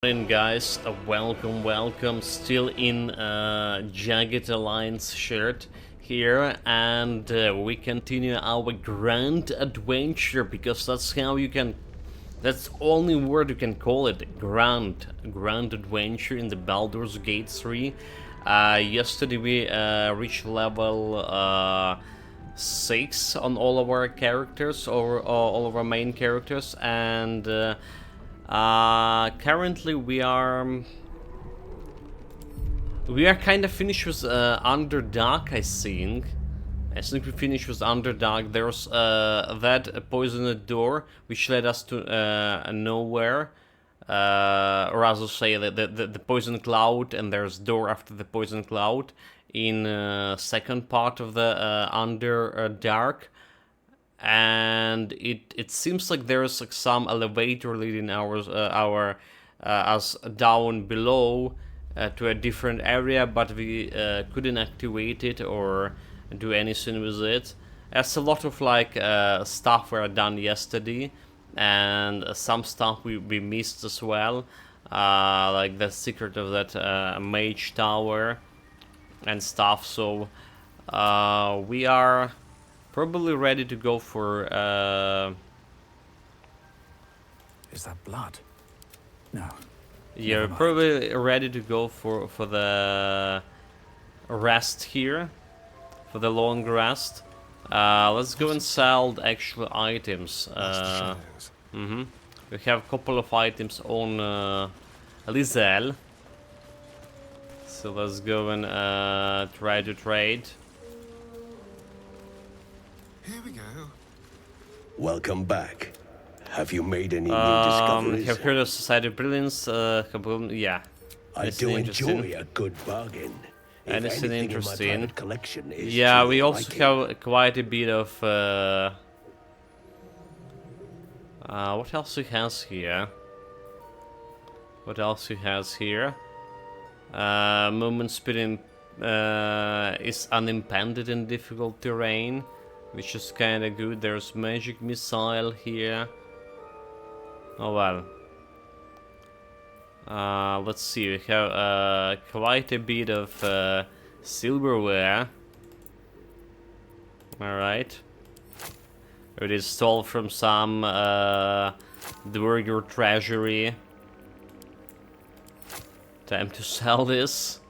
Morning guys, welcome, still in Jagged Alliance shirt here, and we continue our grand adventure, because that's how you can, that's the only word you can call it, grand adventure in the Baldur's Gate 3. Yesterday we reached level 6 on all of our characters, or all of our main characters, and currently we are kind of finished with Underdark, I think. I think we finished with Underdark. There's that poisoned door which led us to nowhere. Or rather say the poison cloud, and there's door after the poison cloud in second part of the Underdark. And it seems like there's like some elevator leading us down below to a different area, but we couldn't activate it or do anything with it. There's a lot of like stuff were done yesterday, and some stuff we missed as well, like the secret of that mage tower and stuff. So we are probably ready to go for Is that blood? No. yeah, probably ready to go for the rest here, for the long rest. Let's go and sell the actual items. We have a couple of items on Lizelle, so let's go and try to trade. Here we go. Welcome back. Have you made any new discoveries? Have heard of Society of Brilliance? Yeah. I do enjoy a good bargain. If Anything anything interesting? in my private collection is Yeah, to we your also liking. have quite a bit of. What else he has here? What else he has here? Movement speed is unimpeded in difficult terrain, which is kind of good. There's magic missile here. Oh well. Let's see. We have quite a bit of silverware. All right. It is stole from some Dwarger treasury. Time to sell this.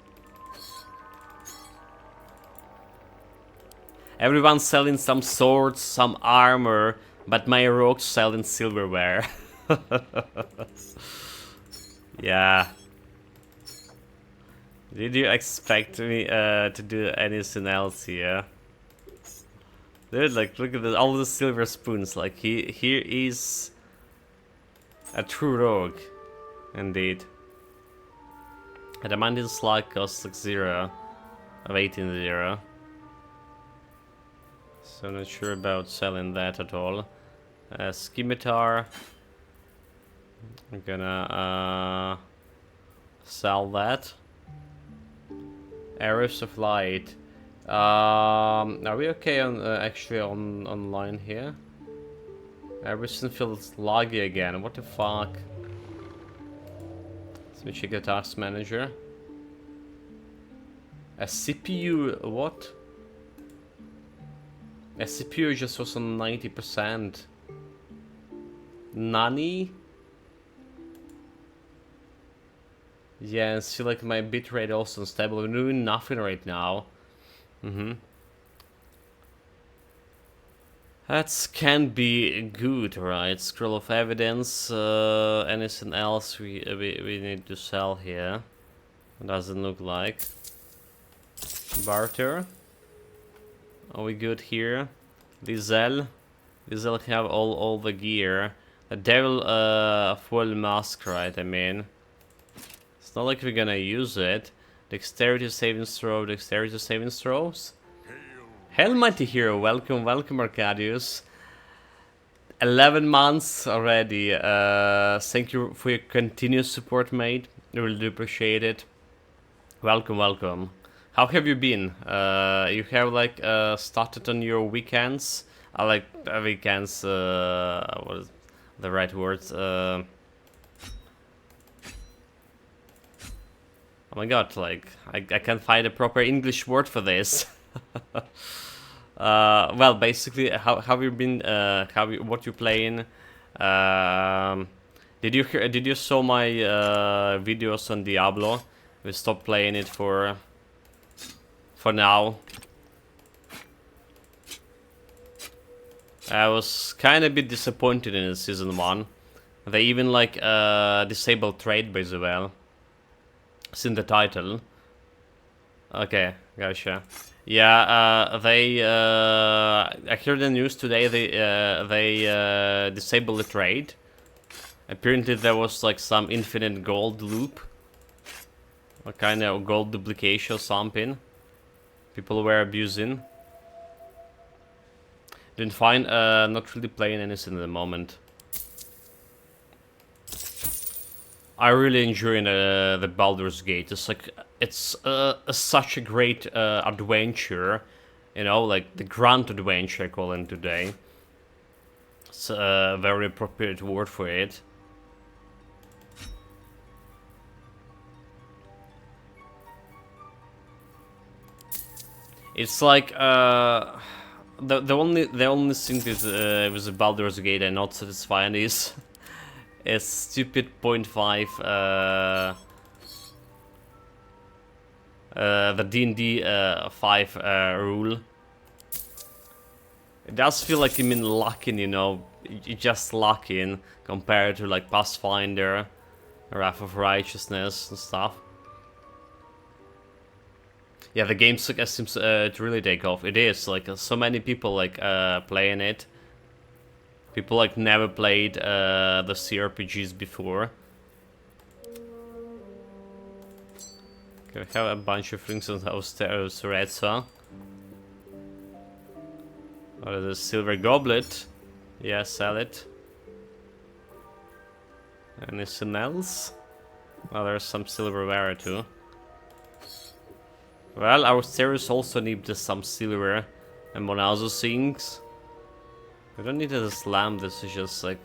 Everyone's selling some swords, some armor, but my rogues selling silverware. Yeah. Did you expect me to do anything else here? Dude, like, look at this, all the silver spoons. Like, here is a true rogue, indeed. And the Mandian slug costs like 0 of 18-0. So I'm not sure about selling that at all. Scimitar. I'm gonna sell that. Arrows of Light. Are we okay on actually online here? Everything feels laggy again. What the fuck? Let me check the task manager. A CPU, what? A CPU just was on 90%. Nani? Yeah, and see, like, my bitrate also unstable. We're doing nothing right now. That can be good, right? Scroll of evidence. Anything else we need to sell here? Doesn't look like. Barter. Are we good here? Lizelle have all the gear. The devil full mask, right? I mean, it's not like we're gonna use it. Dexterity saving throws. Hail, mighty hero! Welcome, Arcadius. 11 months already. Thank you for your continuous support, mate. I really do appreciate it. Welcome. How have you been? You have like started on your weekends? Like weekends. What is the right words? my god, like, I can't find a proper English word for this. Well, basically, how you been, what you playing? Did you saw my videos on Diablo? We stopped playing it for now. I was kind of a bit disappointed in season 1. They even like disabled trade base as well. It's in the title. Okay, gotcha. Yeah, I heard the news today. They disabled the trade. Apparently there was like some infinite gold loop, a kind of gold duplication or something. People were abusing. Didn't find. Not really playing anything at the moment. I really enjoy the Baldur's Gate. It's like such a great adventure, you know, like the grand adventure I call it today. It's a very appropriate word for it. It's like the only thing that with the Baldur's Gate I'm not satisfying is a stupid 0.5 the D&D 5 rule. It does feel like you mean locking, you know, you just locking compared to like Pathfinder, Wrath of Righteousness and stuff. Yeah, the game seems to really take off. It is like so many people like playing it. People like never played the CRPGs before. Okay, we have a bunch of things on those Redsa. Oh, there's a silver goblet. Yeah, sell it. Anything else? Oh, there's some silverware too. Well, our stairs also need some silver and one other things. We don't need a slam, this is just like...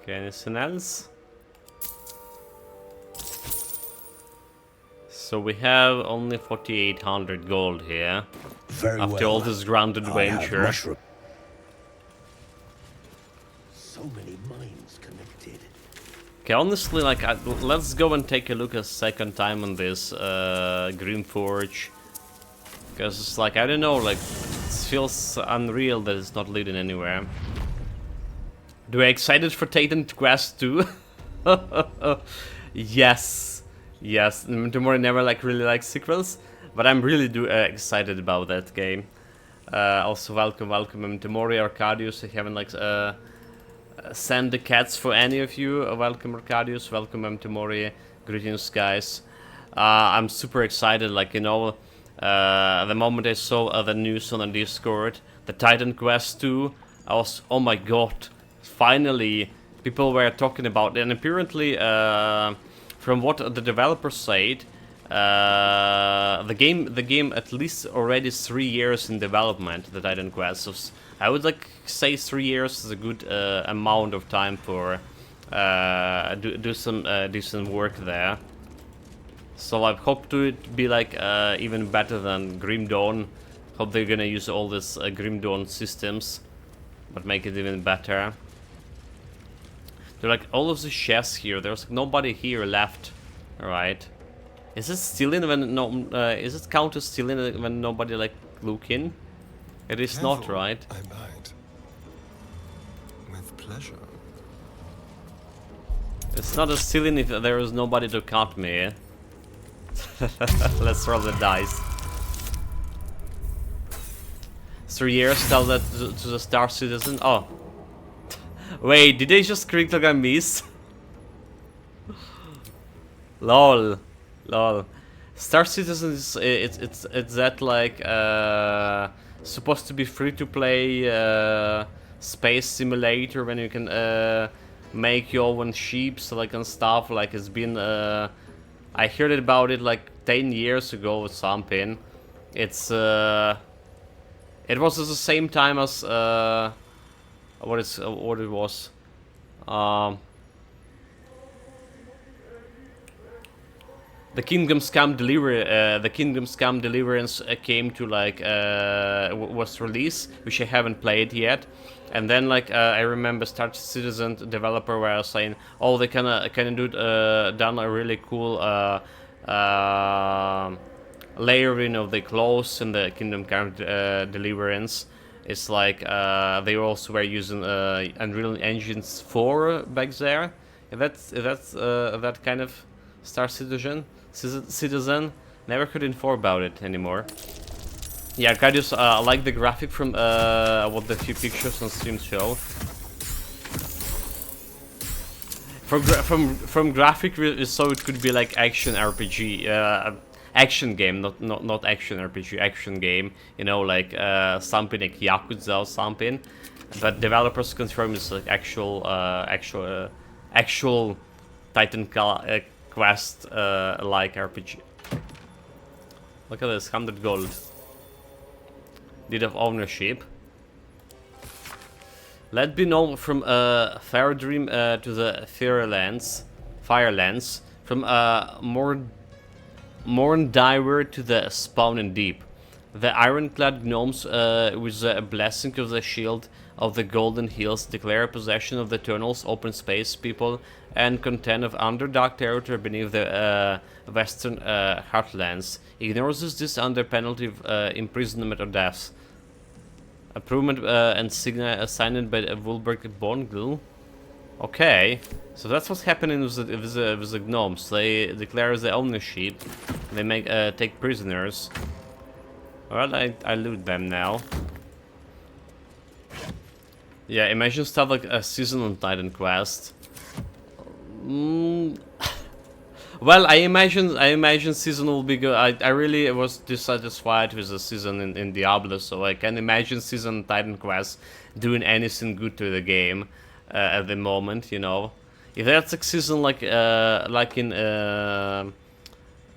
Okay, anything else? So we have only 4,800 gold here. Very after well. all this grand adventure. So many mines connected. Okay, honestly, like, let's go and take a look a second time on this Grimforge. Because it's like, I don't know, like, it feels unreal that it's not leading anywhere. Do I excited for Titan Quest 2? Yes. Yes, Tomorrow never like really likes sequels, but I'm really excited about that game. Also, welcome Tomori, Arcadius. I haven't like sent the cats for any of you. Welcome Arcadius, welcome Tomori. Greetings, guys. I'm super excited. Like, you know, the moment I saw the news on the Discord, the Titan Quest 2, I was, oh my god, finally people were talking about it, and apparently. From what the developers said, the game at least already 3 years in development. The Titan Quest, so I would like say 3 years is a good amount of time for do some decent work there. So I hope to it be like even better than Grim Dawn. Hope they're gonna use all this Grim Dawn systems, but make it even better. They're like all of the chests here. There's like nobody here left. All right. Is it stealing when no? Is it counted stealing when nobody like look in? It is Careful, not, right? I might. With pleasure. It's not a stealing if there is nobody to count me. Let's roll the dice. 3 years. Tell that to the Star Citizen. Oh. Wait, did they just critically miss? Lol. Lol. Star Citizen is it's that like supposed to be free to play space simulator when you can make your own ships like and stuff. Like it's been I heard about it like 10 years ago or something. It's it was at the same time as what it was. the Kingdom's Come Deliverance came to like was released, which I haven't played yet. And then like I remember Star Citizen developer were saying, oh, they kind of done a really cool layering of the clothes in the Kingdom Come Deliverance. It's like they also were using Unreal Engines 4 back there. If that's that kind of Star Citizen. Never could inform about it anymore. Yeah, Arcadius, I like the graphic from what the few pictures on stream show. From graphic, so it could be like action RPG, action game, not action RPG, action game. You know, like something like Yakuza or something. But developers confirm it's like actual Titan Quest like RPG. Look at this, 100 gold. Deed of ownership. Let be known from Fair Dream to the Firelands, from Morn Diver to the Spawning Deep. The ironclad gnomes, with the blessing of the shield of the Golden Hills, declare possession of the tunnels, open space, people, and content of Underdark territory beneath the western heartlands. Ignores this under penalty of imprisonment or death. Approvement and signed by Wulberg Bongl. Okay, so that's what's happening with the gnomes. They declare their ownership. They take prisoners. Alright, I loot them now. Yeah, imagine stuff like a seasonal Titan Quest. Well, I imagine season will be good. I really was dissatisfied with the season in Diablo, so I can imagine season Titan Quest doing anything good to the game at the moment. You know, if that's a season like in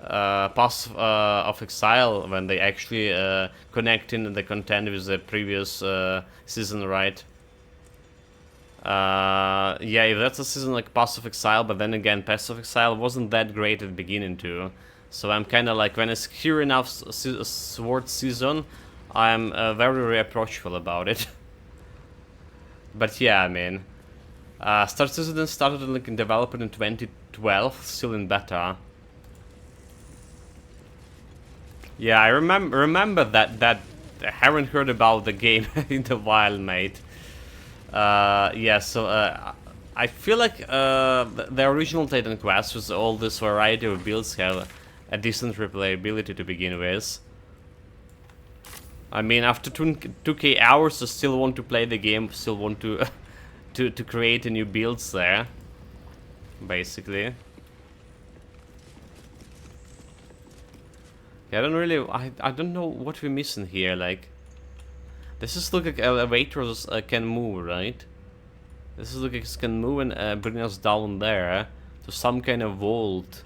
Pass of Exile, when they actually connecting the content with the previous season, right? Yeah, if that's a season like Pass of Exile, but then again, Pass of Exile wasn't that great at the beginning too. So I'm kind of like, when it's hear enough Sword season, I'm very approachable about it. But yeah, I mean, Star Citizen started like in development in 2012, still in beta. Yeah, I remember that I haven't heard about the game in a while, mate. Yeah, so I feel like the original Titan Quest with all this variety of builds have a decent replayability to begin with. I mean, after 2k hours, I still want to play the game, still want to to create a new builds there, basically. Yeah, I don't know what we're missing here. Like, this is look like elevators can move, right? This is look like it can move and bring us down there to some kind of vault.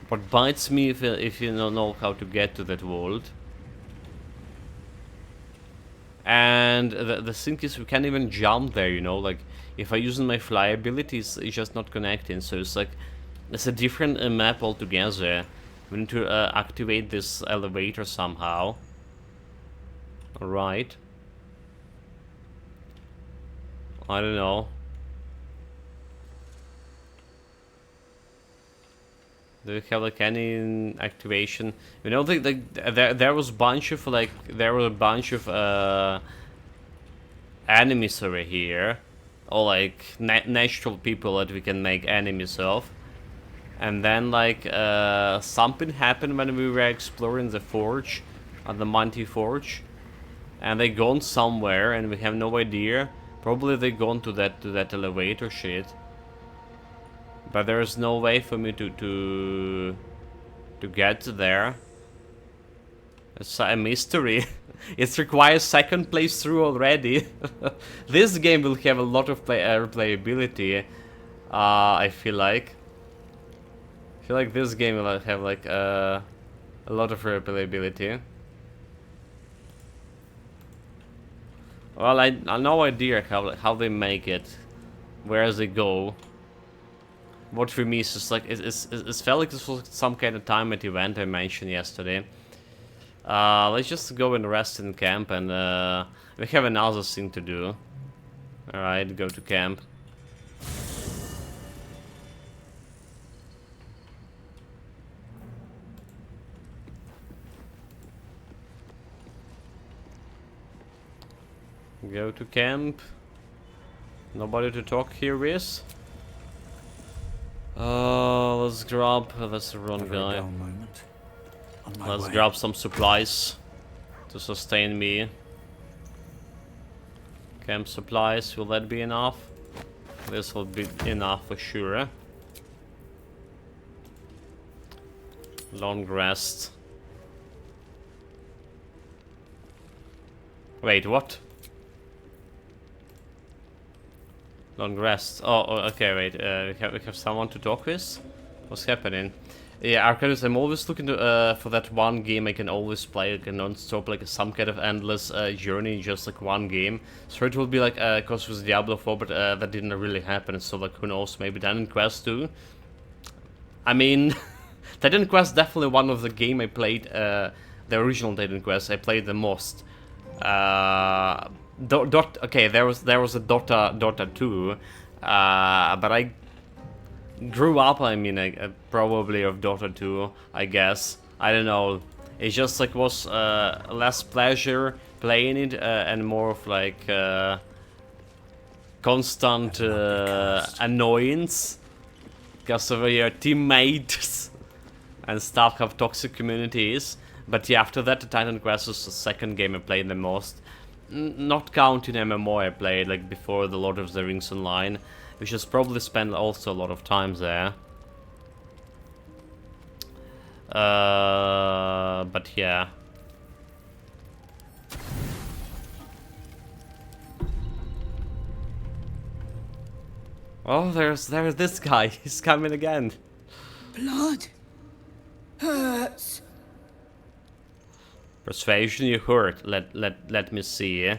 What bites me if you don't know how to get to that vault. And the thing is, we can't even jump there, you know. Like, if I use my fly abilities, it's just not connecting. So it's like, it's a different map altogether. We need to activate this elevator somehow. Alright. I don't know. Do we have like any activation? You know, there was a bunch of like, enemies over here, or like natural people that we can make enemies of. And then like something happened when we were exploring the forge, the Monty Forge, and they gone somewhere, and we have no idea. Probably they gone to that elevator shit. But there's no way for me to get there. It's a mystery. It requires second playthrough already. This game will have a lot of replayability. I feel like. This game will have like a lot of replayability. Well, I have no idea how they make it, where they go. what for me is just like it felt like this was some kind of timed event I mentioned yesterday. Let's just go and rest in camp, and we have another thing to do. Alright, go to camp. Go to camp. Nobody to talk here with. Let's grab. That's the wrong guy. Moment. On my Let's way. grab some supplies to sustain me. Camp supplies, will that be enough? This will be enough for sure. Long rest. Wait, what? Long rest. Oh, okay, wait. We have someone to talk with? What's happening? Yeah, Arcadus, I'm always looking to, for that one game I can always play, like, non-stop, like some kind of endless journey, just like one game. So it will be like, cause it was Diablo 4, but that didn't really happen, so like, who knows, maybe Titan Quest 2? I mean, Titan Quest definitely one of the game I played, the original Titan Quest, I played the most. Okay, there was a Dota 2, but I grew up, I mean, probably of Dota 2, I guess. I don't know. It just like was less pleasure playing it and more of like constant annoyance because of your teammates and stuff have toxic communities. But yeah, after that, the Titan Quest was the second game I played the most. Not counting MMO I played like before the Lord of the Rings Online, which has probably spent also a lot of time there. But yeah. Oh, there's this guy. He's coming again. Blood hurts. Persuasion, you hurt. Let me see.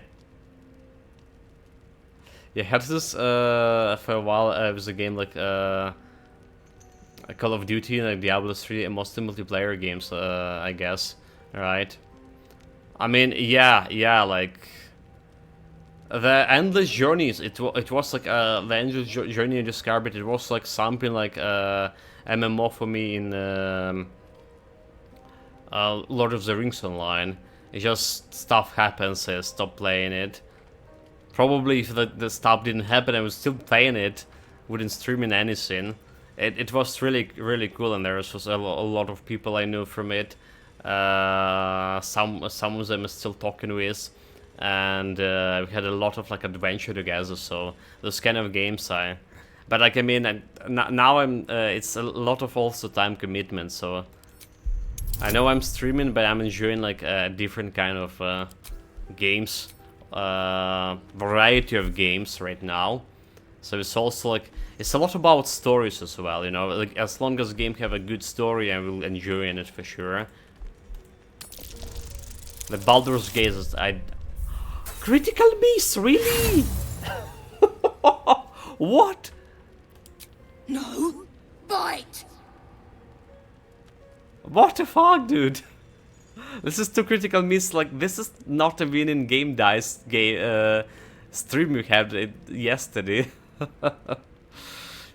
Yeah, had this for a while. It was a game like Call of Duty and like Diablo 3, and mostly multiplayer games. I guess. Right. I mean, yeah, like the endless journeys. It was like the endless journey you described it. It was like something like MMO for me in Lord of the Rings Online. It just stuff happens. So I stop playing it. Probably if the stuff didn't happen, I was still playing it, wouldn't streaming anything. It was really cool, and there was a lot of people I knew from it. Some of them are still talking with, and we had a lot of like adventure together. So those kind of games but like I mean, now I'm it's a lot of also time commitment. So I know I'm streaming, but I'm enjoying like a different kind of games. Variety of games right now, so it's also like it's a lot about stories as well, you know, like as long as game have a good story I will enjoy it for sure. The Baldur's Gate is critical miss, really? What? No, bite. What the fuck, dude? This is too critical miss, like this is not a win in game dice stream we had yesterday.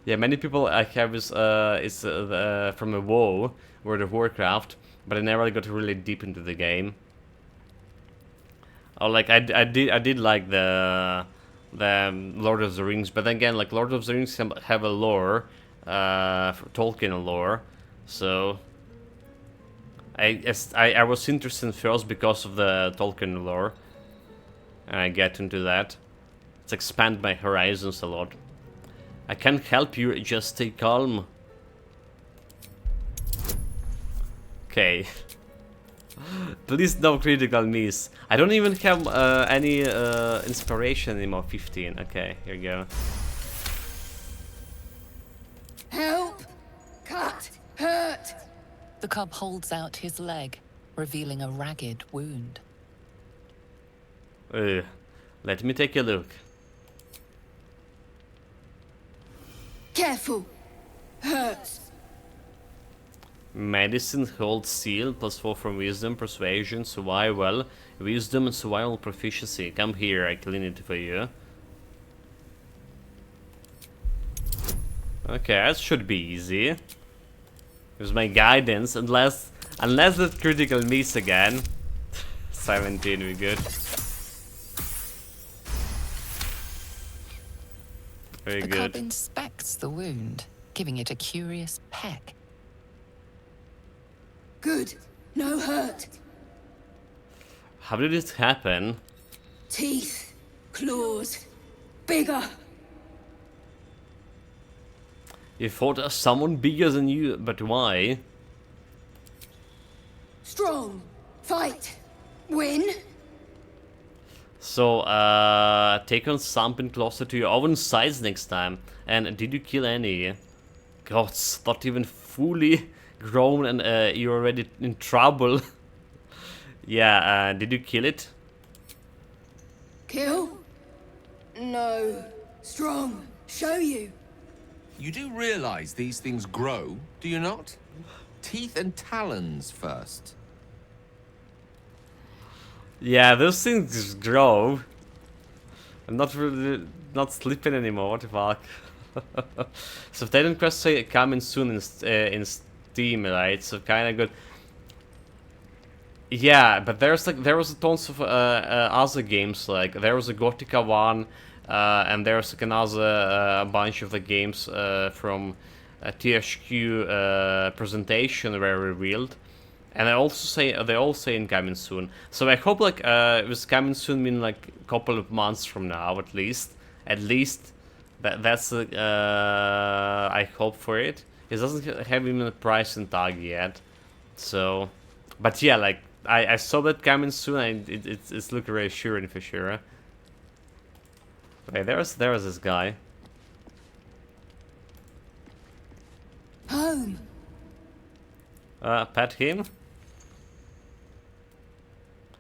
Yeah, many people I have is from a WoW, World of Warcraft, but I never got really deep into the game. Oh, like I did like the Lord of the Rings, but then again, like Lord of the Rings have a lore, Tolkien lore, so I was interested first because of the Tolkien lore, and I get into that. It's expand my horizons a lot. I can't help you, just stay calm. Okay. Please no critical miss. I don't even have any inspiration anymore. 15. Okay, here you go. Help! Cut! Hurt! The cub holds out his leg, revealing a ragged wound. Let me take a look. Careful! Hurts. Medicine, hold seal, +4 from wisdom, persuasion, survival, wisdom and survival proficiency. Come here, I clean it for you. Okay, that should be easy. Here's my guidance, unless that critical miss again. 17, we good. Very The good. cub inspects the wound, giving it a curious peck. Good. No hurt. How did it happen? Teeth. Claws. Bigger. You fought someone bigger than you, but why? Strong. Fight. Win. So, take on something closer to your own size next time. And did you kill any? God, it's not even fully grown and you're already in trouble. Yeah, did you kill it? Kill? No. Strong. Show you. You do realize these things grow, do you not? Teeth and talons first. Yeah, those things grow. I'm not really not sleeping anymore. What the fuck? So if they don't quest say coming soon in Steam, right? So kind of good. Yeah, but there was tons of other games, like there was a Gothica one, and there's like another bunch of the games from THQ presentation were revealed. And they all say in coming soon. So I hope like with coming soon mean like a couple of months from now at least. At least that's I hope for it. It doesn't have even a price and tag yet. So, but yeah, like I saw that coming soon. And it's looking reassuring for sure. Okay, there's this guy. Home. Pet him.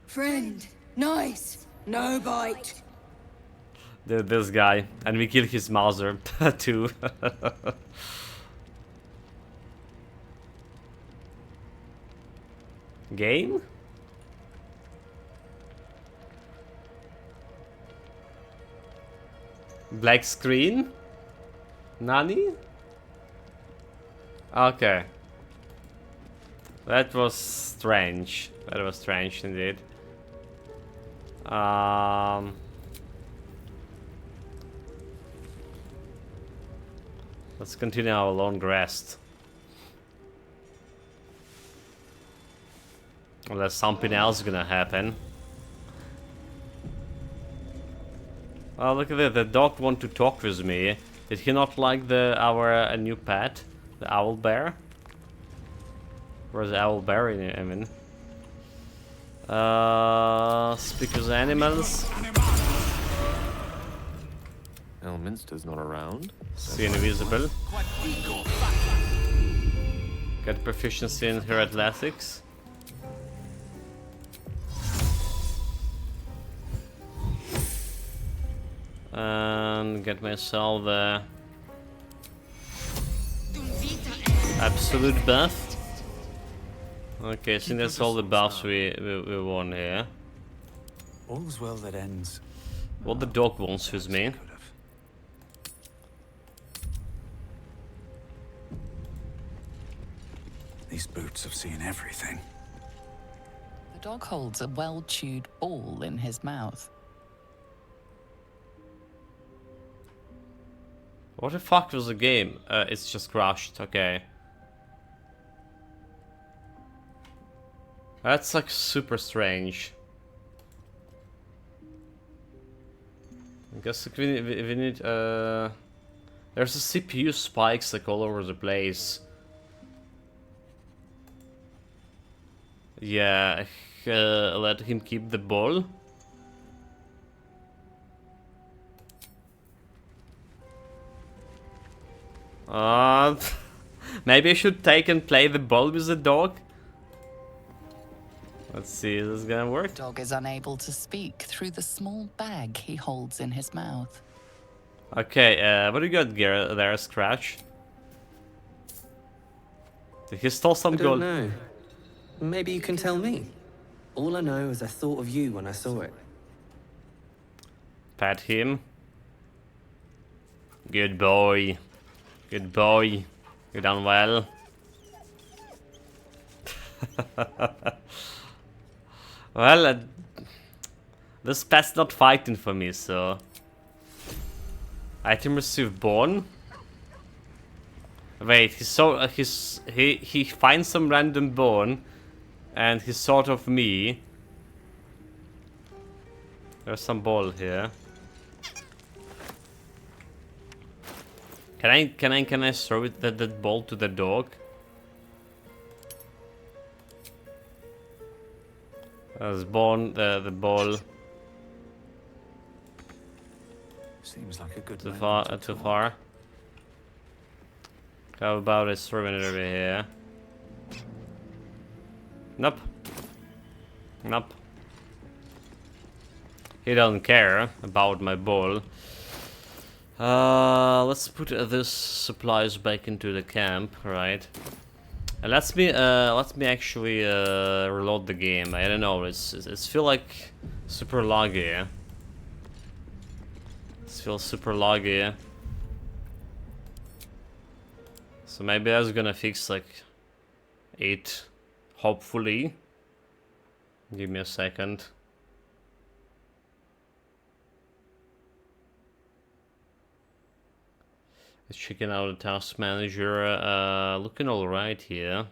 Friend. Nice. No bite. This guy, and we killed his mother too. Game? Black screen? Nani? Okay. That was strange. That was strange indeed. Let's continue our long rest. Unless something else is gonna happen. Oh, look at that! The dog want to talk with me. Did he not like our new pet, the owl bear? Where's the owl bear? I mean, speak with animals. Elminster's not around. See invisible. Get proficiency in her athletics. And get myself the absolute buff. Okay, I think that's all the buffs we won here. All's well that ends. What the dog wants with me. These boots have seen everything. The dog holds a well-chewed ball in his mouth. What the fuck was the game? It's just crashed, okay. That's like super strange. I guess like, we need there's a CPU spikes like all over the place. Yeah, let him keep the ball. Maybe I should take and play the ball with the dog. Let's see, is this gonna work? The dog is unable to speak through the small bag he holds in his mouth. Okay, what do you got there, Scratch? Did he stole some I gold? don't know. Maybe you can tell me. All I know is I thought of you when I saw it. Pat him. Good boy. Good boy. You done well. Well, this pet's not fighting for me, so... Item received bone. Wait, he finds some random bone, and he sort of me. There's some ball here. Can I throw it that ball to the dog? There's bone, the ball. Seems like a good Too moment far, to too talk. far. How about I throw it over here? Nope. Nope. He doesn't care about my ball. Let's put this supplies back into the camp, right? And let me actually reload the game. I don't know. It's feel like super laggy. It feels super laggy. So maybe that's gonna fix like 8, hopefully. Give me a second. Let's checking out the task manager. Looking alright here.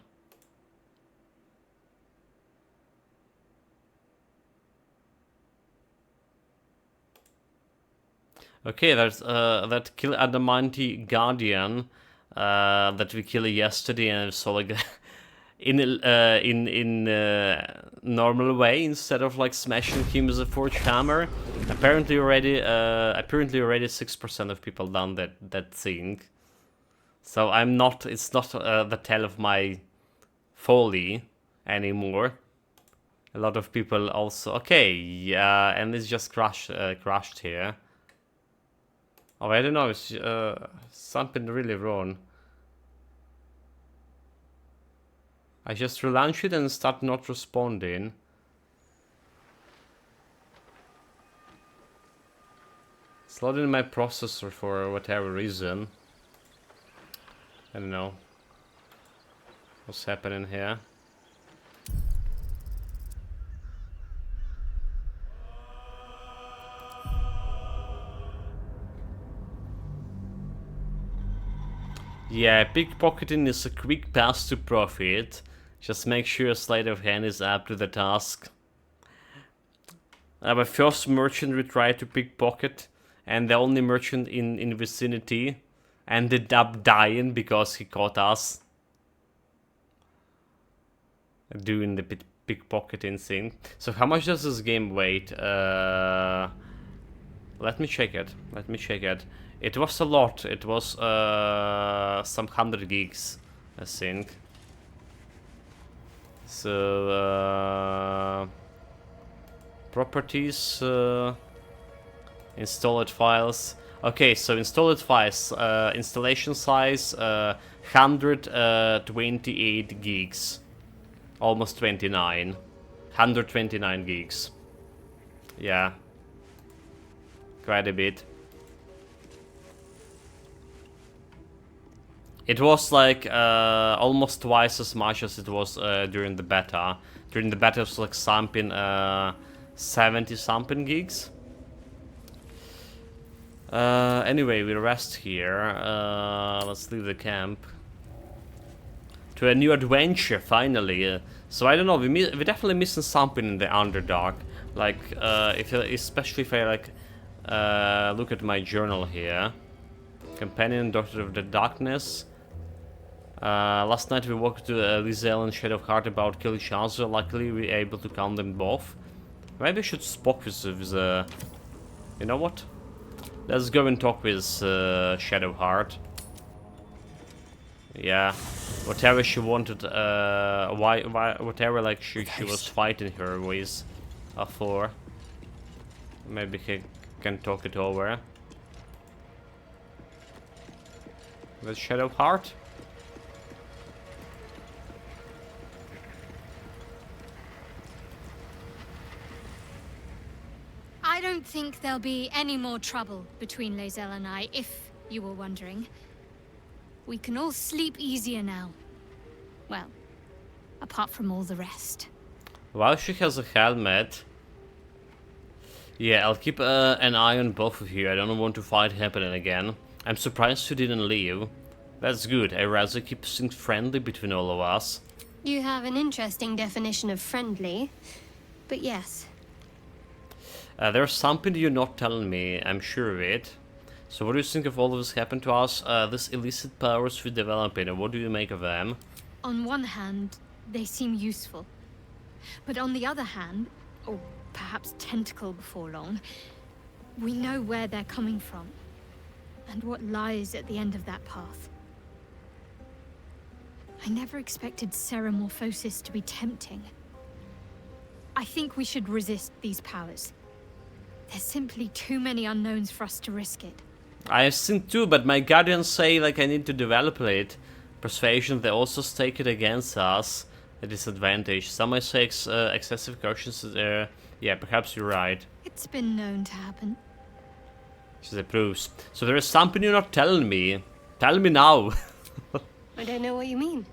Okay, there's that kill Adamanti Guardian that we killed yesterday, and so like in normal way instead of like smashing him with a forged hammer. Apparently already 6% of people done that thing. So I'm not. It's not the tale of my folly anymore. A lot of people also. Okay, yeah, and it's just crashed here. Oh, I don't know. It's something really wrong. I just relaunch it and start not responding. It's loading my processor for whatever reason. I don't know what's happening here. Yeah, pickpocketing is a quick path to profit. Just make sure your sleight of hand is up to the task. My first merchant we tried to pickpocket, and the only merchant in vicinity ended up dying because he caught us doing the pickpocketing thing. So how much does this game weight? Let me check it. Let me check it. It was a lot. It was some 100 gigs, I think. So properties, installed files. Okay, so installed files, installation size 128 gigs, almost 29, 129 gigs. Yeah, quite a bit. It was like almost twice as much as it was during the beta. During the beta it was like something 70 something gigs. Anyway, we rest here. Let's leave the camp. To a new adventure, finally. So I don't know, we're definitely missing something in the Underdark. Like, especially if I like look at my journal here. Companion, Doctor of the Darkness. Last night we walked to Lizel and Shadowheart about killing each other. Luckily we were able to count them both. Maybe I should spoke with you know what? Let's go and talk with Shadowheart. Yeah, whatever she wanted, whatever like she was fighting her with, for. Maybe he can talk it over. With Shadowheart. don't think there'll be any more trouble between Lae'zel and I, if you were wondering. We can all sleep easier now. Well, apart from all the rest. Wow, she has a helmet. Yeah, I'll keep an eye on both of you. I don't want to fight happening again. I'm surprised you didn't leave. That's good. I'd rather keep things friendly between all of us. You have an interesting definition of friendly, but yes. There's something you're not telling me, I'm sure of it. So what do you think of all of this happened to us? These illicit powers we're developing, and what do you make of them? On one hand, they seem useful. But on the other hand, or perhaps tentacle before long, we know where they're coming from. And what lies at the end of that path. I never expected Ceramorphosis to be tempting. I think we should resist these powers. There's simply too many unknowns for us to risk it. I think too, but my guardians say like I need to develop it. Persuasion, they also stake it against us. A disadvantage. Some might say excessive cautions there. Yeah, perhaps you're right. It's been known to happen. She approves. So there is something you're not telling me. Tell me now. I don't know what you mean.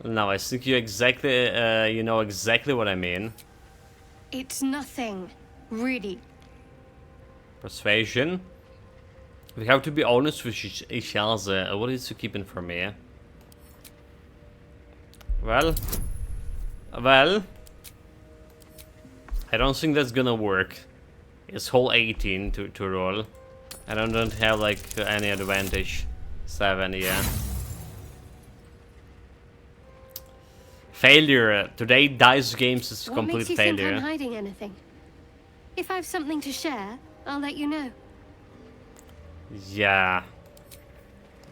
No, I think you exactly, you know exactly what I mean. It's nothing, really. Persuasion. We have to be honest with each other. What is you keeping from me? Well, I don't think that's gonna work. It's whole 18 to roll. I don't have like any advantage. 7, yeah. Failure. Today dice games is What complete makes you failure. think I'm hiding anything? If I've something to share, I'll let you know. Yeah.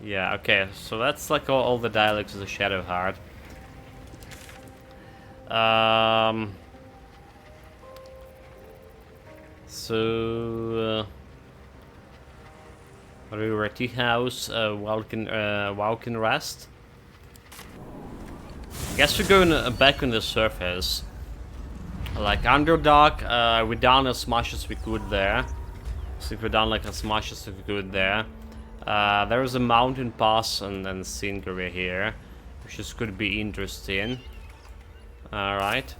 Yeah, okay. So that's like all the dialects of the Shadow Heart. So Rarity House, Walking Rest. Guess we're going back on the surface. Like Underdark, we done as much as we could there. I think we done like as much as we could there. There is a mountain pass and scene area here, which is could be interesting. Alright.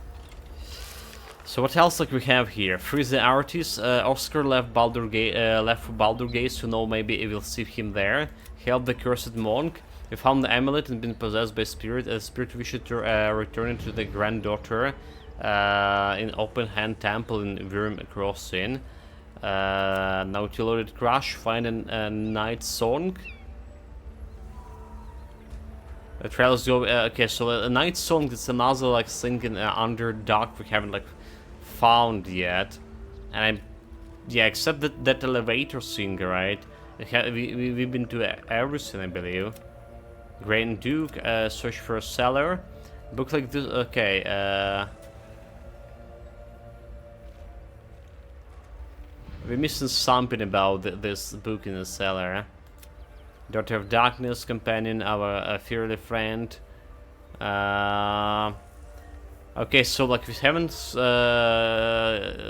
So what else like we have here? Freeze the artist. Oscar left left for Baldur Gates to know maybe it will see him there. Help the cursed monk. We found the amulet and been possessed by spirit. A spirit wishes to return it to the granddaughter in Open Hand Temple in Worm Crossing. Now to loaded crash. Find a night song. The trails go. Okay, so a night song. It's another like thing in Underdark we haven't like found yet, and yeah, except that elevator thing, right? We've been to everything, I believe. Grand Duke, search for a cellar. Book like this. Okay. We're missing something about this book in the cellar. Daughter of Darkness, companion, our fearly friend. Okay, so like we haven't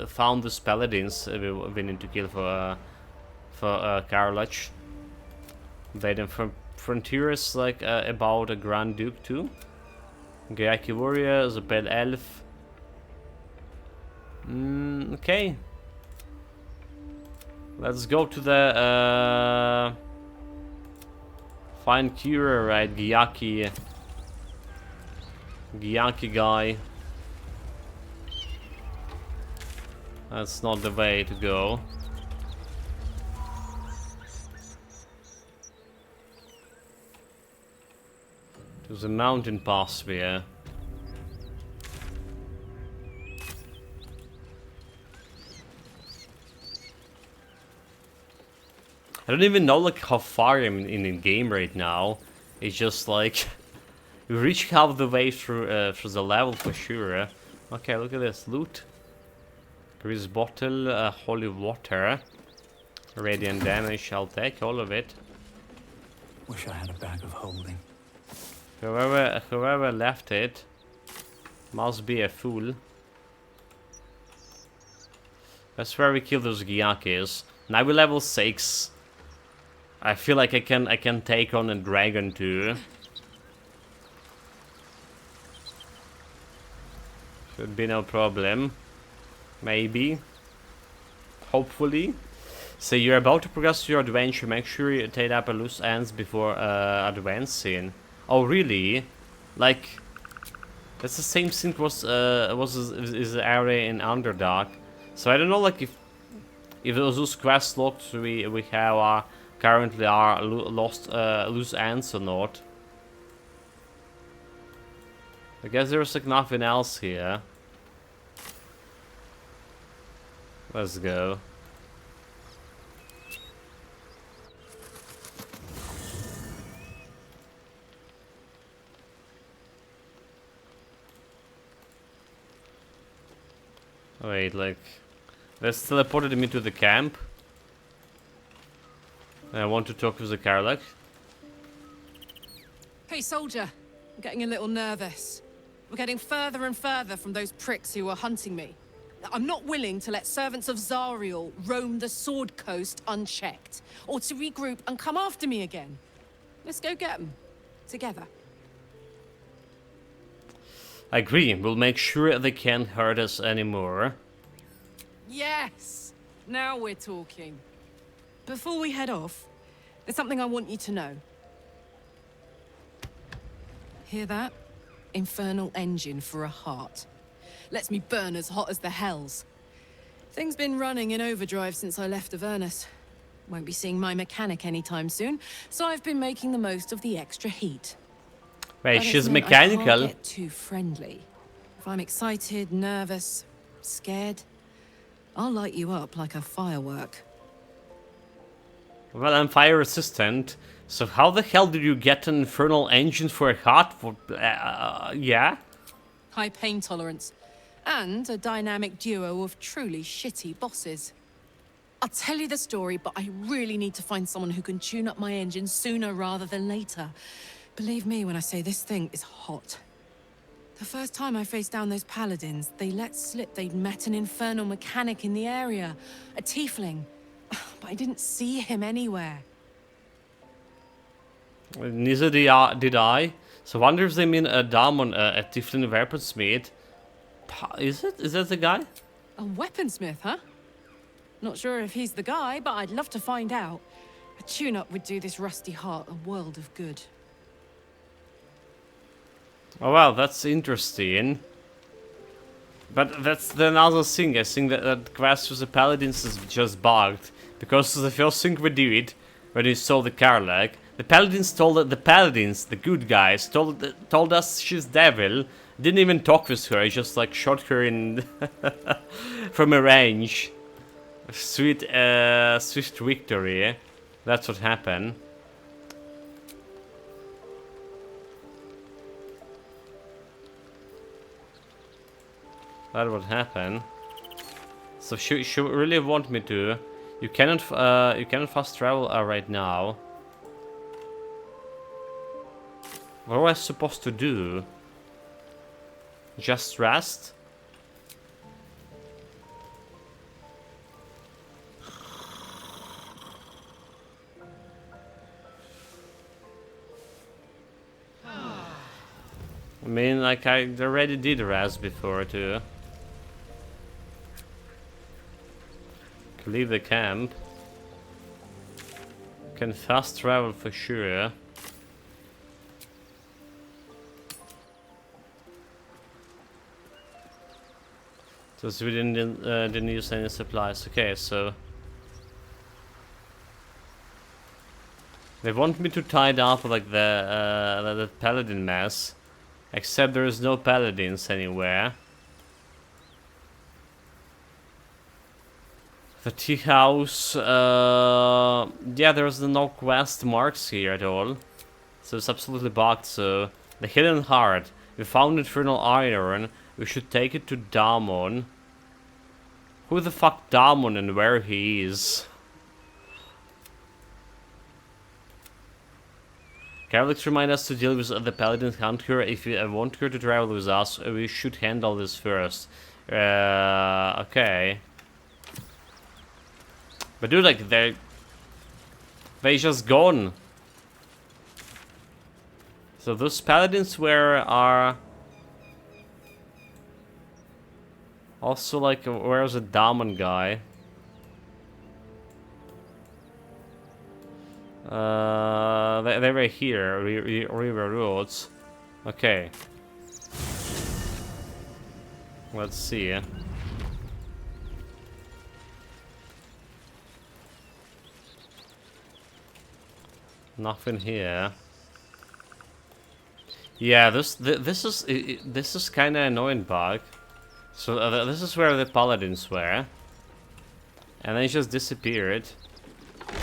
found the paladins we need to kill for Karlach. They frontiers like about a Grand Duke too. Gayaki warrior, the pale elf. Okay. Let's go to the find Kira, right? Gyaki guy. That's not the way to go. To the mountain pass here. I don't even know like how far I'm in the game right now. It's just like we reached half the way through the level for sure. Okay, look at this loot. Grease bottle, holy water, radiant damage. I'll take all of it. Wish I had a bag of holding. Whoever left it must be a fool. That's where we kill those Gyakis. Now we're level 6. I feel like I can take on a dragon too. Should be no problem. Maybe. Hopefully. So you're about to progress your adventure. Make sure you tie up a loose ends before advancing. Oh really? Like that's the same thing was is the area in Underdark. So I don't know like if those quest logs we have currently are lost loose ends or not. I guess there's like nothing else here. Let's go. Wait, like that's teleported me to the camp. I want to talk with the Karlach. Hey, soldier. I'm getting a little nervous. We're getting further and further from those pricks who are hunting me. I'm not willing to let servants of Zariel roam the Sword Coast unchecked, or to regroup and come after me again. Let's go get them. Together. I agree. We'll make sure they can't hurt us anymore. Yes! Now we're talking. Before we head off, there's something I want you to know. Hear that? Infernal engine for a heart. Lets me burn as hot as the hells. Thing's been running in overdrive since I left Avernus. Won't be seeing my mechanic anytime soon, so I've been making the most of the extra heat. Wait, But she's it's meant I mechanical? can't get too friendly. If I'm excited, nervous, scared, I'll light you up like a firework. Well, I'm fire resistant, so how the hell did you get an infernal engine for a heart? For yeah? High pain tolerance, and a dynamic duo of truly shitty bosses. I'll tell you the story, but I really need to find someone who can tune up my engine sooner rather than later. Believe me when I say this thing is hot. The first time I faced down those paladins, they let slip they'd met an infernal mechanic in the area, a tiefling. But I didn't see him anywhere. Neither did I. So I wonder if they mean a Damon, a Tiefling weaponsmith. Is it? Is that the guy? A weaponsmith, huh? Not sure if he's the guy, but I'd love to find out. A tune-up would do this rusty heart a world of good. Oh well, that's interesting. But that's another thing. I think that quest with the paladins is just bugged. Because the first thing we did, when we saw the Karlach, the paladins the good guys, told us she's devil. Didn't even talk with her, just like shot her in from a range. Swift victory. That's what happened. That would happen. So she really want me to. You cannot fast travel right now. What am I supposed to do? Just rest? I mean, like I already did rest before too. Leave the camp. Can fast travel for sure. Just we didn't use any supplies. Okay, so they want me to tie it up like the paladin mess, except there is no paladins anywhere. The tea house, yeah, there's no quest marks here at all. So it's absolutely bugged, so... The hidden heart. We found infernal iron. We should take it to Damon. Who the fuck Damon and where he is? Karlach remind us to deal with the paladin hunter. If you want her to travel with us, we should handle this first. Okay. But dude, like, they just gone. So those paladins are also like, where's the Daemon guy? They were here, River Roads. Okay. Let's see. Nothing here. Yeah, this is kind of annoying bug. So this is where the paladins were, and they just disappeared.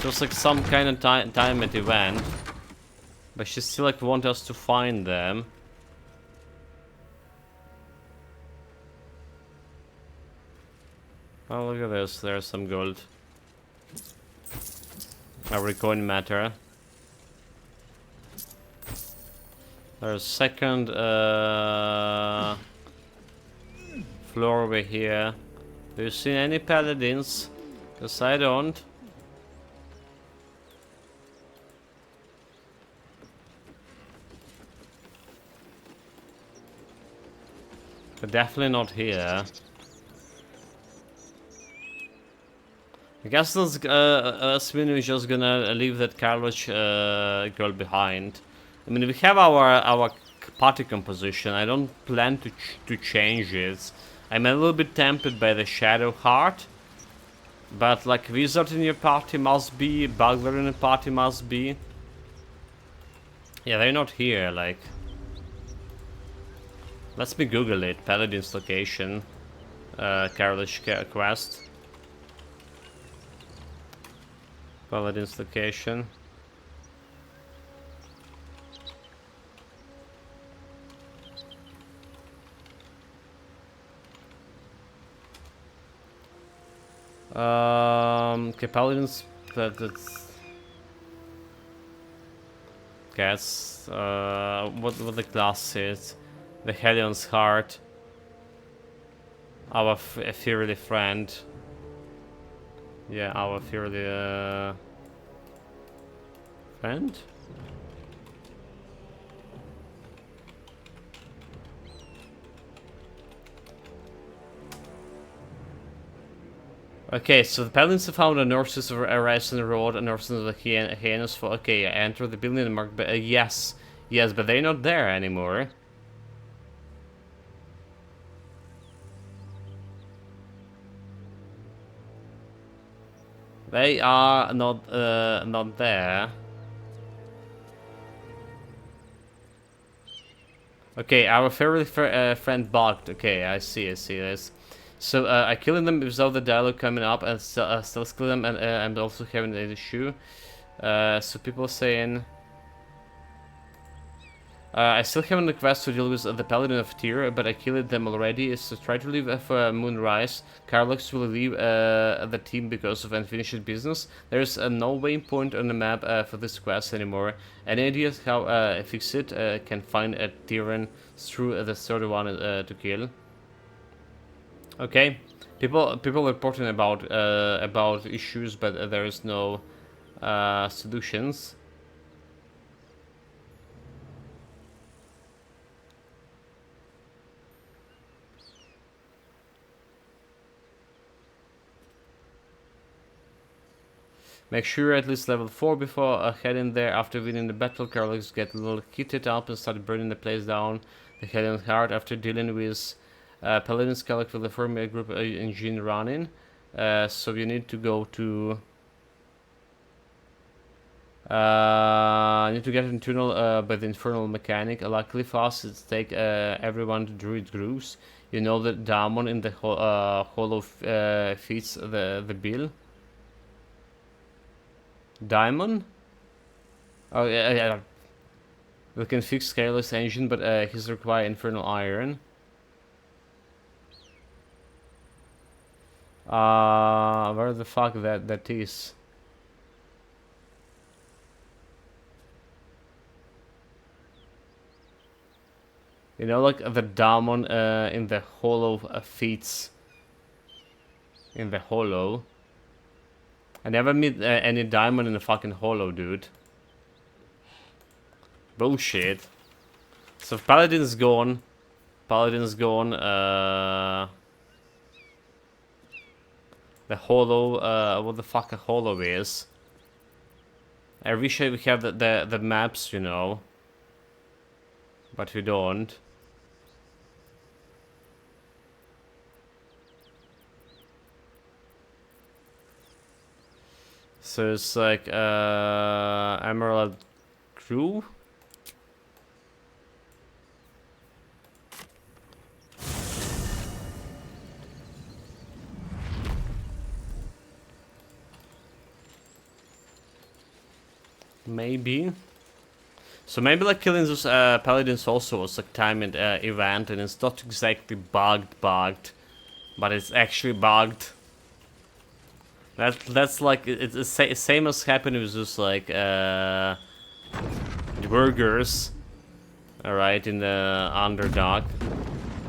Just like some kind of timed event, but she still like want us to find them. Oh, look at this! There's some gold. Every coin matter. There's second floor over here. Do you see any paladins? Cause I don't. But definitely not here. I guess this Svinu is just gonna leave that Carlos girl behind. I mean, we have our party composition. I don't plan to change it. I'm a little bit tempted by the Shadow Heart, but like Wizard in your party must be, Baldur in the party must be. Yeah, they're not here. Like, let me Google it. Paladin's location, Carolish quest. Paladin's location. Okay, Paladins. That's. Guess. What the class is? The Helion's Heart. Our fearly friend. Yeah, our fearly friend. Okay, so the paladins have found a nurses of Arisen Road and nurses of the Hyenas for. Okay, enter the building and mark. Yes, yes, but they're not there anymore. They are not there. Okay, our fairy friend bugged. Okay, I see this. So I killed them without the dialogue coming up, and still kill them, and also having the issue. So people saying, I still haven't the quest to deal with the Paladin of Tyr, but I killed them already. So try to leave for Moonrise. Carlox will leave the team because of unfinished business. There's no waypoint on the map for this quest anymore. Any ideas how fix it? Can find a Tyran through the third one to kill. Okay, people reporting about issues, but there is no solutions. Make sure at least level 4 before heading there. After winning the battle, Carlos get a little heated up and start burning the place down. The Helion's Heart after dealing with Paladin's Calic will form a group engine running. So you need to go to... need to get internal by the infernal mechanic. Luckily for us, it's take everyone to Druid grooves. You know that Daemon in the hollow feeds the bill. Diamond? Oh yeah. We can fix Careless engine, but he's require infernal iron. Where the fuck that is? You know, like the Daemon in the hollow feats. In the hollow. I never meet any diamond in a fucking hollow, dude. Bullshit. So if Paladin's gone. Paladin's gone. The hollow, what the fuck a hollow is. I wish we have the maps, you know. But we don't. So it's like Emerald Crew. Maybe. So maybe like killing those paladins also was a timed event, and it's not exactly bugged, but it's actually bugged. That's like it's the same as happened with those like the burgers. All right, in the Underdark,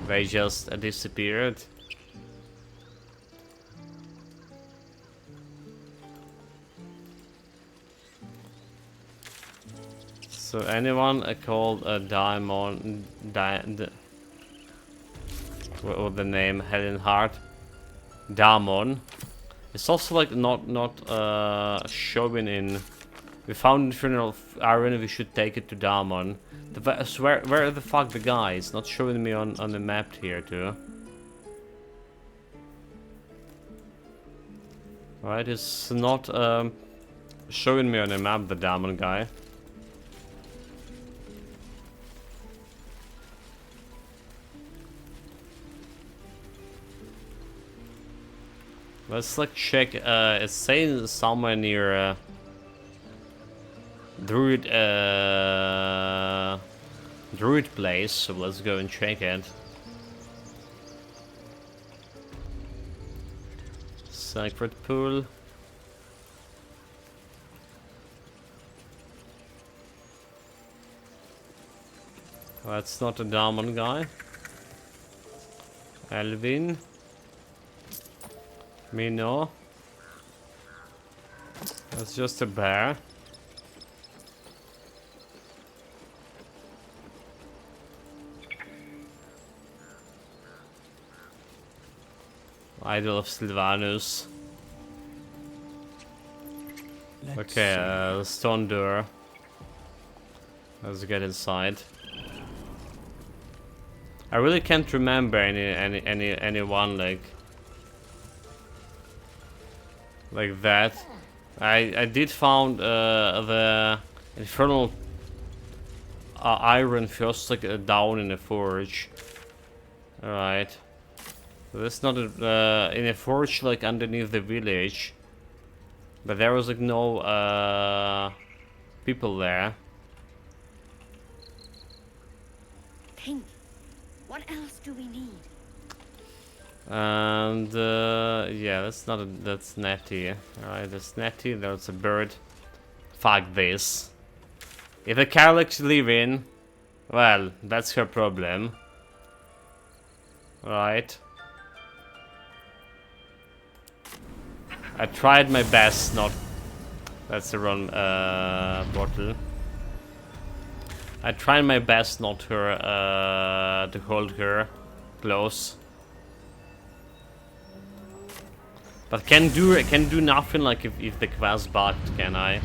they just disappeared. So anyone called a diamond, what was the name? Helen Hart, Damon. It's also like not showing in. We found infernal iron. We should take it to Damon. Where the fuck the guy? It's not showing me on the map here too. Right, it's not showing me on the map the Damon guy. Let's like check, it's saying somewhere near Druid Druid place, so let's go and check it. Sacred pool. That's not a diamond guy. Elvin. Me no. That's just a bear. Idol of Sylvanus. Okay, the stone door. Let's get inside. I really can't remember anyone like that. I did found the infernal iron first down in the forge. All right. So that's not in a forge like underneath the village, but there was like no people there. Think. What else do we need? And yeah, that's Nettie. Alright, that's Nettie, there's a bird. Fuck this. If the Carlick's leaving, well, that's her problem. Right. I tried my best not... That's the wrong bottle. I tried my best not to hold her close. But can do nothing like if the quest bugged, can I?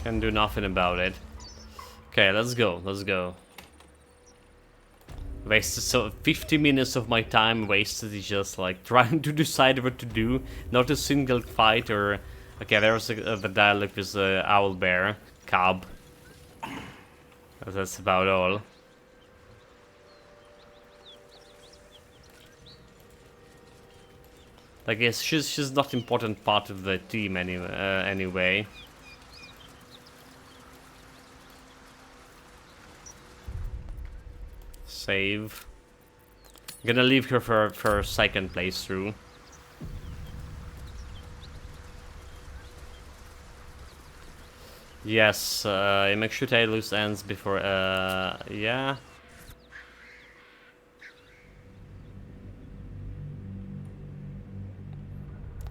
Can do nothing about it. Okay, let's go. Wasted so 50 minutes of my time wasted is just like trying to decide what to do. Not a single fight or... Okay, there's the dialogue with Owl Bear, Cub. That's about all. Like, yes, she's not important part of the team anyway. Save. I'm gonna leave her for second playthrough. Yes, make sure to loose ends before, yeah.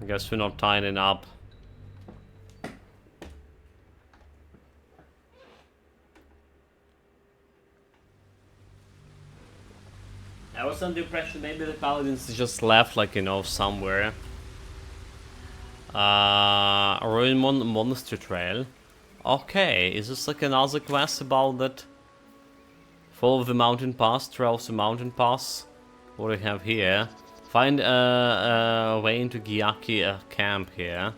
I guess we're not tying up. I was under the impression maybe the paladins just left, like, you know, somewhere. Ruin Monster Trail. Okay, is this like another quest about that? Follow the mountain pass, traverse the mountain pass. What do we have here? Find a way into Gyaki camp here.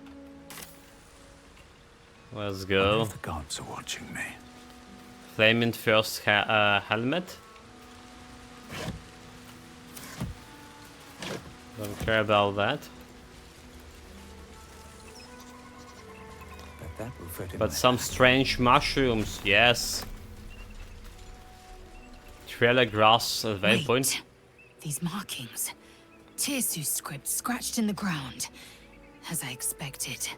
Let's go. The gods are watching me. Flaming first helmet. Don't care about that. That will fit in But my some bag. strange mushrooms, yes. Trailer grass waypoint. Wait. These markings. Tirsu script scratched in the ground. As I expected.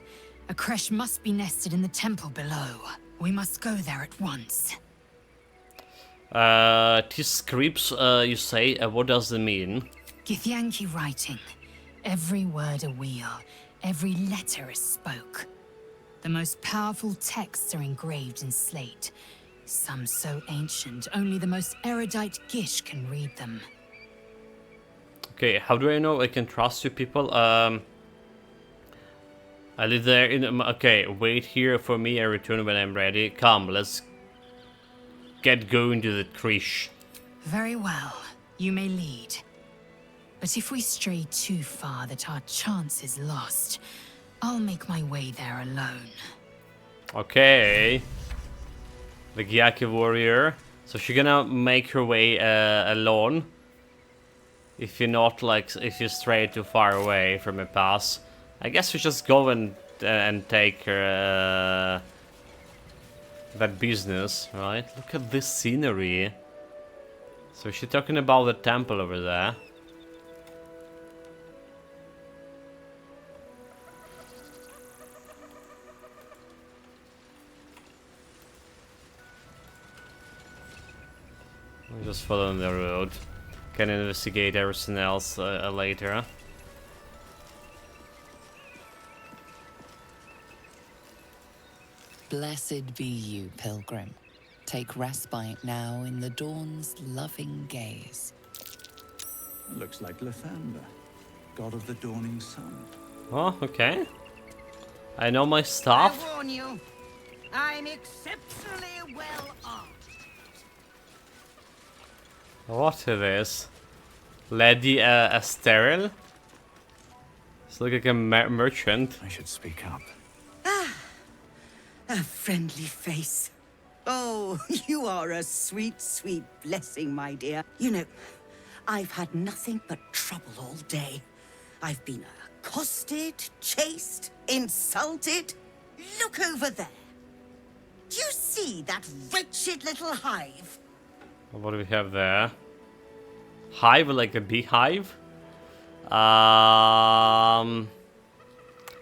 A creche must be nested in the temple below. We must go there at once. These scripts, you say, what does it mean? Githyanki writing. Every word a wheel. Every letter is spoke. The most powerful texts are engraved in slate. Some so ancient, only the most erudite Gish can read them. Okay, how do I know I can trust you people? I live there in... Okay, wait here for me and return when I'm ready. Come, let's get going to the creche. Very well. You may lead. But if we stray too far that our chance is lost, I'll make my way there alone. Okay. The Gyaki warrior. So she's gonna make her way alone. If you're not like, if you stray too far away from a pass. I guess we just go and take her that business, right? Look at this scenery. So she's talking about the temple over there. I'm just following the road. Can investigate everything else later. Blessed be you, pilgrim. Take respite now in the dawn's loving gaze. Looks like Lathander, god of the dawning sun. Oh, okay. I know my stuff. I warn you, I'm exceptionally well armed. What it is? Lady Esteril? It's like a merchant. I should speak up. A friendly face. Oh, you are a sweet, sweet blessing, my dear. You know, I've had nothing but trouble all day. I've been accosted, chased, insulted. Look over there. Do you see that wretched little hive? What do we have there? Hive, like a beehive?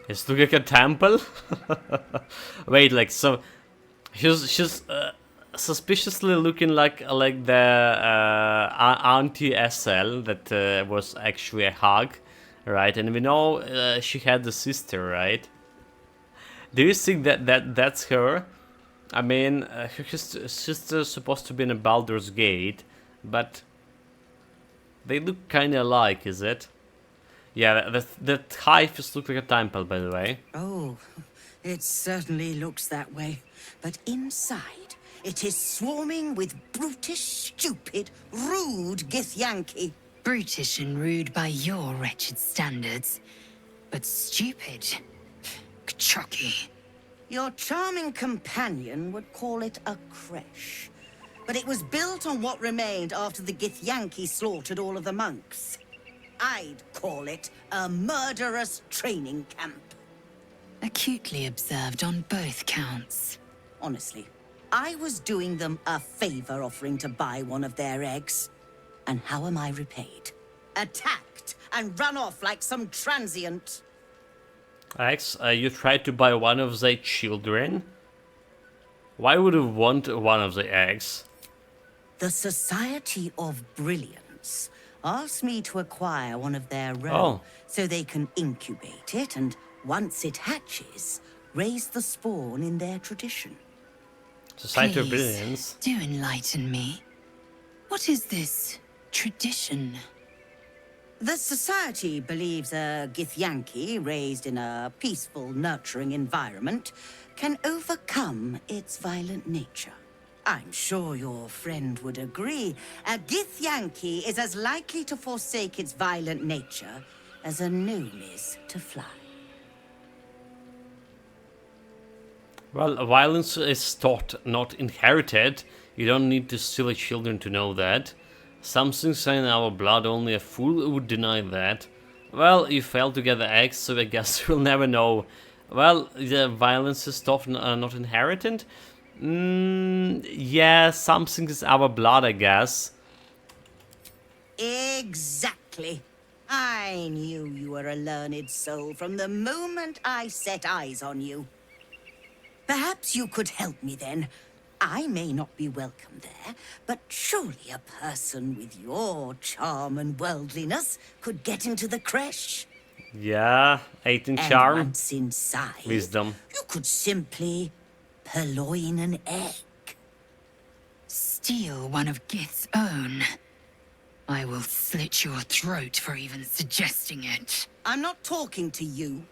It's looking like a temple. Wait, like so, she's suspiciously looking like the Auntie SL that was actually a hug, right? And we know she had a sister, right? Do you think that's her? I mean, her sister's supposed to be in a Baldur's Gate, but they look kind of alike, is it? Yeah, that hive just looks like a temple, by the way. Oh, it certainly looks that way. But inside, it is swarming with brutish, stupid, rude Githyanki. Brutish and rude by your wretched standards. But stupid. Kchoki. Your charming companion would call it a creche. But it was built on what remained after the Githyanki slaughtered all of the monks. I'd call it a murderous training camp. Acutely observed on both counts. Honestly, I was doing them a favor offering to buy one of their eggs. And how am I repaid? Attacked and run off like some transient. Alex, you tried to buy one of the children? Why would you want one of the eggs? The Society of Brilliance asked me to acquire one of their roe Oh. so they can incubate it and, once it hatches, raise the spawn in their tradition. Society of Please, Brilliance. do enlighten me. What is this tradition? The society believes a Githyanki raised in a peaceful, nurturing environment can overcome its violent nature. I'm sure your friend would agree. A Githyanki is as likely to forsake its violent nature as a gnome is to fly. Well, violence is taught, not inherited. You don't need to steal children to know that. Some things are in our blood, only a fool would deny that. Well, you failed to get the eggs, so I guess we'll never know. Well, the violence is taught, not inherited? Yeah, something is our blood, I guess. Exactly. I knew you were a learned soul from the moment I set eyes on you. Perhaps you could help me then. I may not be welcome there, but surely a person with your charm and worldliness could get into the creche. Yeah, 18 And charm. once inside, Wisdom. you could simply purloin an egg. Steal one of Gith's own. I will slit your throat for even suggesting it. I'm not talking to you.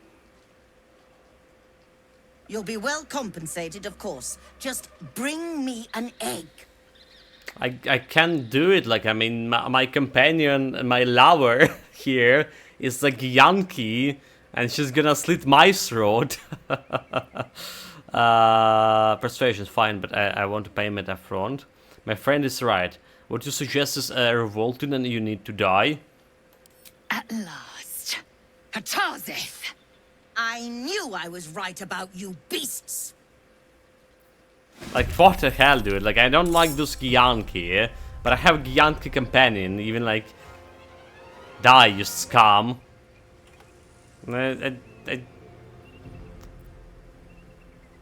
You'll be well compensated, of course. Just bring me an egg. I can't do it. Like, I mean, my companion, my lover here is like Yankee, and she's gonna slit my throat. Persuasion's fine, but I want to pay him at up front. My friend is right. What you suggest is revolting and you need to die. At last. Hatazeth! I knew I was right about you beasts. Like, what the hell, dude? Like, I don't like this Gyanki, but I have a Gyanki companion. Even, like, die, you scum. I'm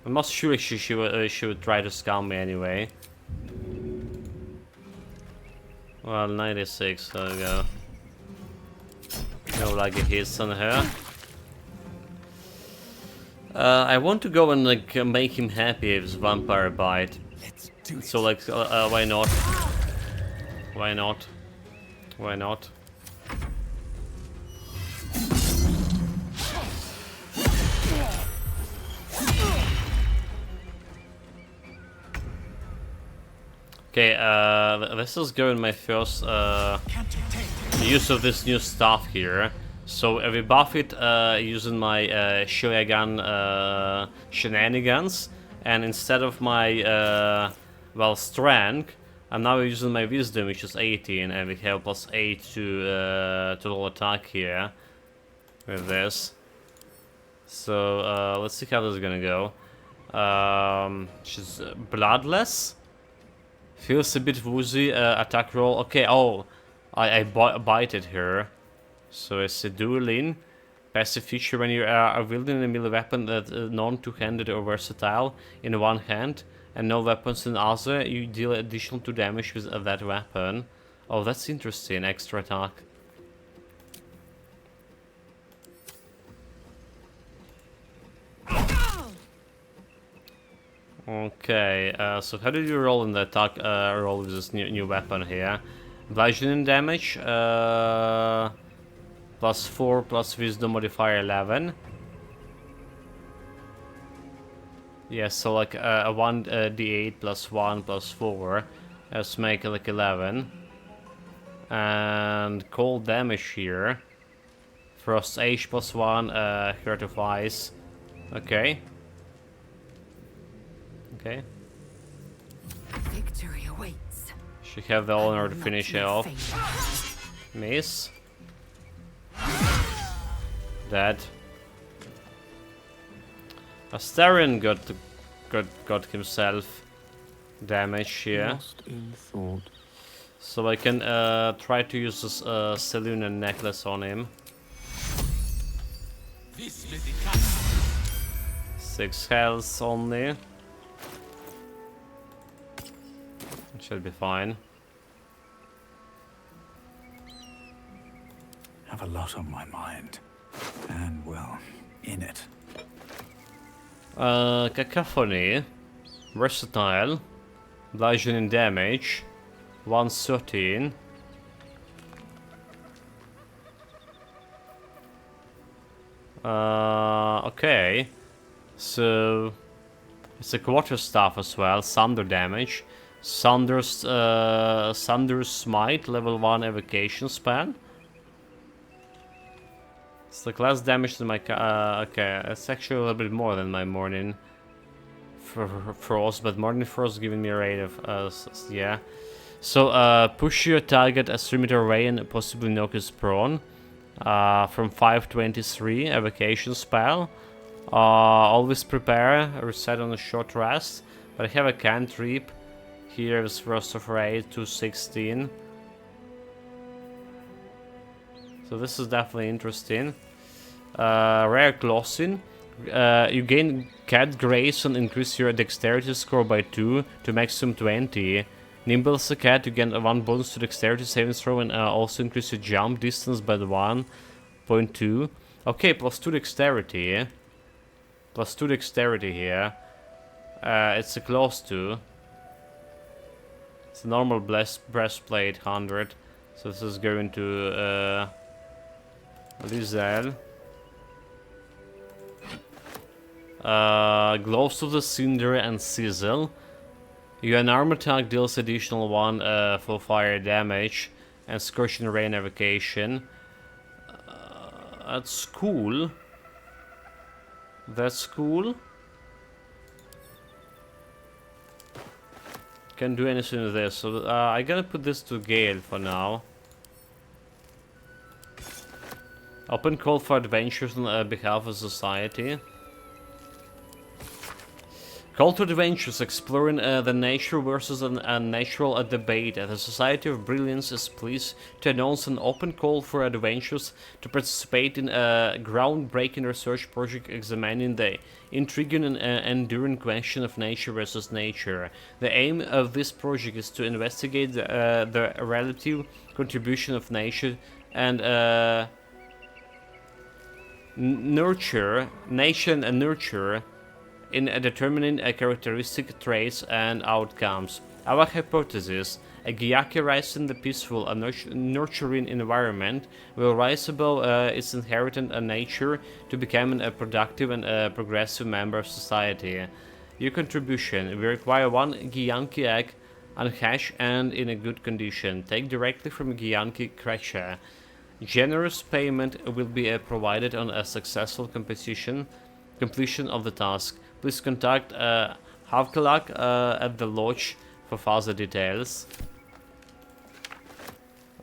not sure she would try to scam me anyway. Well, 96, there we go. No, like, hits on her. I want to go and like make him happy with his vampire bite. Let's do it. So like, why not? Why not? Why not? Okay, this is going my first use of this new stuff here. So we buff it using my Shoyagan shenanigans, and instead of my well, strength, I'm now using my wisdom, which is 18, and we have plus 8 to total attack here with this. So let's see how this is gonna go. She's bloodless. Feels a bit woozy. Attack roll. Okay. Oh, I bited her. So it's a dueling. Passive feature: when you are wielding a melee weapon that is non-two-handed or versatile in one hand, and no weapons in the other, you deal additional 2 damage with that weapon. Oh, that's interesting. Extra attack. Okay, so how did you roll in the attack roll with this new weapon here? Bludgeoning damage, plus 4 plus wisdom modifier 11. Yeah, so like a 1d8 plus 1 plus 4. Let's make it like 11. And cold damage here. Frost H plus 1, Hurt of Ice. Okay. Okay. Victory awaits. She have the honor to finish it off. Miss. Dead. Astarion got himself damage here. Lost in thought. So I can try to use this Selûne necklace on him. 6 health only. Should be fine. have a lot on my mind. And, well, in it. Cacophony. Versatile. Bludgeoning damage. 113. Okay. So it's a quarterstaff as well. Thunder damage. Thunder's Smite, level 1 evocation spell. It's like less damage than my okay, it's actually a little bit more than my Morning Frost, but Morning Frost giving me a rate of yeah. So push your target a 3-meter away and possibly knock his prone. From 523 evocation spell. Always prepare, reset on a short rest. But I have a cantrip. Here is Frost of Raid 216. So this is definitely interesting. Rare Glossin. You gain Cat Grace and increase your dexterity score by 2 to maximum 20. Nimble as a cat, you gain 1 bonus to dexterity saving throw and also increase your jump distance by the 1.2. Okay, plus 2 dexterity. Plus 2 dexterity here. It's a close to. It's a normal breastplate 100. So this is going to Lizelle. Gloves of the Cinder and Sizzle. Your armor attack deals additional 1 full fire damage and Scorching Rain evocation. That's cool. That's cool. Can't do anything with this, so I gotta put this to Gale for now. Open call for adventures on behalf of society. Call to adventures, exploring the nature versus a natural debate. The Society of Brilliance is pleased to announce an open call for adventures to participate in a groundbreaking research project examining the intriguing and enduring question of nature versus nature. The aim of this project is to investigate the relative contribution of nature and nurture in determining characteristic traits and outcomes. Our hypothesis: a Gyaki raised in the peaceful and nurturing environment will rise above its inherent nature to become a productive and progressive member of society. Your contribution: we require 1 Gyanki egg, unhatched and in a good condition. Take directly from Gyanki creature. Generous payment will be provided on a successful completion of the task. Please contact Havkalak at the lodge for further details.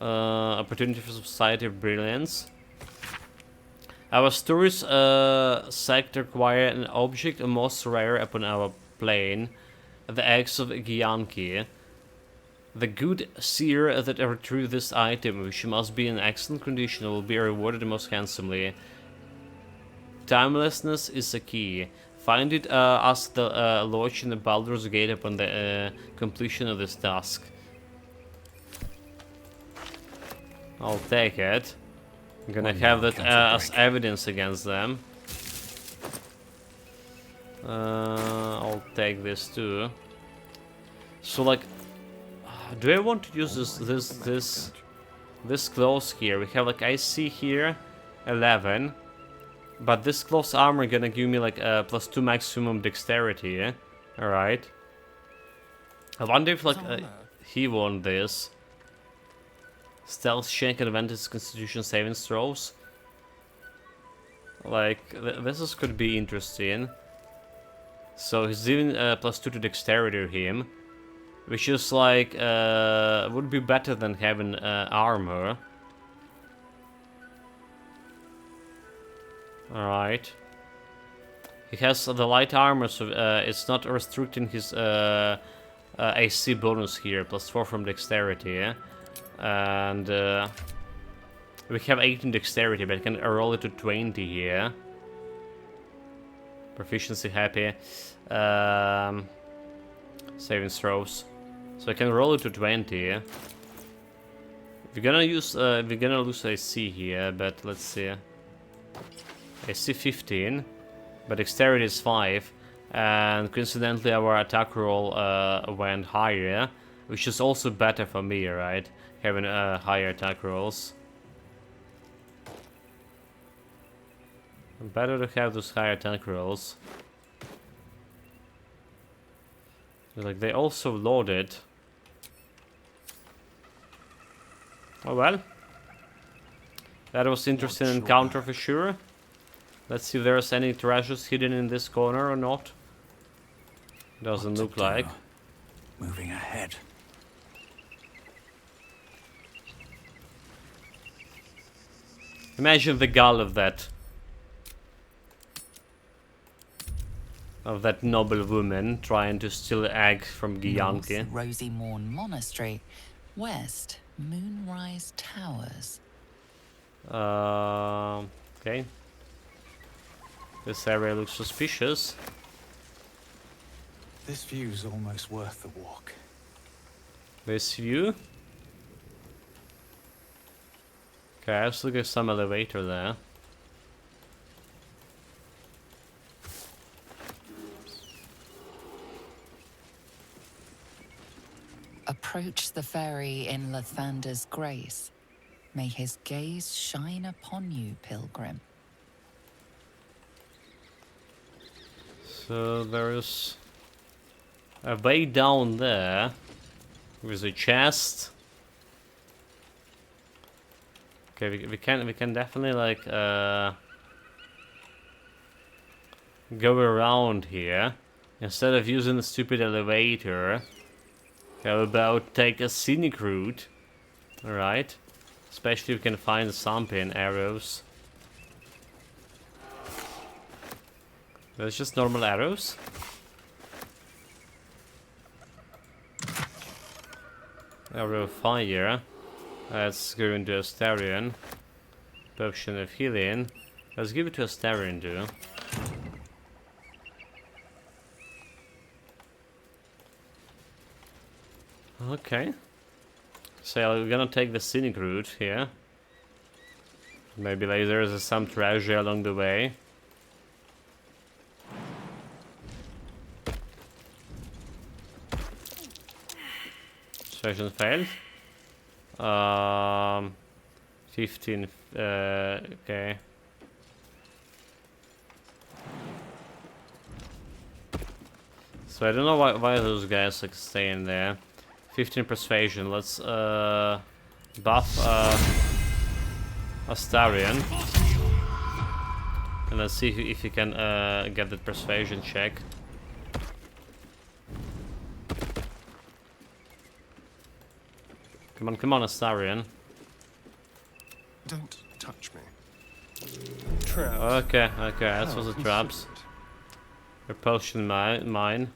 Opportunity for Society of Brilliance. Our stories sect require an object most rare upon our plane, the eggs of Gyanki. The good seer that retrieved this item, which must be in excellent condition, will be rewarded most handsomely. Timelessness is a key. Find it as the lodge in the Baldur's Gate upon the completion of this task. I'll take it. I'm gonna have that as evidence against them. I'll take this too. So like, do I want to use this close here? We have like IC here, 11. But this close armor gonna give me like +2 maximum dexterity, yeah? Alright. I wonder if like he won this. Stealth check and advantage constitution saving throws. Like, this could be interesting. So he's giving +2 to dexterity to him. Which is like, would be better than having armor. Alright. He has the light armor, so it's not restricting his AC bonus here, +4 from dexterity, yeah? And we have 18 dexterity, but I can roll it to 20 here. Proficiency happy. Saving throws. So I can roll it to 20, yeah? We're gonna use we're gonna lose AC here, but let's see. AC 15, but dexterity is 5, and coincidentally our attack roll went higher, which is also better for me, right? Having higher attack rolls. Better to have those higher attack rolls. Like they also loaded. Oh well. That was interesting encounter for sure. Let's see if there's any treasures hidden in this corner or not. Doesn't look like. Moving ahead. Imagine the gall of that noble woman trying to steal egg from Gyanki. North, Rosy Morn Monastery. West, Moonrise Towers. Okay. This area looks suspicious. This view's almost worth the walk. This view? Okay, let's look at some elevator there. Approach the fairy in Lathander's grace. May his gaze shine upon you, pilgrim. So there's a way down there with a chest. Okay, we can definitely like go around here instead of using the stupid elevator. How about take a scenic route? Alright. Especially if we can find something, arrows. There's just normal arrows. Arrow of fire. Let's go into Astarion. Potion of healing. Let's give it to Astarion too. Okay. So we're gonna take the scenic route here. Maybe like there's some treasure along the way. Persuasion failed. 15. Okay. So I don't know why those guys like staying there. 15 persuasion. Let's buff Astarion, and let's see if he can get the persuasion check. Come on, Astarion. Don't touch me. Okay, that was the traps. Repulsion mine.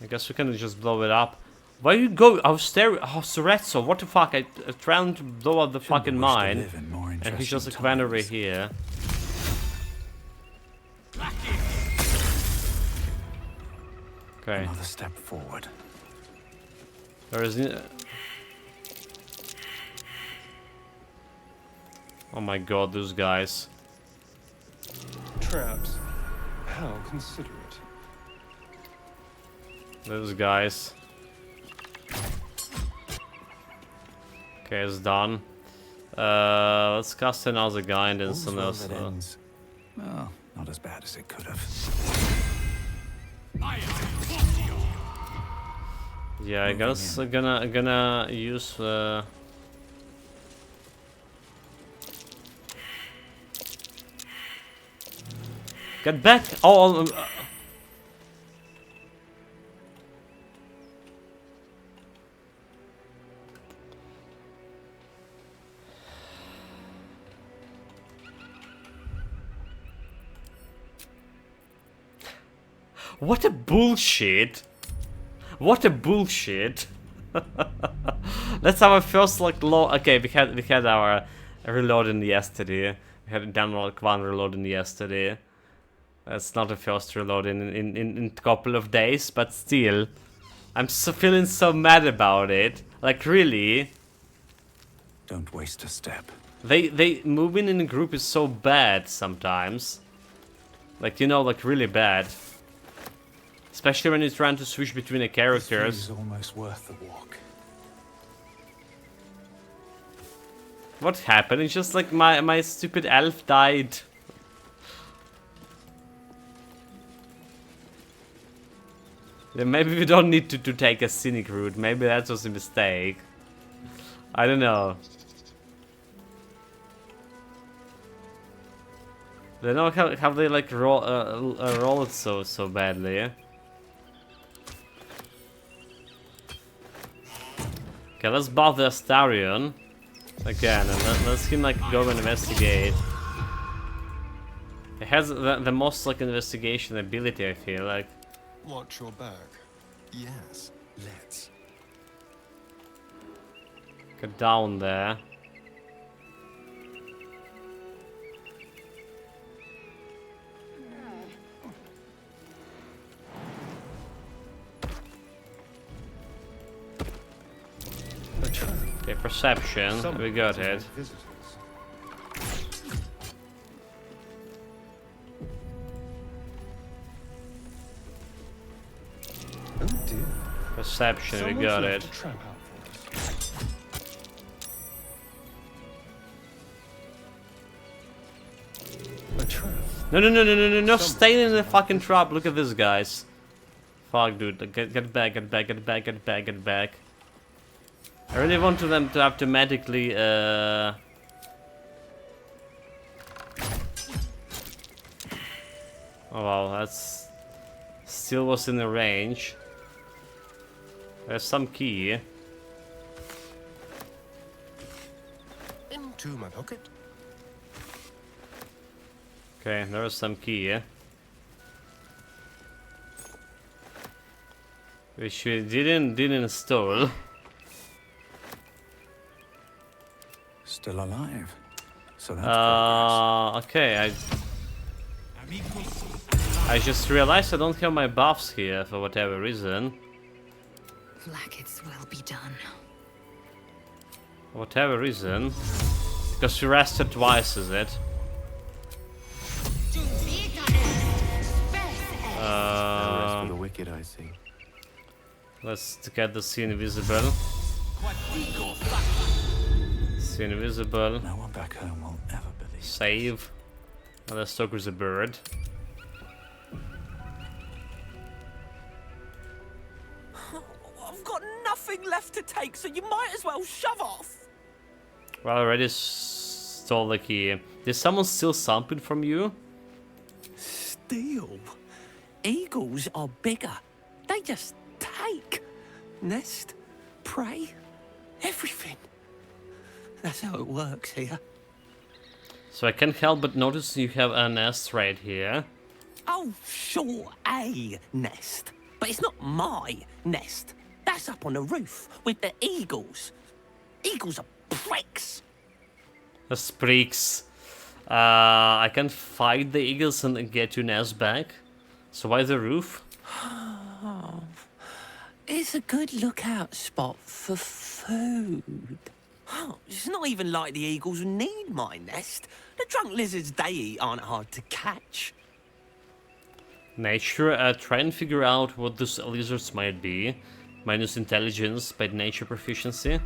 I guess we can just blow it up. Why you go? I was staring. Oh, Sorezzo, what the fuck? I trying to blow up the fucking mine, and he's just like ran over here. Okay. Another step forward. There is. Oh my god, those guys. Traps. How considerate. Those guys. Okay, it's done. Let's cast another guy and then someone else. Well, not as bad as it could have. Yeah, I guess I'm gonna use. Get back! Oh. What a bullshit! What a bullshit! That's our first like okay, we had our reloading yesterday. We had done like one reloading yesterday. That's not the first reload in a couple of days, but still, I'm feeling so mad about it. Like really. Don't waste a step. They moving in a group is so bad sometimes. Like, you know, like really bad. Especially when you're trying to switch between the This characters. is almost worth the walk. What happened? It's just like my stupid elf died. Yeah, maybe we don't need to take a scenic route. Maybe that was a mistake. I don't know. I don't know how they like roll it so badly. Okay, let's buff the Astarion again, and let's him like go and investigate. It has the most like investigation ability, I feel like. Watch your back. Yes, let's. Get down there. Okay, perception. We got it. Oh dear. Perception, we got it. No, stay in the fucking trap. Look at this, guys. Fuck, dude. Get back. I really wanted them to automatically, Oh wow, that's... Still was in the range. There's some key. Into my pocket. Okay, there was some key. Which we didn't install. Still alive. So that's progress. Okay, I just realized I don't have my buffs here for whatever reason. Blackets will be done. For whatever reason. Because we rested twice, is it? No rest for the wicked, I see. Let's get the scene visible. Scene visible. No one back home will ever believe. Save. And let's talk with the bird. I've got nothing left to take, so you might as well shove off. Well, I already stole the key. Did someone steal something from you? Steal? Eagles are bigger. They just take. Nest, prey, everything. That's how it works here. So I can't help but notice you have a nest right here. Oh, sure, a nest. But it's not my nest. That's up on the roof with the eagles. Eagles are pricks. The spreaks. I can fight the eagles and get your nest back. So why the roof? It's a good lookout spot for food. Oh, it's not even like the eagles need my nest. The drunk lizards they eat aren't hard to catch. Nature, try and figure out what those lizards might be. Minus intelligence by nature proficiency.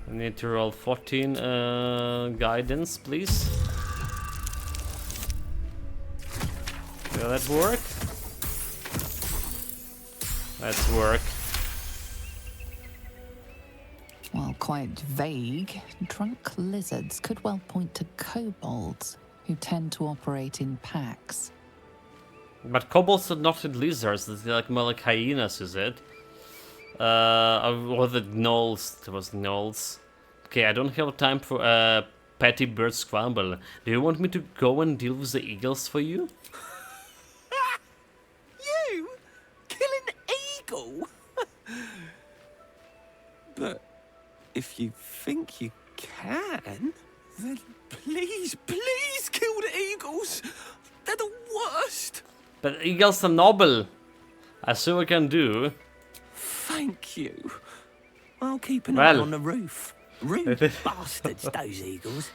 I need to roll 14 guidance, please. Will that work? Let's work. While quite vague, drunk lizards could well point to kobolds, who tend to operate in packs. But kobolds are not lizards, they're like more like hyenas, is it? Or the gnolls, it was gnolls. Okay, I don't have time for petty bird scramble. Do you want me to go and deal with the eagles for you? You? Kill an eagle? But if you think you can, then please kill the eagles. They're the worst. But eagles are noble. I see what I can do. Thank you. I'll keep an eye on the roof. Rude bastards, those eagles.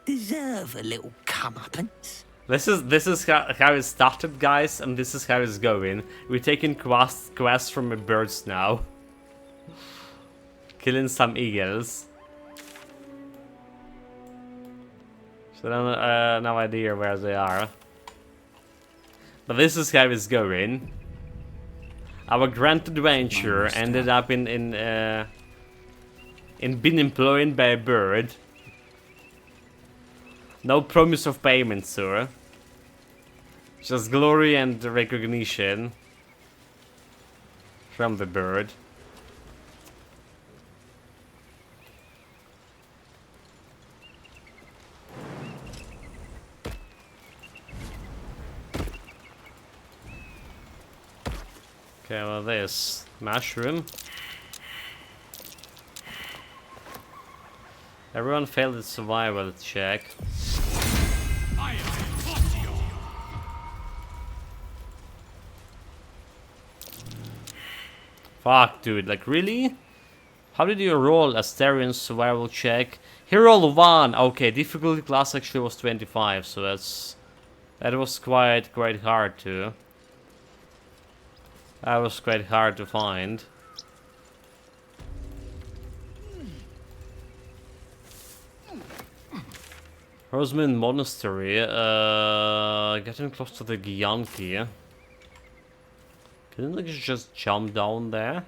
Deserve a little comeuppance. This is how it started, guys, and this is how it's going. We're taking quests from the birds now. Killing some eagles. So I don't no idea where they are. But this is how it's going. Our grand adventure ended up in being employed by a bird. No promise of payment, sir. Just glory and recognition from the bird. Okay, well, this mushroom. Everyone failed its survival check. Fuck, dude, like, really? How did you roll Asterian's survival check? He rolled 1! Okay, difficulty class actually was 25, so that was quite hard to. That was quite hard to find. Roseman Monastery, getting close to the Gyanki. Can we just jump down there?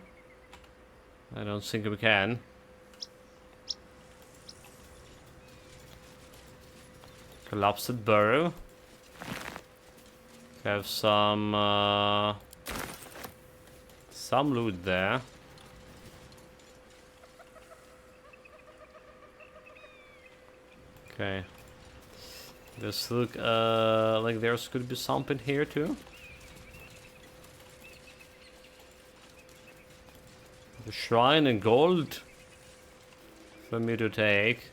I don't think we can. Collapsed burrow. Have some loot there. Okay. This look like there's could be something here too. The shrine and gold for me to take.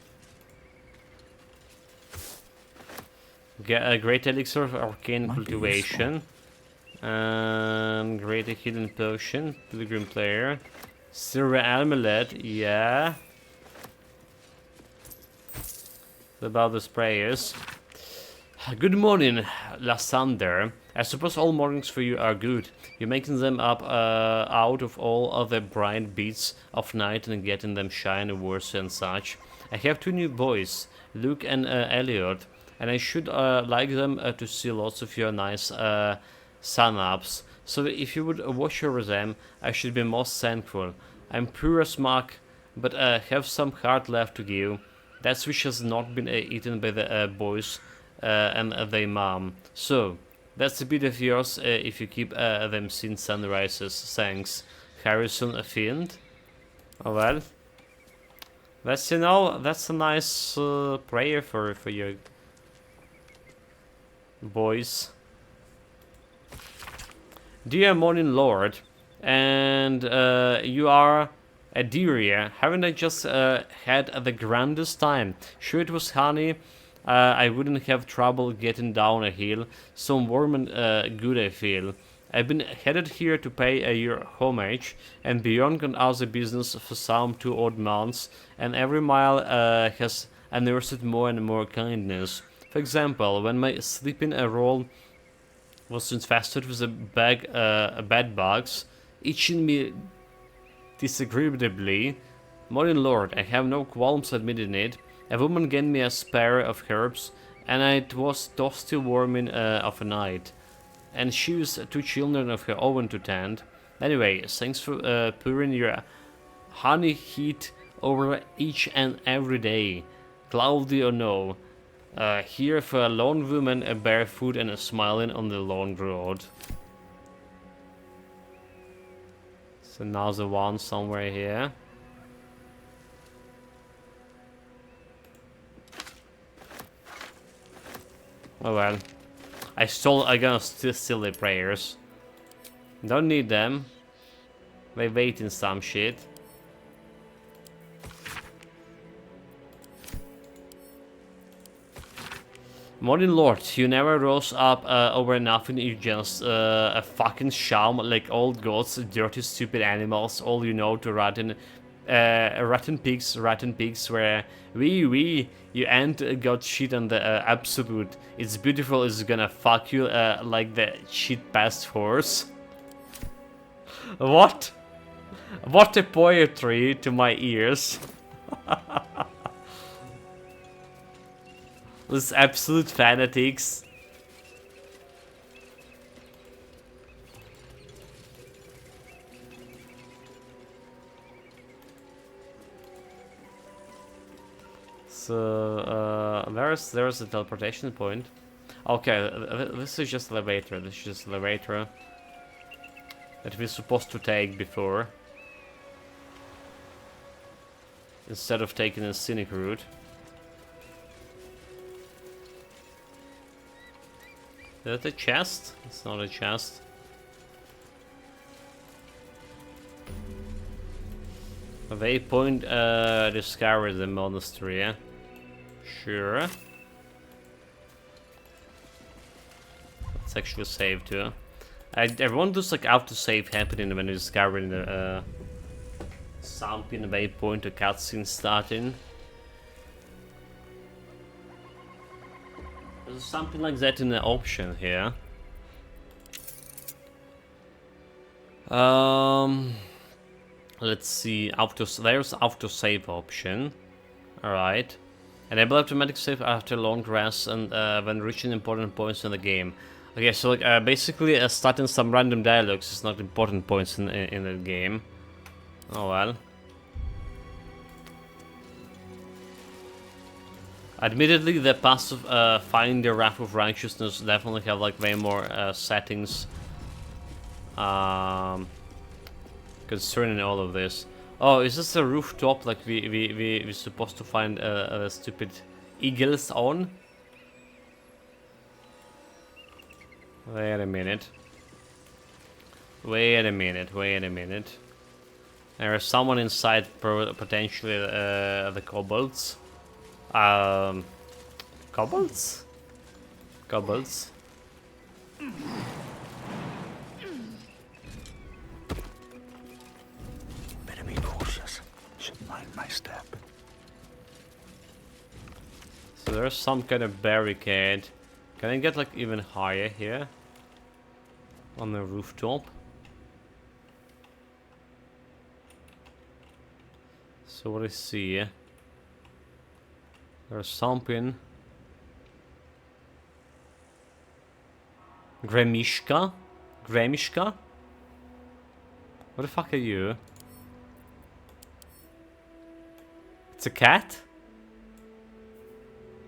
Get a great elixir of arcane cultivation. And great healing potion, pilgrim player. Silver amulet, yeah. About the sprayers. Good morning, Lassander. I suppose all mornings for you are good. You're making them up out of all other bright beats of night and getting them shiny worse and such. I have 2 new boys, Luke and Elliot, and I should like them to see lots of your nice sun-ups. So if you would watch over them, I should be most thankful. I'm poor as muck, but have some heart left to give. That switch has not been eaten by the boys and their mom. So, that's a bit of yours if you keep them since sunrises. Thanks. Harrison a fiend? Oh well. That's, you know, that's a nice prayer for your boys. Dear Morning Lord, and you are a dearie. Haven't I just had the grandest time? Sure, it was honey. I wouldn't have trouble getting down a hill. So warm and good I feel. I've been headed here to pay your homage and beyond on other business for some 2 odd months, and every mile has unearthed more and more kindness. For example, when my sleeping roll was infested with bed bugs, itching me disagreeably. Morning Lord, I have no qualms admitting it. A woman gave me a spare of herbs, and it was toasty warming of a night. And she was 2 children of her own to tend. Anyway, thanks for pouring your honey heat over each and every day, cloudy or no. Here for a lone woman, barefoot and smiling on the long road. So another one somewhere here. Oh well. I gotta steal the prayers. Don't need them. They wait in some shit. Morning Lord, you never rose up over nothing, you just a fucking sham like old gods, dirty stupid animals, all you know to rotten Rotten Pigs, where you ain't got shit on the absolute. It's beautiful, it's gonna fuck you like the shit past horse. What? What a poetry to my ears. This absolute fanatics. So there's a teleportation point. Okay, this is just elevator. This is just elevator that we're supposed to take before, instead of taking a scenic route. Is that a chest? It's not a chest. A waypoint discovered the monastery, yeah? Sure. Let's actually save too. I want this like auto-save happening when you discovering the something waypoint, a cutscene starting. There's something like that in the option here. Let's see. There's auto-save option. Alright. Enable automatic save after long rest and when reaching important points in the game. Okay, so like basically starting some random dialogues is not important points in the game. Oh well. Admittedly, the passive Finding the Wrath of Righteousness definitely have like way more settings concerning all of this. Oh, is this a rooftop like we're supposed to find stupid eagles on? Wait a minute. Wait a minute. Wait a minute. There is someone inside, potentially the kobolds. Kobolds? Kobolds. Better be cautious. Should mind my step. So there's some kind of barricade. Can I get like even higher here? On the rooftop? So what I see? There's something. Gremishka? Gremishka? What the fuck are you? It's a cat?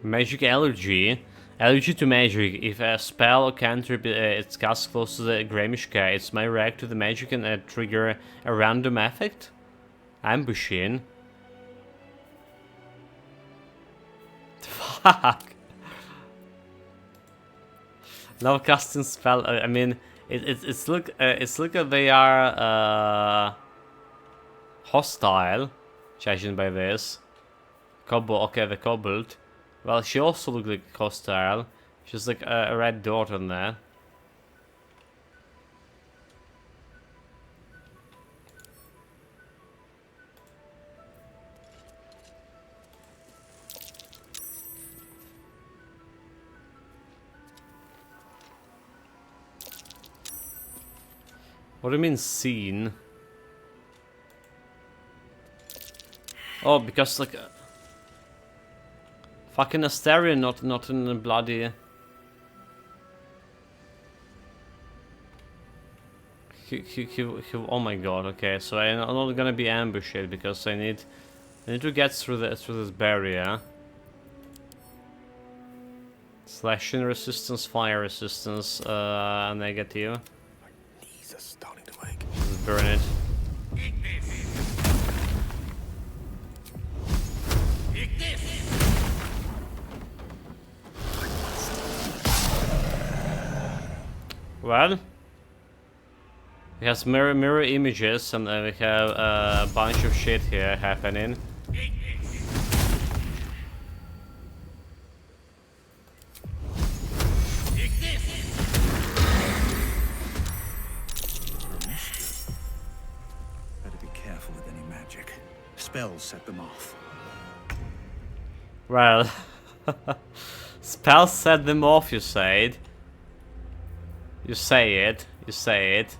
Magic allergy. Allergy to magic. If a spell or cantrip is cast close to the Gremishka, it's may react to the magic and trigger a random effect? Ambushing. Fuck. Now casting spell. I mean, it's look like they are hostile, judging by this. Kobold. Okay, the kobold. Well, she also looked like hostile. She's like a red dot on there. What do you mean seen? Oh, because like fucking Astarion, not in the bloody. Oh my god. Okay, so I'm not gonna be ambushed because I need to get through this barrier. Slashing resistance, fire resistance, negative. Just burn it. Well, we have mirror images and we have a bunch of shit here happening. spell set them off. Well, spells set them off, you say it. You say it. You say it.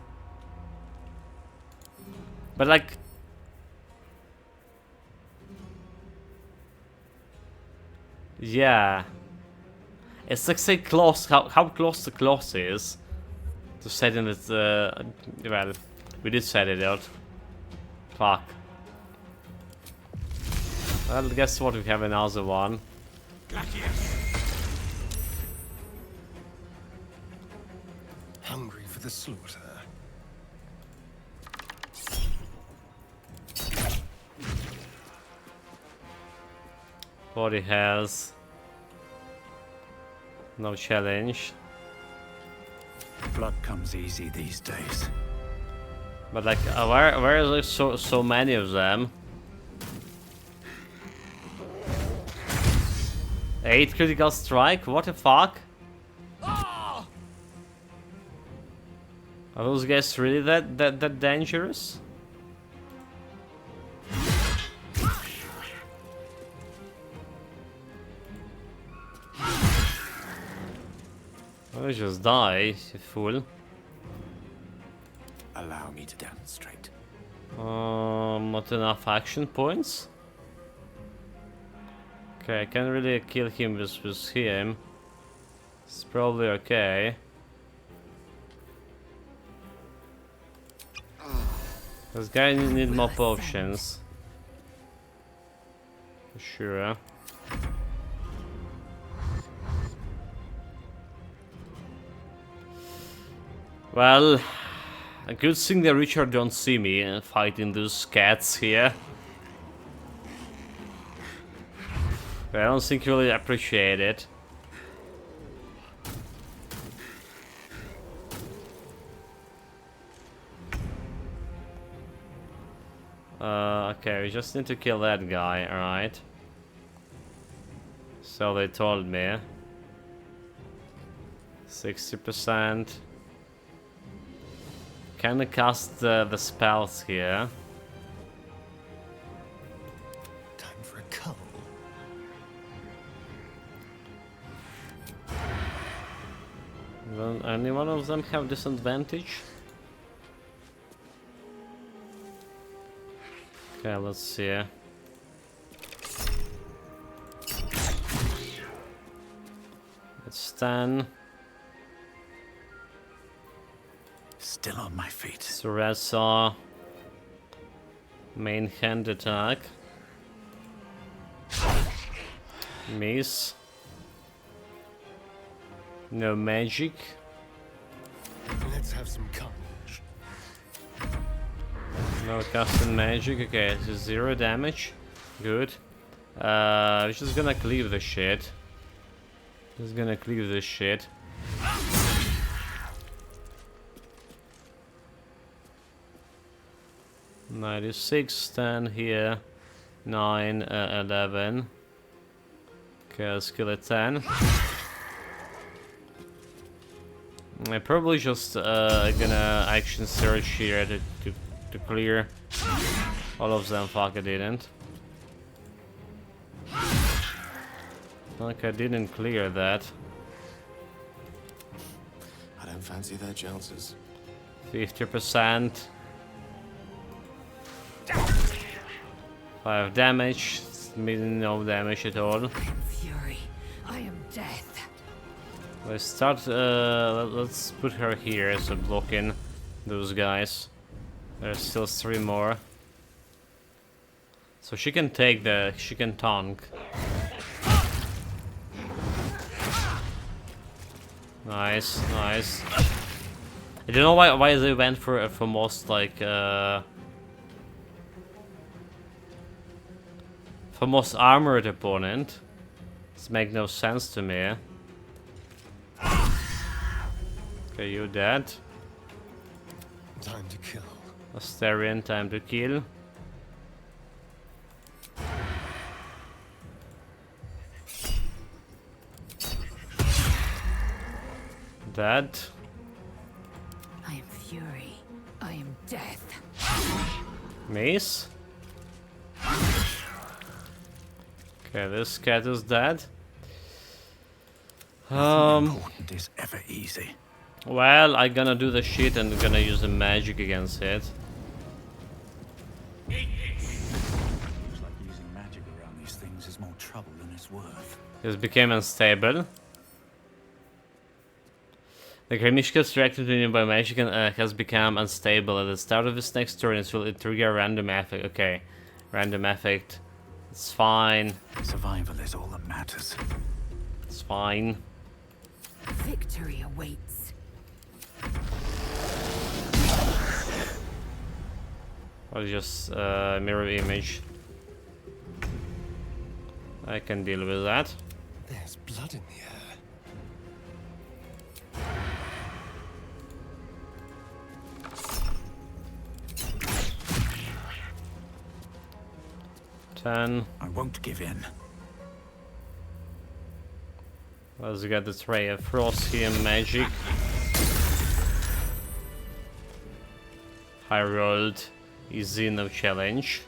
But like... Yeah. It's like say close, how close the close is to setting it, well, we did set it out. Fuck. Well, guess what, we have another one. Hungry for the slaughter. Body has no challenge. Blood comes easy these days. But like, where is there so many of them? 8 critical strike? What the fuck? Are those guys really that dangerous? Oh, just die, you fool. Allow me to demonstrate. Not enough action points? Okay, I can't really kill him with him. It's probably okay. This guy need more potions. For sure. Well, a good thing that Richard don't see me fighting those cats here. But I don't think he really appreciate it. Okay, we just need to kill that guy, alright. So they told me. 60%. Can I cast the spells here? Time for a cull. Will any one of them have disadvantage? Okay, let's see. It's 10. Still on my feet. Suresa. Main hand attack. Miss. No magic. Let's have some carnage. No casting magic. Okay, it's 0 damage. Good. We're just gonna cleave the shit. Just gonna cleave this shit. $96, 10 here, 9, 11. Okay, let's kill it 10. I probably just gonna action search here to clear all of them. Fuck, I didn't. Like I didn't clear that. I don't fancy their chances. 50%. 5 damage. No damage at all. Fury, I am death. Let's start. Let's put her here so blocking those guys. There's still 3 more. So she can take the. She can tank. Nice, nice. I don't know why they went for most like for most armored opponent. This makes no sense to me. Okay, you dead. Time to kill. Asterion, time to kill. Dead. I am fury. I am death. Mace. Okay, this cat is dead. Nothing important is ever easy. Well, I'm gonna do the shit and gonna use the magic against it. Looks like using magic around these things is more trouble than it's worth. This became unstable. The Grimishka's reacted to by magic and has become unstable. At the start of its next turn, it will trigger a random effect. Okay, random effect. It's fine. Survival is all that matters. It's fine. Victory awaits. Or just mirror image. I can deal with that. There's blood in the air. 10. I won't give in. Let's get this ray of frost here, magic. High rolled, easy, no challenge.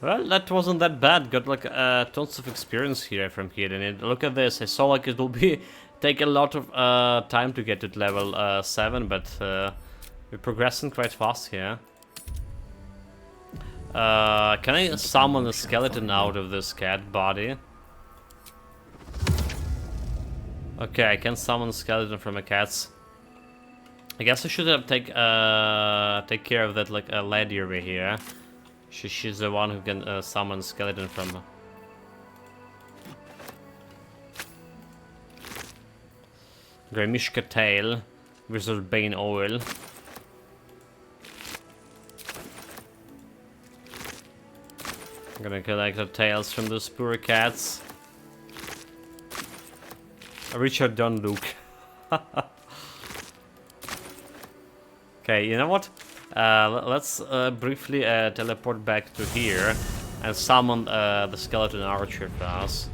Well, that wasn't that bad. Got like tons of experience here from here. And look at this. I saw like it will be take a lot of time to get to level 7, but we're progressing quite fast here. Can I summon a skeleton out of this cat body? Okay, I can summon a skeleton from a cat's. I guess I should have take care of that like a lady over here. She's the one who can summon a skeleton from. Grimishka tail, Wizard Bane oil. I'm gonna collect the tails from those poor cats. Richard, don't look. Okay, you know what? Let's briefly teleport back to here and summon the skeleton archer for us.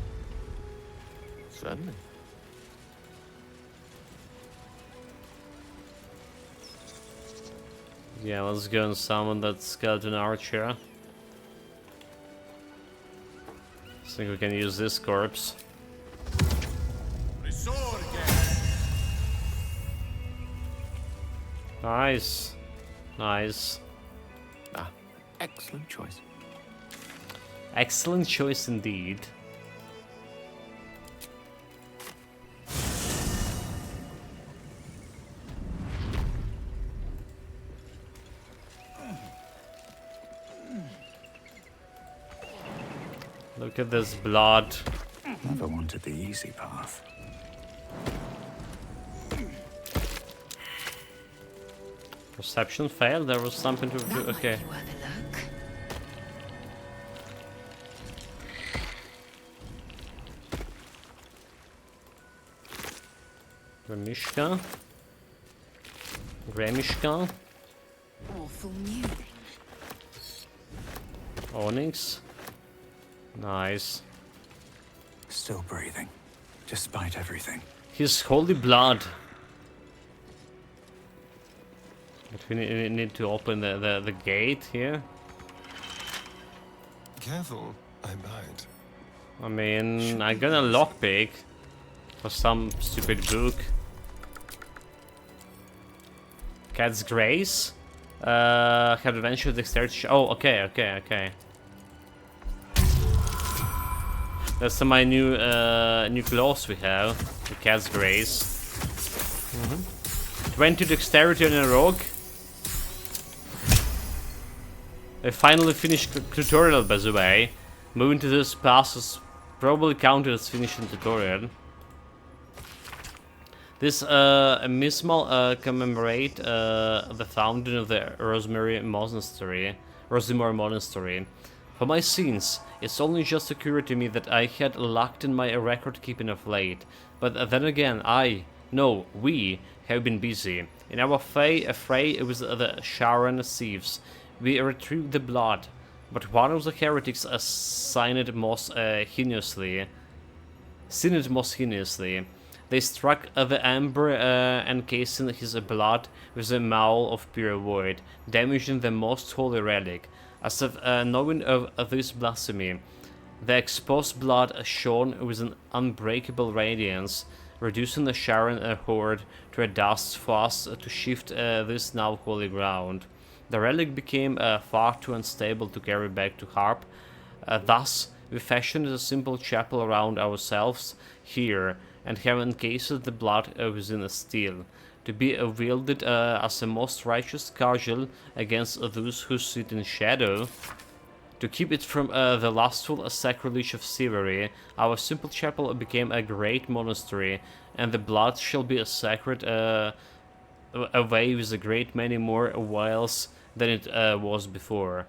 Certainly. Yeah, let's go and summon that skeleton archer. I think we can use this corpse. Nice. Nice. Ah, excellent choice. Excellent choice indeed. Look at this blood. Never wanted the easy path. Perception failed. There was something to do. Okay. Grimishka. Grimishka. Awful music. Onyx. Nice. Still breathing, despite everything. His holy blood. But we need to open the gate here. Careful, I might. I mean, I'm gonna lockpick for some stupid book. Cat's Grace. Have adventure dexterity. Oh, okay. That's my new new class we have. The Cat's Grace. 20 dexterity on a rogue. I finally finished the tutorial, by the way. Moving to this pass is probably counted as finishing tutorial. This mismal commemorate the founding of the Rosemary Monastery. For my sins, it's only just occurred to me that I had lacked in my record keeping of late. But then again, we have been busy. In our fray with the Sharon thieves, we retrieved the blood, but one of the heretics sinned it most heinously. They struck the amber encasing his blood with a maul of pure void, damaging the most holy relic. As if knowing of this blasphemy, The exposed blood shone with an unbreakable radiance, reducing the Sharon horde to a dust fast to shift this now holy ground. The relic became far too unstable to carry back to Harp. Thus, we fashioned a simple chapel around ourselves here, and have encased the blood within a steel, to be wielded as a most righteous cudgel against those who sit in shadow. To keep it from the lustful sacrilege of thievery, our simple chapel became a great monastery, and the blood shall be a sacred away with a great many more vials than it was before.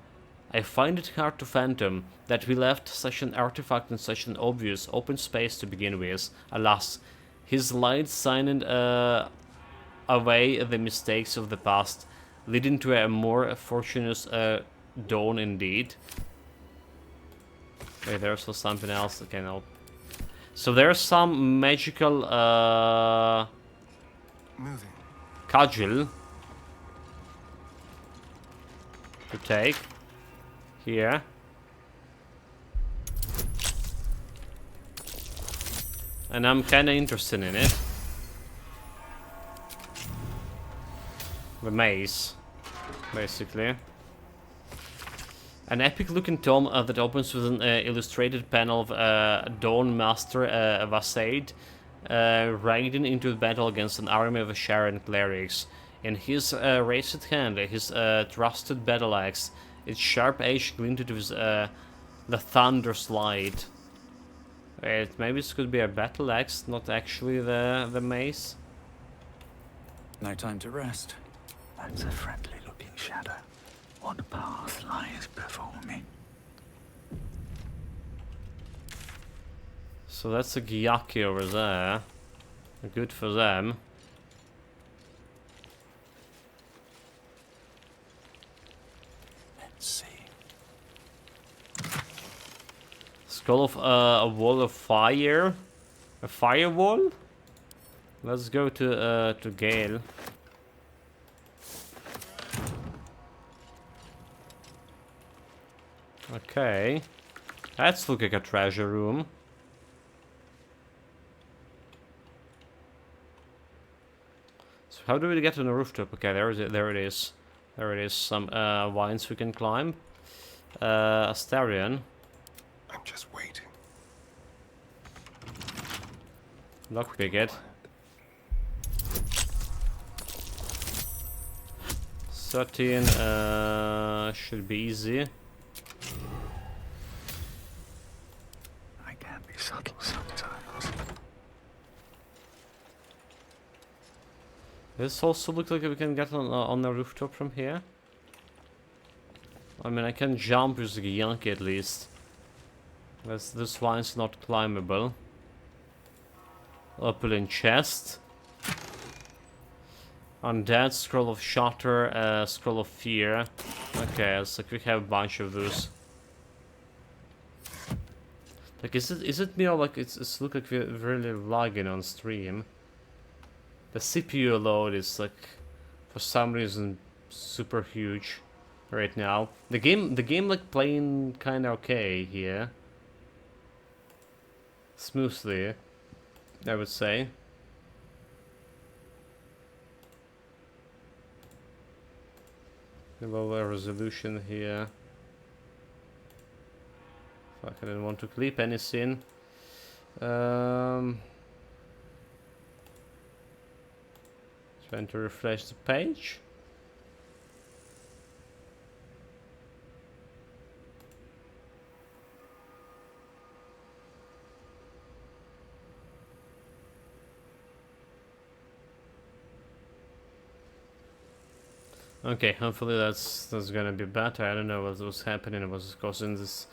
I find it hard to fathom that we left such an artifact in such an obvious open space to begin with. Alas, his light signed away the mistakes of the past, leading to a more fortuitous dawn indeed. Wait, there's also something else that can help. So there's some magical Moving. cudgel to take here. And I'm kinda interested in it. The maze, basically. An epic looking tome that opens with an illustrated panel of Dawn Master Vasaid riding into battle against an army of Sharon clerics. In his raised hand, his trusted battle axe, its sharp edge glinted with the thunder's light. Wait, maybe this could be a battle axe, not actually the mace. No time to rest. That's a friendly-looking shadow. What path lies before me? So that's a Gyaki over there. Good for them. Let's see. Skull of a wall of fire. A firewall? Let's go to Gale. Okay. That's looking like a treasure room. So how do we get on the rooftop? Okay, there it is. There it is. Some vines we can climb. Astarion. I'm just waiting. Lockpick it. 13 should be easy. I can be subtle sometimes. This also looks like we can get on the rooftop from here. I mean, I can jump with the Yankee at least. This vine's not climbable. Opulent chest. Undead, scroll of shatter, scroll of fear. Okay, it's like we have a bunch of those. Like, is it me or like it's look like we're really lagging on stream? The CPU load is like, for some reason, super huge right now. The game like playing kind of okay here. Smoothly, I would say. Lower resolution here. Fuck, I didn't want to clip anything. Trying to refresh the page. Okay, hopefully that's gonna be better. I don't know what was happening. It was causing this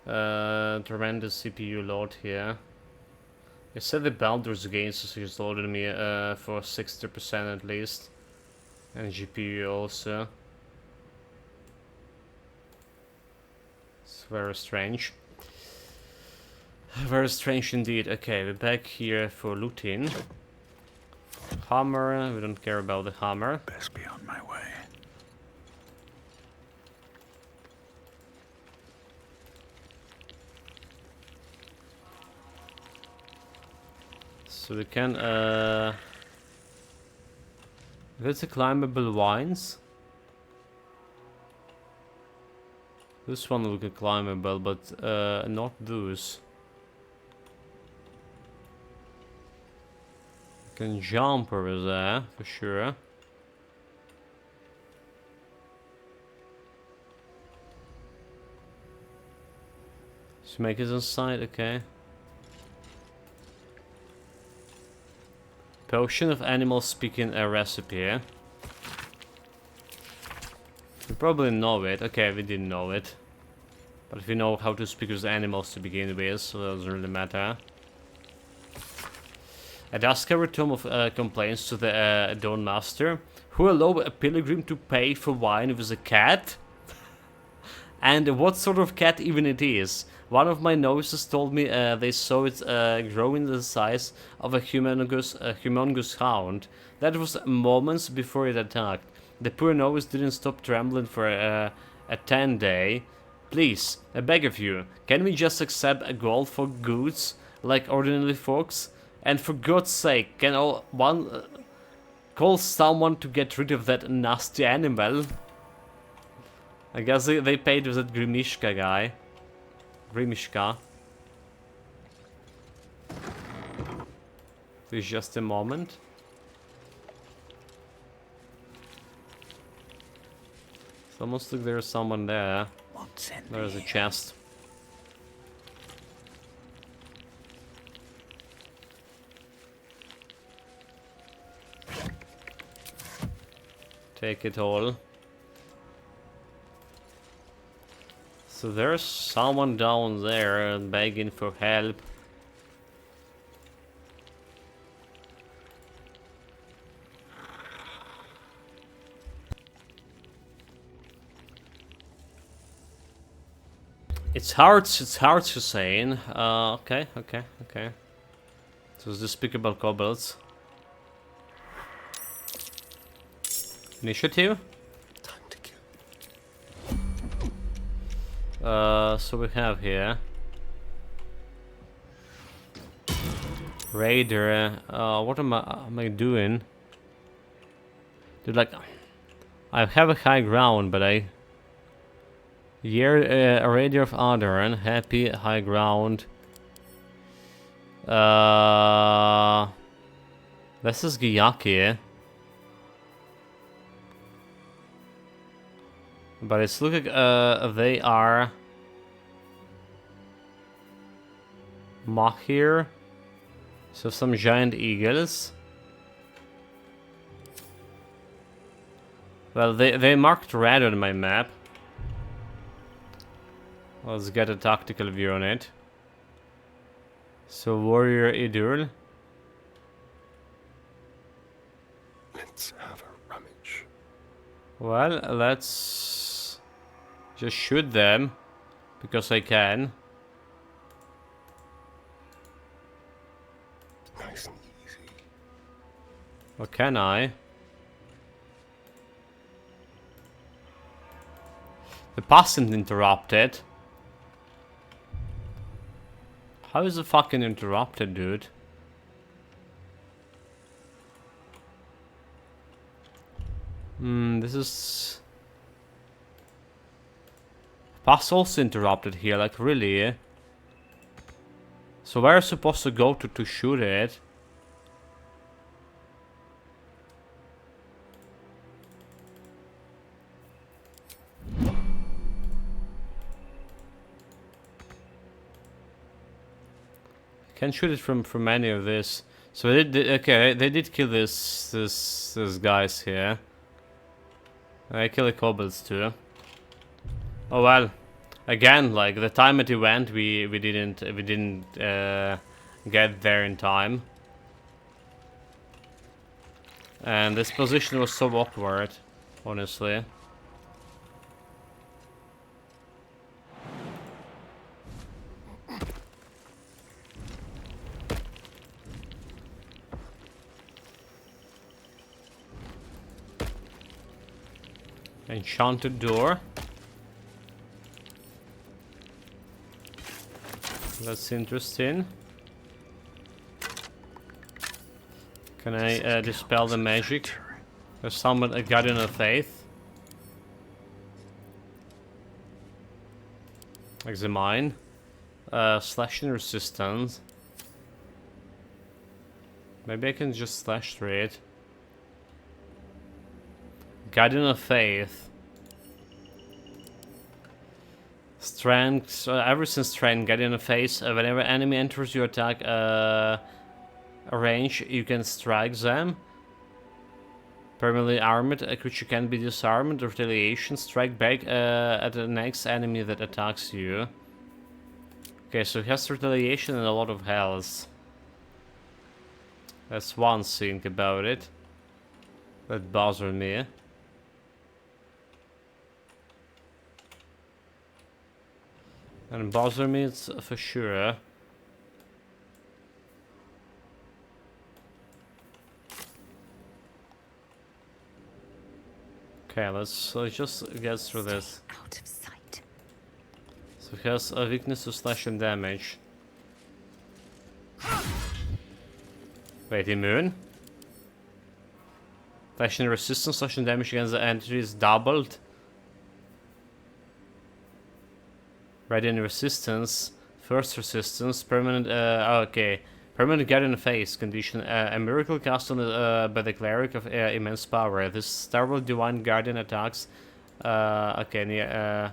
tremendous CPU load here. I said the Baldur's gains just loaded me for 60% at least, and GPU also. It's very strange. Very strange indeed. Okay, we're back here for looting. Hammer. We don't care about the hammer. Best be on my way. So we can if it's a climbable vines. This one look climbable, but not those. Can jump over there for sure. Let's make it inside, okay. Potion of animal speaking a recipe. We probably know it. Okay, we didn't know it. But we know how to speak with animals to begin with, so it doesn't really matter. A Duskhaver Tome of complaints to the Dawn Master, who allow a pilgrim to pay for wine with a cat? And what sort of cat even it is? One of my novices told me they saw it growing the size of a humongous hound. That was moments before it attacked. The poor novice didn't stop trembling for a 10-day. Please, I beg of you, can we just accept a gold for goods like ordinary folks? And for God's sake, can one call someone to get rid of that nasty animal? I guess they paid with that Grimishka guy. Grimishka. Please, just a moment. It's almost like there's someone there. There's a chest. Take it all. So there's someone down there begging for help. It's hard to say. Okay. So it's despicable kobolds. Initiative? Time to kill. So we have here Raider. What am I doing? Dude, like, I have a high ground, but a Raider of Adoran, happy high ground. This is Gyaki. But it's looking they are Mahir. So some giant eagles. Well, they marked red on my map. Let's get a tactical view on it. So Warrior Idur. Let's have a rummage. Well, let's just shoot them, because I can. Nice and easy. Or can I? The pass isn't interrupted. How is it fucking interrupted, dude? This is... Pass also interrupted here, like really? So where are you supposed to go to shoot it? Can't shoot it from any of this. So they did, okay, they did kill this guys here. I kill the kobolds too. Oh well. Again, like the time it went, we didn't get there in time. And this position was so awkward, honestly. Enchanted door. That's interesting. Can I dispel the magic? Or summon a Guardian of Faith? Examine. Slashing resistance. Maybe I can just slash through it. Guardian of Faith. Strength. Everything strength. Guardian of Faith. Whenever enemy enters your attack range, you can strike them. Permanently armored. A creature can be disarmed. Retaliation. Strike back at the next enemy that attacks you. Okay, so he has retaliation and a lot of health. That's one thing about it that bothers me. And bother me, it's for sure. Okay, let's just get through this. Out of sight. So he has a weakness to slash and damage. Wait, immune? Slashing resistance, slashing damage against the entity is doubled. Radiant resistance, first resistance, permanent. Okay, permanent Guardian Phase condition. A miracle cast on by the cleric of immense power. This startled divine guardian attacks. Okay,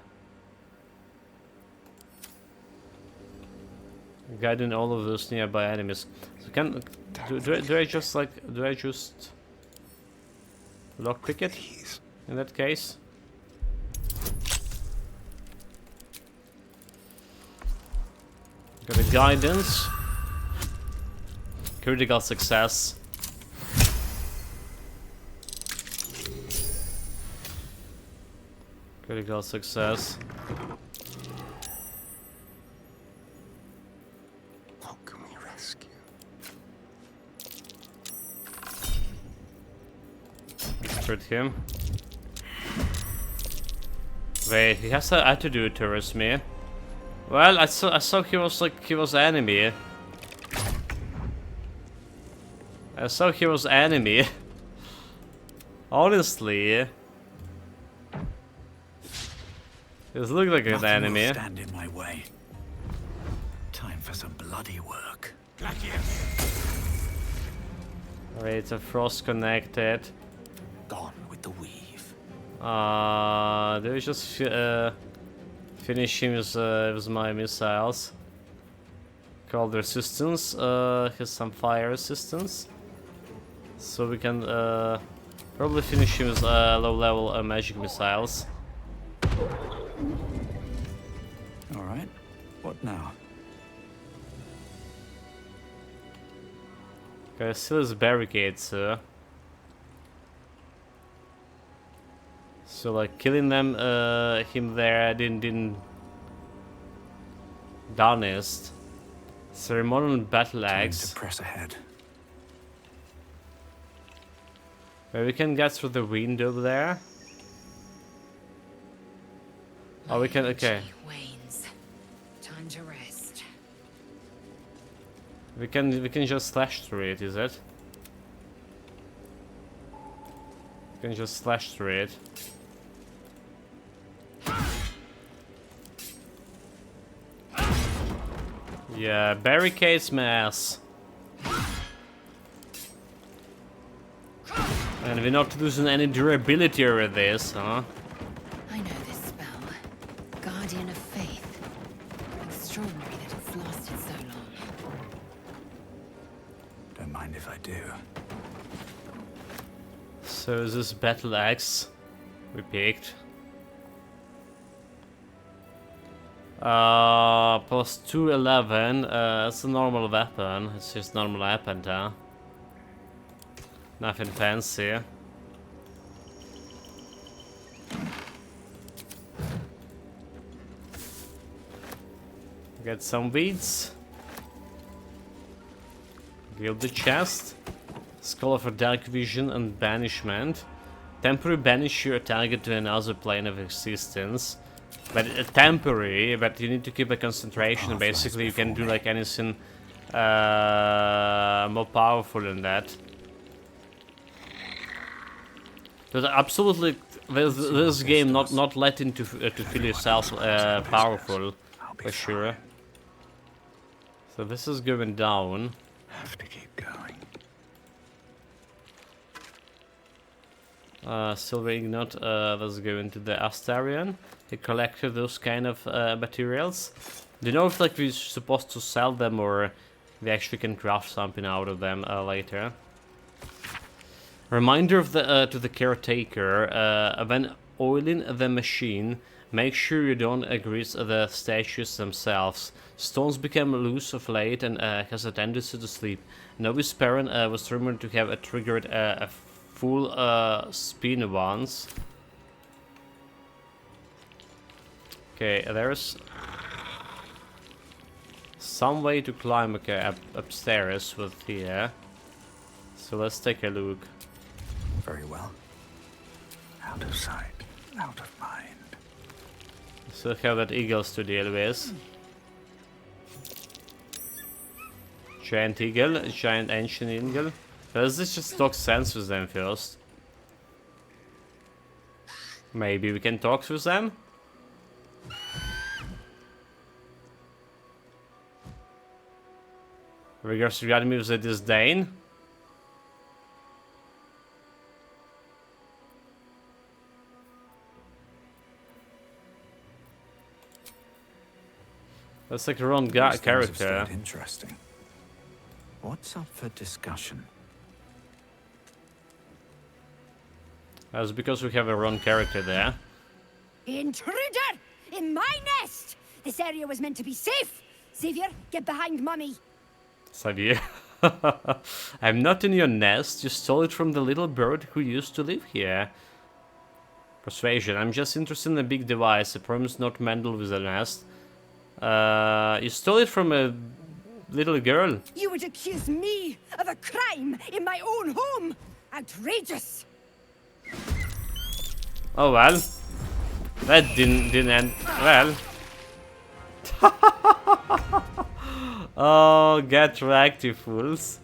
guiding all of those nearby enemies. So do I just lockpick it in that case? Got a guidance. Critical success. Critical success. How can we rescue? Hurt him. Wait, he has an attitude towards me. Well, I saw he was enemy. I saw he was enemy. Honestly, it looked like an enemy. Will stand in my way. Time for some bloody work. Wait, it's a frost connected. Gone with the weave. Do we just finish him with my missiles? Cold resistance. Has some fire resistance, so we can probably finish him with low-level magic missiles. All right. What now? Okay, still his barricades, so like killing them, him there didn't honest. Ceremonial battle axe. Time to press ahead. Maybe we can get through the window there. Oh, we can. Okay. Wanes. Time to rest. We can just slash through it. Is it? We can just slash through it. Yeah, barricades my ass. And we're not losing any durability over this, huh? I know this spell. Guardian of Faith. Extraordinary that it's lasted so long. Don't mind if I do. So this battle axe we picked. Plus 211. It's a normal weapon. It's just normal weapon, huh? Nothing fancy. Get some weeds. Build the chest. Skull of Dark Vision and Banishment. Temporary banish your target to another plane of existence. But temporary, but you need to keep a concentration. Basically, you can do like anything more powerful than that. There's absolutely this game not letting to feel yourself powerful, for sure. So this is going down. Have to keep going. Silver Ignot, let's go into the Astarion. He collected those kind of materials. Do you know if like we're supposed to sell them or we actually can craft something out of them later? Reminder of the to the caretaker, when oiling the machine, make sure you don't grease the statues themselves. Stones become loose of late and has a tendency to sleep. Novice Perrin was rumored to have triggered a full spin once. Okay, there's some way to climb upstairs with here. So let's take a look. Very well. Out of sight, out of mind. Still have that eagles to deal with. Giant eagle, giant ancient eagle. Does this just talk sense with them first? Maybe we can talk with them? Regards regarding me with a disdain. That's like the wrong character. Interesting. What's up for discussion? That's because we have a wrong character there. Intruder! In my nest! This area was meant to be safe! Xavier, get behind Mummy! Xavier? I'm not in your nest. You stole it from the little bird who used to live here. Persuasion. I'm just interested in a big device. I promise not meddle with the nest. You stole it from a little girl. You would accuse me of a crime in my own home! Outrageous! Oh well. That didn't end well. Oh, get wrecked, you fools.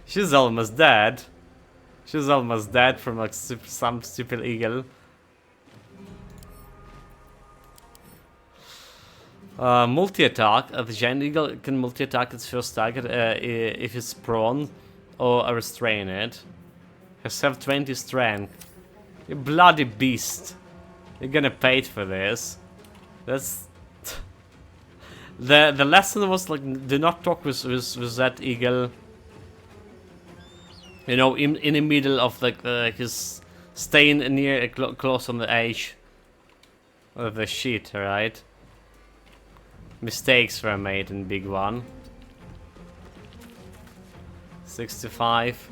She's almost dead. She's almost dead from like some stupid eagle. Multi-attack. The giant eagle can multi-attack its first target if it's prone or restrain it. Has have 20 strength. You bloody beast. You're gonna pay for this. That's... The lesson was like, do not talk with that eagle. You know, in the middle of like his staying near close on the edge of the shit, right? Mistakes were made in big one. 65.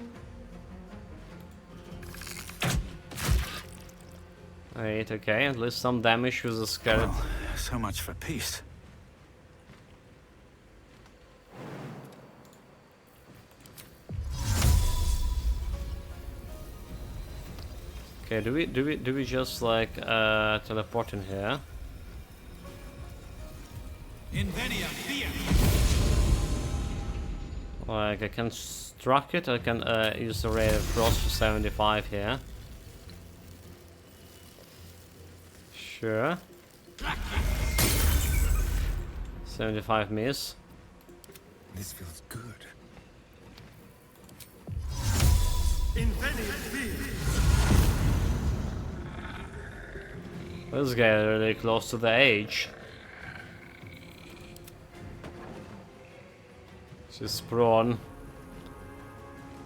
8, okay, at least some damage with the skeleton. Well, so much for peace. Okay, do we just like teleport in here? Like I can struck it, I can use the ray of frost for 75 here. Sure. 75 miss. This feels good. This guy is really close to the edge. She's prone.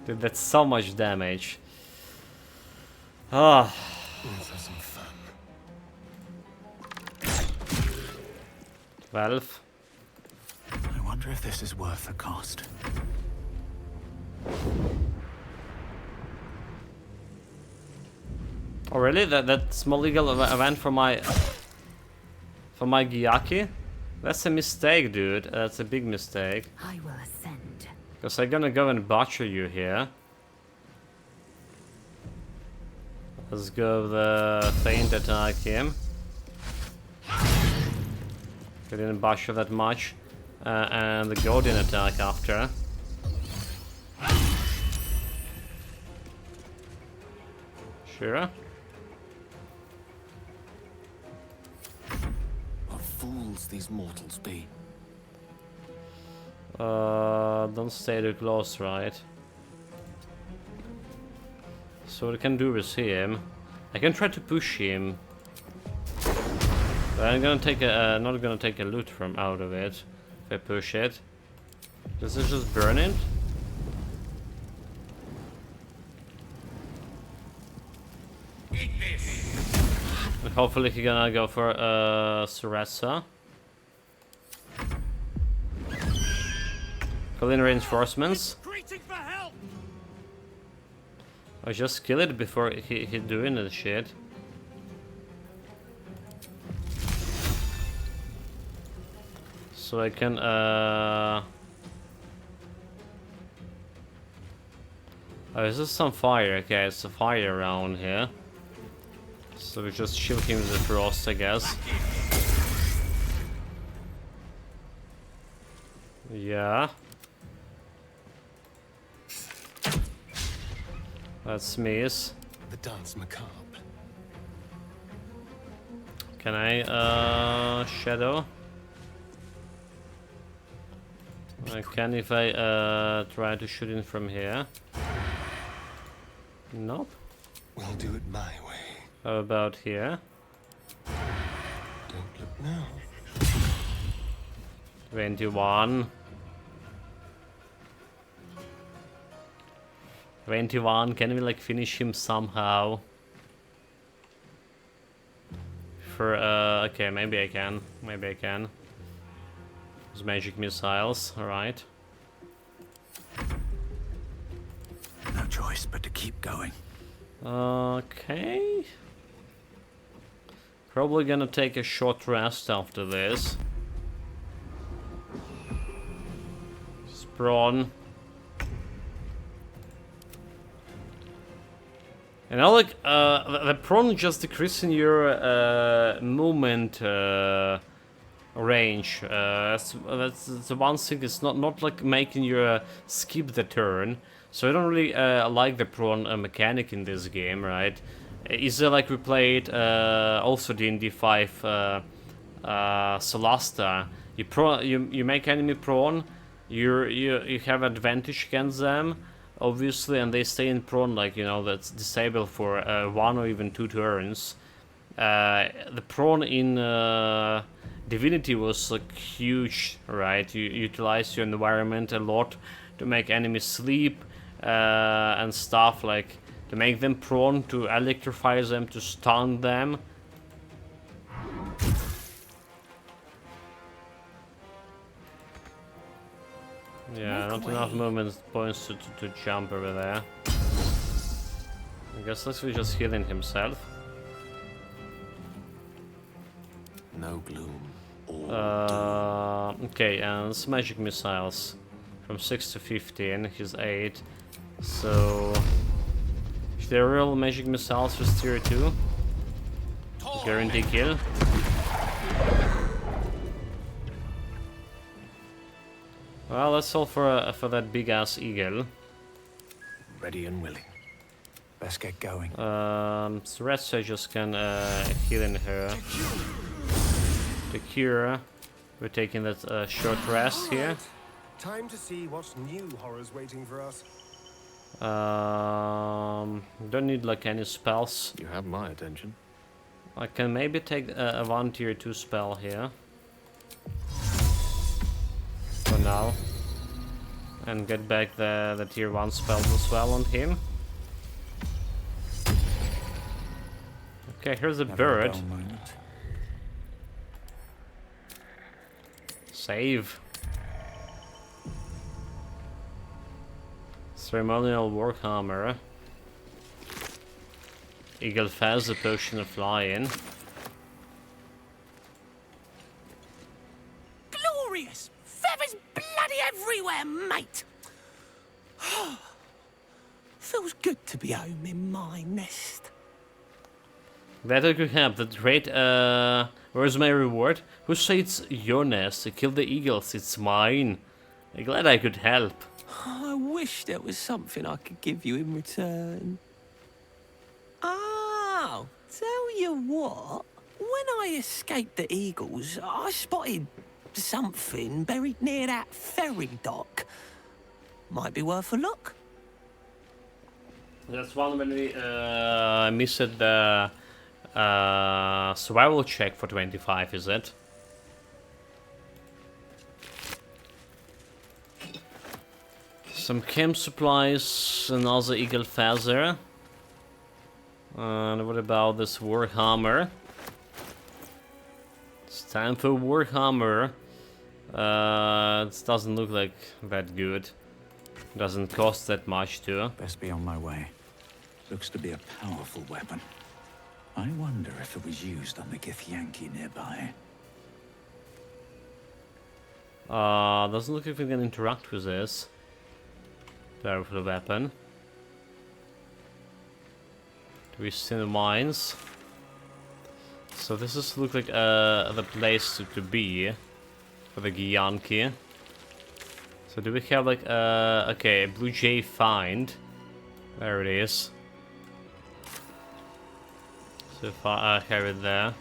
Dude, that's so much damage. Ah. Let's have some fun. 12. I wonder if this is worth the cost. Oh really? That small eagle went for my Gyaki? That's a mistake, dude. That's a big mistake. I will ascend. Because I'm gonna go and butcher you here. Let's go the feint attack him. I didn't butcher that much. And the golden attack after. Sure. What fools these mortals be. Don't stay too close, right? So what I can do is him. I can try to push him. But I'm gonna take a not gonna take a loot from out of it if I push it. Does it just burn it? And hopefully he's gonna go for Sarasa. Call in reinforcements. I just kill it before he doing the shit. So I can oh, is this some fire? Okay, it's a fire around here. So we just shield him with the frost, I guess. Yeah. That's Mies. The dance macabre. Can I shadow? I can if I try to shoot in from here. Nope. We'll do it my way. How about here? Don't look now. 21. 21, can we like finish him somehow? For okay, maybe I can. Maybe I can. Those magic missiles, alright. No choice but to keep going. Okay. Probably gonna take a short rest after this. Sprawn. And now, like, the prawn just decreasing your movement range. That's the one thing. It's not like making you skip the turn. So I don't really like the prawn mechanic in this game, right? Is there like we played also D&D 5 Solasta? You make enemy prawn, you have advantage against them, obviously, and they stay in prawn, like, you know, that's disabled for 1 or even 2 turns. The prawn in Divinity was like huge, right? You utilize your environment a lot to make enemies sleep and stuff, like to make them prone, to electrify them, to stun them. Yeah, not enough movement points to jump over there. I guess let's just healing himself. No gloom. Okay, and it's magic missiles. From 6 to 15, he's 8. So if they're real magic missiles with tier 2, guarantee kill. Well, let's all for that big ass eagle. Ready and willing. Let's get going. So rest I just can heal in her. To cure, we're taking that short rest here. Time to see what new horrors waiting for us. Don't need like any spells. You have my attention. I can maybe take a 1 tier 2 spell here. For now. And get back the tier 1 spells as well on him. Okay, here's a bird. Save. Ceremonial Warhammer. Eagle Faz, the potion of flying. Glorious! Feathers bloody everywhere, mate! Feels good to be home in my nest. Glad I could help. That's great. Where's my reward? Who said it's your nest? Kill the eagles, it's mine. I'm glad I could help. I wish there was something I could give you in return. Ah, Tell you what, when I escaped the eagles, I spotted something buried near that ferry dock. Might be worth a look. That's one when we missed the survival check for 25, is it? Some camp supplies, another eagle feather. And what about this warhammer? It's time for warhammer. It doesn't look like that good. Doesn't cost that much too. Best be on my way. Looks to be a powerful weapon. I wonder if it was used on the Githyanki nearby. Doesn't look like we can interact with this. Powerful weapon. Do we see the mines? So this is look like the place to be for the Githyanki. So do we have like okay, Blue Jay find? There it is. So if I have it there.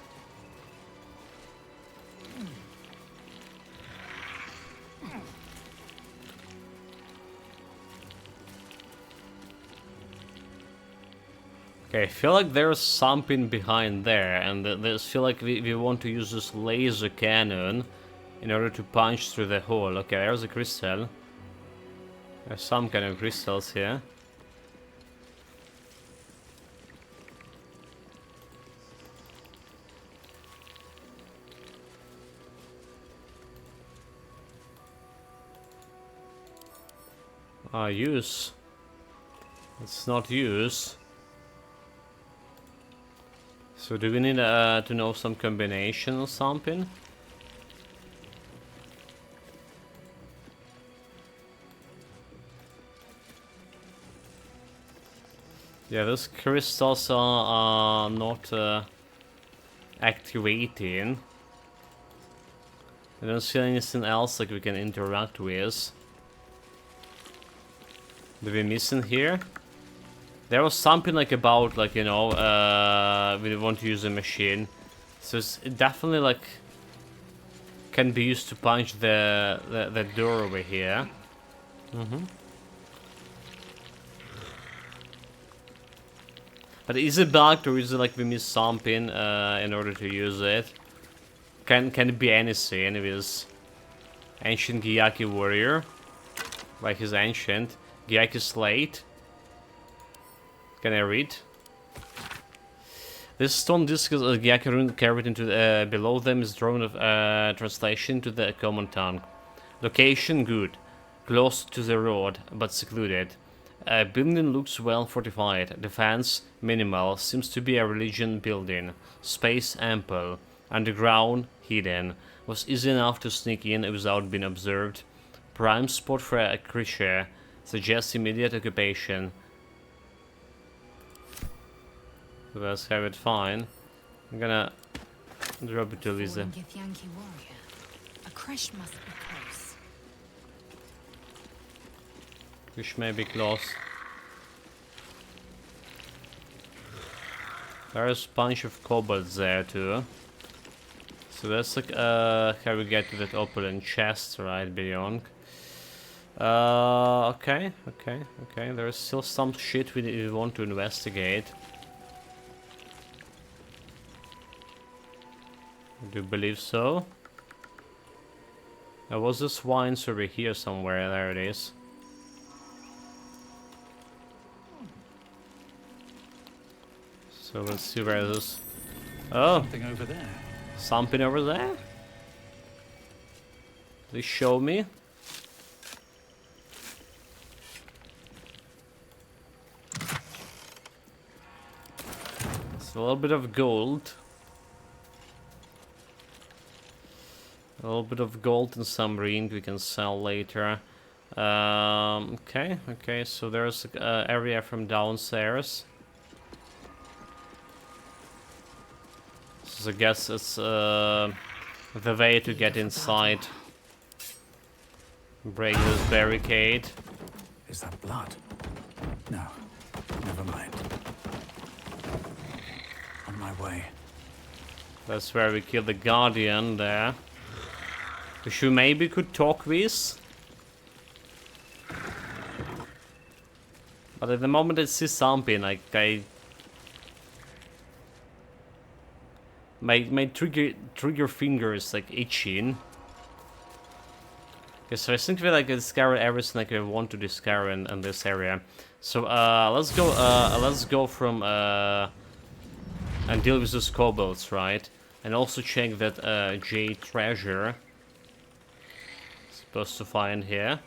Okay, I feel like there's something behind there, and I feel like we want to use this laser cannon in order to punch through the hole. Okay, there's a crystal. There's some kind of crystals here. Use. It's not use. So do we need to know some combination or something? Yeah, those crystals are not activating. I don't see anything else like we can interact with. Did we miss in here? There was something like about like, you know, we want to use a machine. So it definitely like can be used to punch the door over here. But is it bugged or is it like we missed something in order to use it? Can it be anything with ancient Githyanki warrior? Like his ancient Githyanki slate? Can I read? This stone disc is a Githyanki rune carried into below them is drawn of translation to the common tongue. Location good, close to the road but secluded. Building looks well fortified. Defense minimal. Seems to be a religion building. Space ample. Underground hidden. Was easy enough to sneak in without being observed. Prime spot for a creature. Suggests immediate occupation. Let's have it fine. I'm gonna drop it to Lisa. Githyanki warrior. A crash must be close. Which may be close. There's a bunch of kobolds there too. So that's like how we get to that opulent chest right beyond. Okay. There's still some shit we want to investigate. I do believe so. There was this wine over here somewhere. There it is. So let's see where this. Oh, something over there. Something over there. Please show me. It's a little bit of gold. A little bit of gold and some ring we can sell later. Okay, so there's an area from downstairs. So I guess it's the way to get inside. Break this barricade. Is that blood? No, never mind. On way. That's where we killed the Guardian there. Which we maybe could talk with. But at the moment I see something, like my trigger fingers like itching. Okay, so I think we like discover everything like I want to discover in this area. So let's go from and deal with those kobolds, right? And also check that jade treasure. Supposed to find here.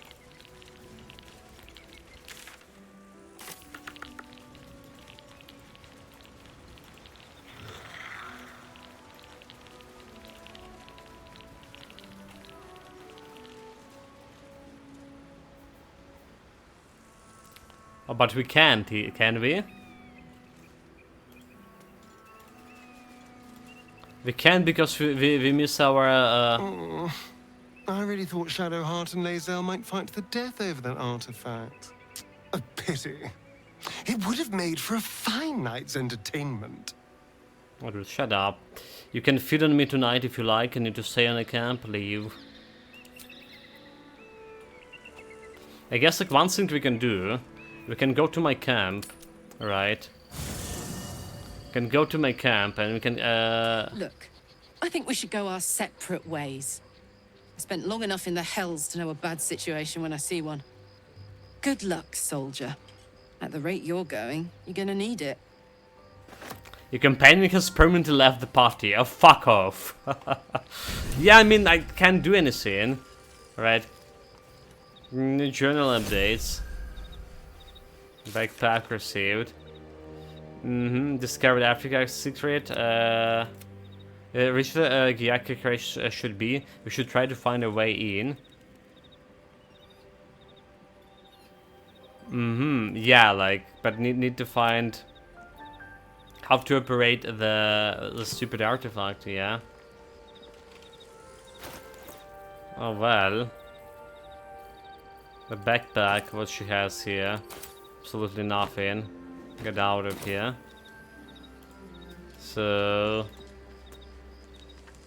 Oh, but we can't, can we? We can't because we miss our... I really thought Shadowheart and Lae'zel might fight to the death over that artifact. A pity. It would have made for a fine night's entertainment. Oh, dude, shut up. You can feed on me tonight if you like. I need to stay on the camp, leave. I guess like one thing we can do, we can go to my camp, right? We can go to my camp and we can Look, I think we should go our separate ways. I spent long enough in the hells to know a bad situation when I see one. Good luck, soldier. At the rate you're going, you're gonna need it. Your companion has permanently left the party. Oh, fuck off. Yeah, I mean, I can't do anything. Right? New journal updates. Backpack received. Discovered Africa secret. Reach the Gyaka crash should be. We should try to find a way in. Yeah, like, but need to find how to operate the stupid artifact. Yeah. Oh well. The backpack, what she has here. Absolutely nothing. Get out of here. So...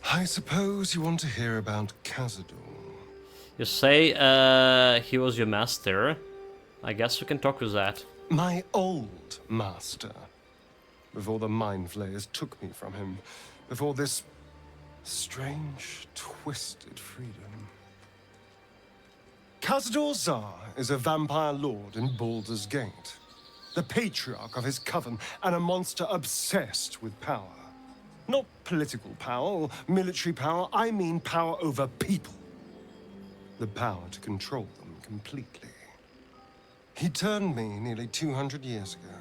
I suppose you want to hear about Khazad-dûr. You say he was your master. I guess we can talk with that. My old master. Before the Mind Flayers took me from him. Before this strange, twisted freedom. Khazad-dûr Zar is a vampire lord in Baldur's Gate. The patriarch of his coven, and a monster obsessed with power. Not political power or military power, I mean power over people. The power to control them completely. He turned me nearly 200 years ago.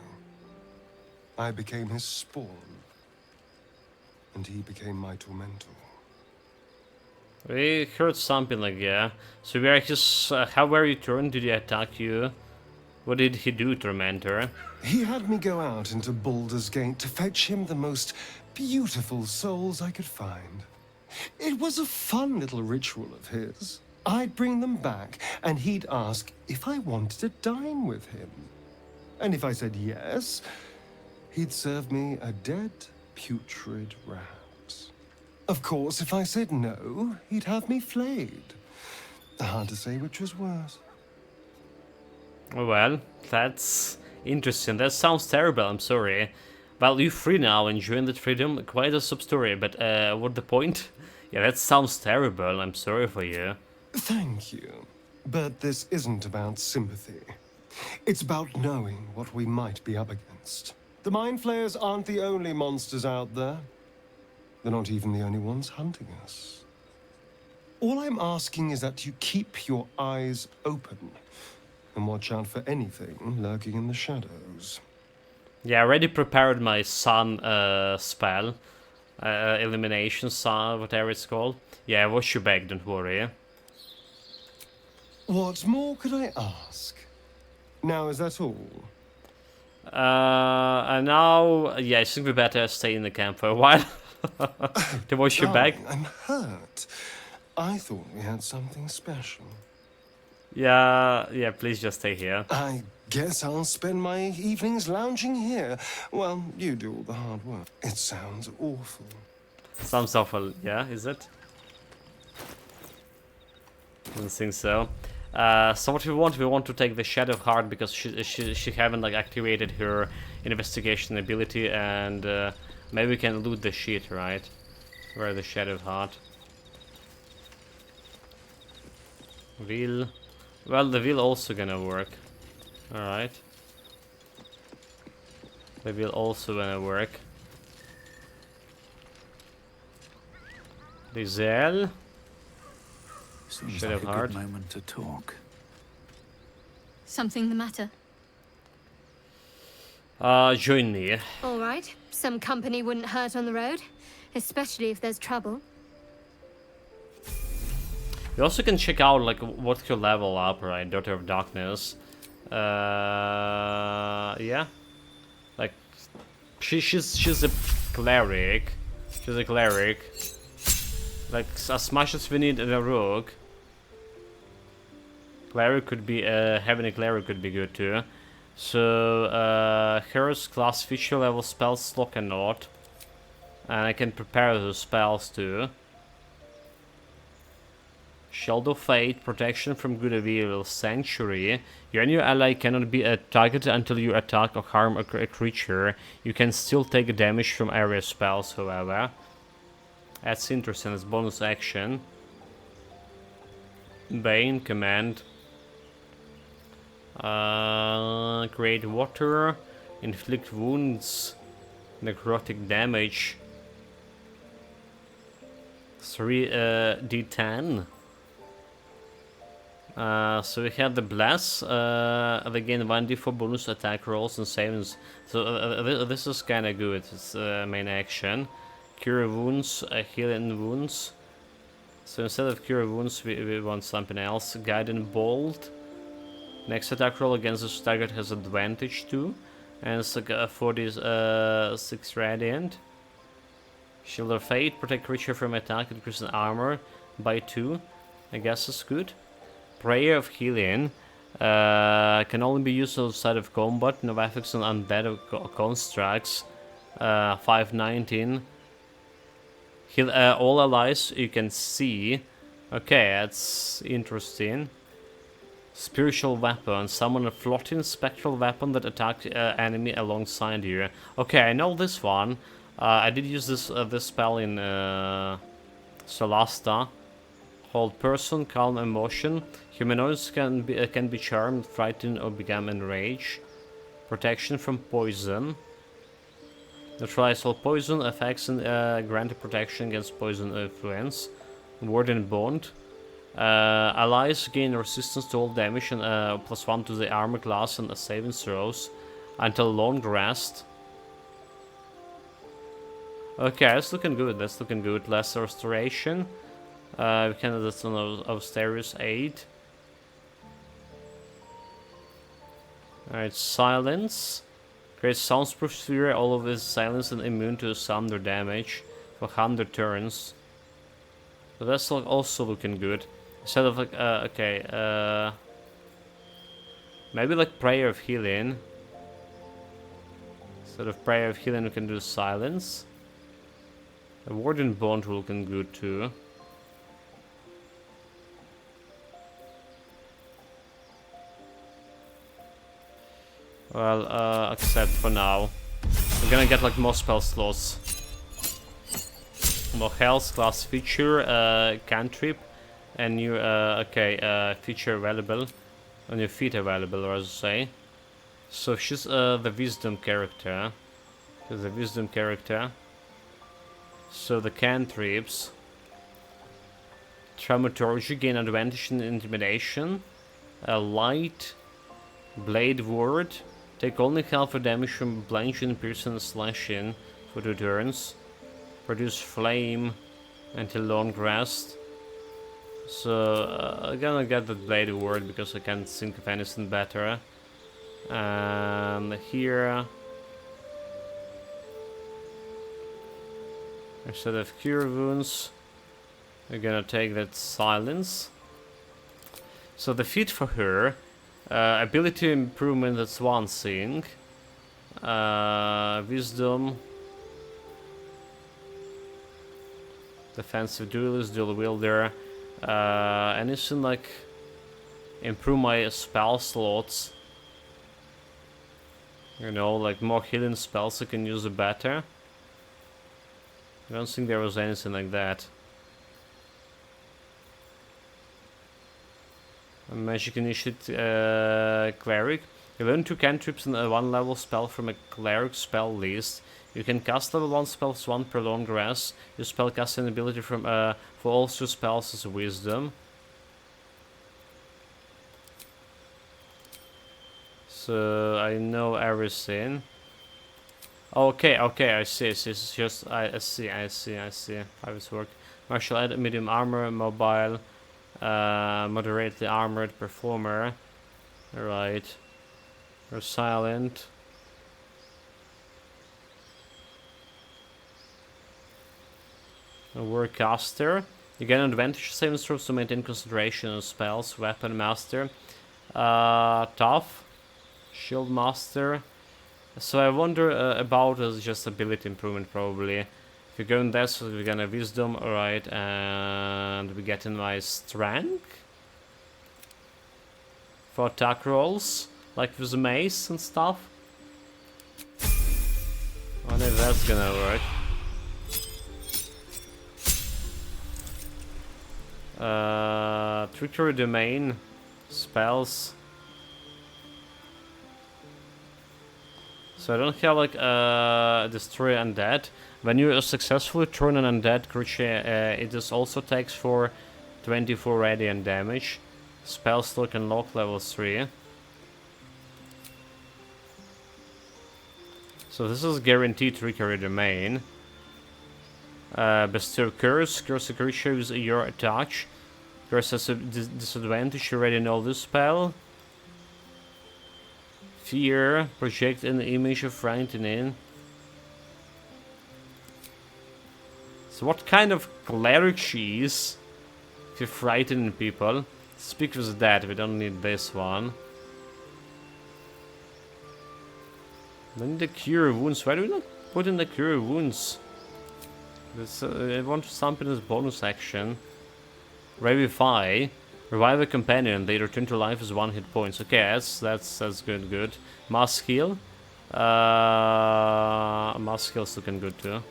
I became his spawn. And he became my tormentor. We heard something like yeah. So we are his. How were you turned? Did he attack you? What did he do, Tormentor? He had me go out into Baldur's Gate to fetch him the most beautiful souls I could find. It was a fun little ritual of his. I'd bring them back, and he'd ask if I wanted to dine with him. And if I said yes, he'd serve me a dead, putrid rat. Of course, if I said no, he'd have me flayed. Hard to say which was worse. Well, that's interesting. That sounds terrible, I'm sorry. Well, you're free now, enjoying that freedom. Quite a sub-story, but what the point? Yeah, that sounds terrible. I'm sorry for you. Thank you. But this isn't about sympathy. It's about knowing what we might be up against. The Mind Flayers aren't the only monsters out there. They're not even the only ones hunting us. All I'm asking is that you keep your eyes open and watch out for anything lurking in the shadows. Yeah, I already prepared my sun spell. Elimination sun, whatever it's called. Yeah, I wash your back, don't worry. What more could I ask? Now, is that all? And now, yeah, I think we better stay in the camp for a while. To wash your back. I'm hurt. I thought we had something special. Yeah, please just stay here. I Guess I'll spend my evenings lounging here. Well, you do all the hard work. It sounds awful. Sounds awful, yeah, is it? Don't think so. So what we want to take the Shadow Heart because she haven't like activated her investigation ability, and maybe we can loot the shit, right? Where the Shadow Heart? Wheel. Well, the wheel also gonna work. Alright. The wheel also gonna work. Diesel. Seems Shadow like a Heart. good moment to talk. Something the matter? Join me. All right. Some company wouldn't hurt on the road, especially if there's trouble. You also can check out like what your level up, right? Daughter of Darkness. Yeah. Like she's a cleric. She's a cleric. Like as much as we need a rogue. Cleric could be having a cleric could be good too. So hero's class feature level spells slot and not. And I can prepare those spells too. Shield of Fate, protection from good or evil, Sanctuary. You and your ally cannot be targeted until you attack or harm a creature. You can still take damage from area spells, however. That's interesting, it's bonus action. Bane, command. Create water, inflict wounds, necrotic damage. 3 d10. So we have the Bless, again 1d4 bonus attack rolls and savings. So this is kinda good, it's main action. Cure wounds, healing wounds. So instead of cure wounds we want something else. Guiding Bolt. Next attack roll against this target has advantage too. And it's like 46 radiant. Shield of Fate, protect creature from attack, increase in armor by 2. I guess it's good. Prayer of Healing can only be used outside of combat. No effects on undead or constructs. 519. Heal all allies you can see. Okay, that's interesting. Spiritual weapon. Summon a floating spectral weapon that attacks enemy alongside you. Okay, I know this one. I did use this spell in Solasta. Hold person, calm emotion. Humanoids can be charmed, frightened, or become enraged. Protection from poison. Neutralize all poison effects and grant protection against poison influence. Warden Bond. Allies gain resistance to all damage and +1 to the armor class and saving throws until long rest. Okay, that's looking good. That's looking good. Less restoration. We can that's on Austerius 8. Alright, silence. Create soundproof sphere, all of this silence and immune to thunder damage for 100 turns. So that's also looking good. Instead of like okay, maybe like Prayer of Healing. Instead of Prayer of Healing we can do silence. The Warden Bond looking good too. Well, except for now. We're gonna get like more spell slots. More health, class feature, cantrip, and new, feature available. A new feat available, or as I say. So she's the wisdom character. She's the wisdom character. So the cantrips. Traumaturgy, gain advantage in intimidation. Light. Blade word. Take only half a damage from bludgeoning, piercing, and slashing for 2 turns. Produce flame until long rest. So I'm gonna get that blade word because I can't think of anything better. And here, instead of cure wounds, we're gonna take that silence. So the feat for her. Ability improvement, that's one thing. Wisdom. Defensive duelist, dual wielder. Anything like improve my spell slots. You know, like more healing spells I can use it better. I don't think there was anything like that. A magic initiate cleric. You learn 2 cantrips and a 1 level spell from a cleric spell list. You can cast level 1 spells 1 per long rest. Your spell casting ability from for all 2 spells is wisdom. So I know everything. Okay, I see. It's just I see how this works. Martial art, medium armor, mobile, moderately armored performer. Right. Or silent. A warcaster. You get an advantage saving throws to maintain concentration on spells. Weapon master. Tough. Shield master. So I wonder about just ability improvement probably. If you go in that, so we're gonna wisdom, alright, and we get in my strength for attack rolls, like with the mace and stuff. I wonder if that's gonna work. Trickery domain spells. So I don't have like destroy undead. When you successfully turn an undead creature, it just also takes for 24 radiant damage. Spell slot can lock level 3. So this is guaranteed trickery domain. Bestow curse. Curse a creature with your attack. Curse has a disadvantage. You already know this spell. Fear, project an image of frightening. So what kind of cleric she is? If you're frightening people. Speak with that, we don't need this one. Then the cure wounds. Why do we not put in the cure wounds? This, I want something as bonus action. Revivify. Revive a companion, they return to life as 1 hit points. Okay, that's good. Mass heal. Mass heal's looking good too.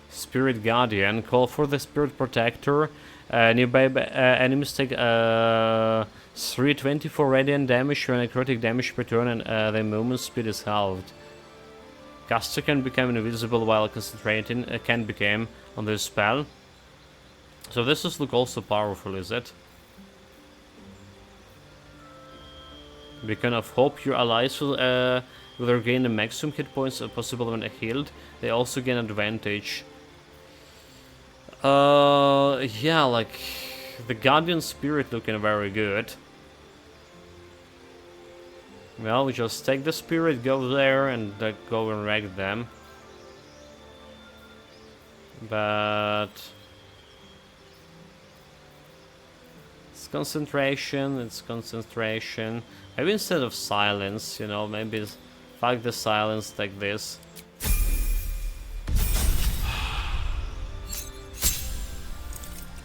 Spirit Guardian. Call for the Spirit Protector. Nearby enemies take 324 radiant damage when necrotic damage per turn and their movement speed is halved. Caster can become invisible while concentrating, can become on this spell. So this is look also powerful, is it? Beacon of Hope. Your allies will regain the maximum hit points possible when healed. They also gain advantage. Yeah, like the Guardian Spirit looking very good. Well, we just take the spirit, go there, and go and wreck them. But it's concentration. Maybe instead of silence, you know, maybe fuck the silence like this.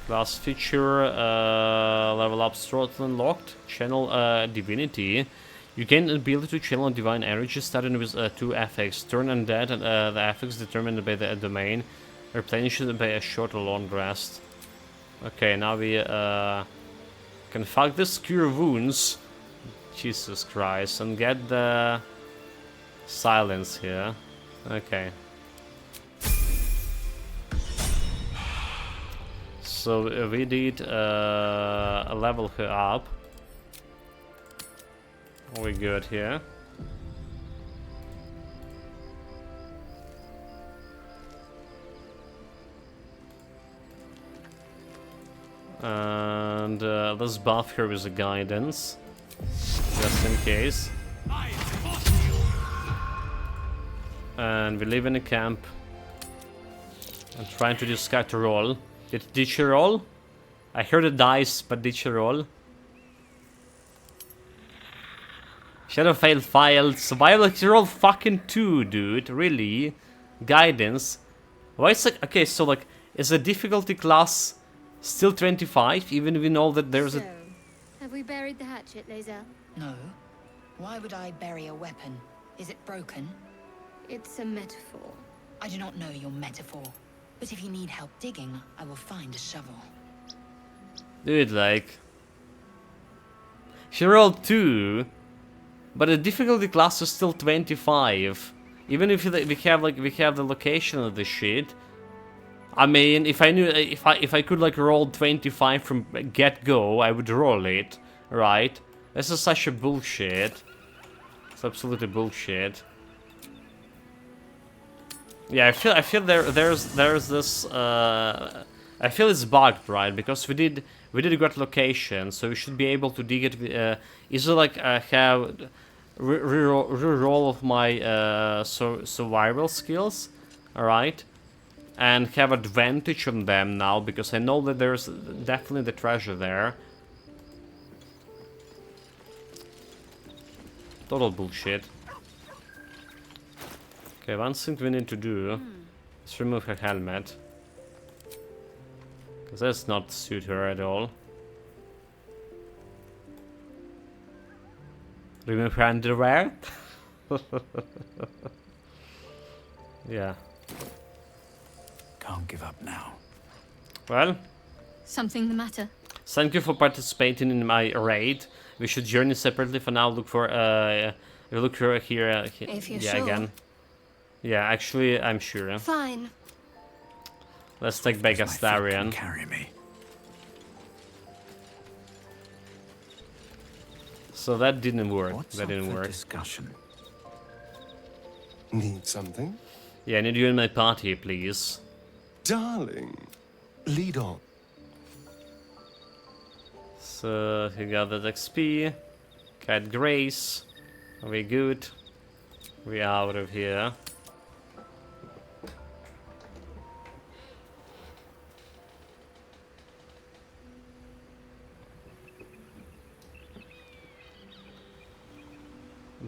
Class feature, level up slot unlocked, channel divinity. You gain the ability to channel divine energy starting with 2 affects. Turn undead and the affects determined by the domain. Replenish it by a short or long rest. Okay, now we can fuck this cure wounds. Jesus Christ, and get the silence here. Okay. So we did level her up. We're good here. And let's buff her with a guidance, just in case. And we live in a camp. I'm trying to discard a roll. Did she roll? I heard a dice, but did she roll? Shadowfell failed. Survival, you're all fucking 2, dude. Really? Guidance. Why is like okay? So like, is the difficulty class still 25? Even if we know that there's a. Have we buried the hatchet, Lae'zel? No. Why would I bury a weapon? Is it broken? It's a metaphor. I do not know your metaphor. But if you need help digging, I will find a shovel. Dude, like. She rolled 2, but the difficulty class is still 25. Even if we have the location of the shit. I mean, if I knew, if I could like roll 25 from get go, I would roll it, right? This is such a bullshit. It's absolutely bullshit. Yeah, I feel there's this I feel it's bugged, right? Because we did a great location, so we should be able to dig it. Is it like have reroll of my survival skills, all right, and have advantage on them now because I know that there's definitely the treasure there. Total bullshit. Okay, one thing we need to do is remove her helmet. Because that's not suit her at all. Remove her underwear? Yeah. Can't give up now. Well, Something the matter? thank you for participating in my raid. We should journey separately for now. Look for look for here. If you're yeah, sure. again. Yeah, actually, I'm sure. Fine. Let's take back Astarion. Carry me. So that didn't work. What's that didn't up for work. discussion? Need something? Yeah, I need you in my party, please. Darling, lead on. So you got that XP. Got Grace. Are we good? We out of here.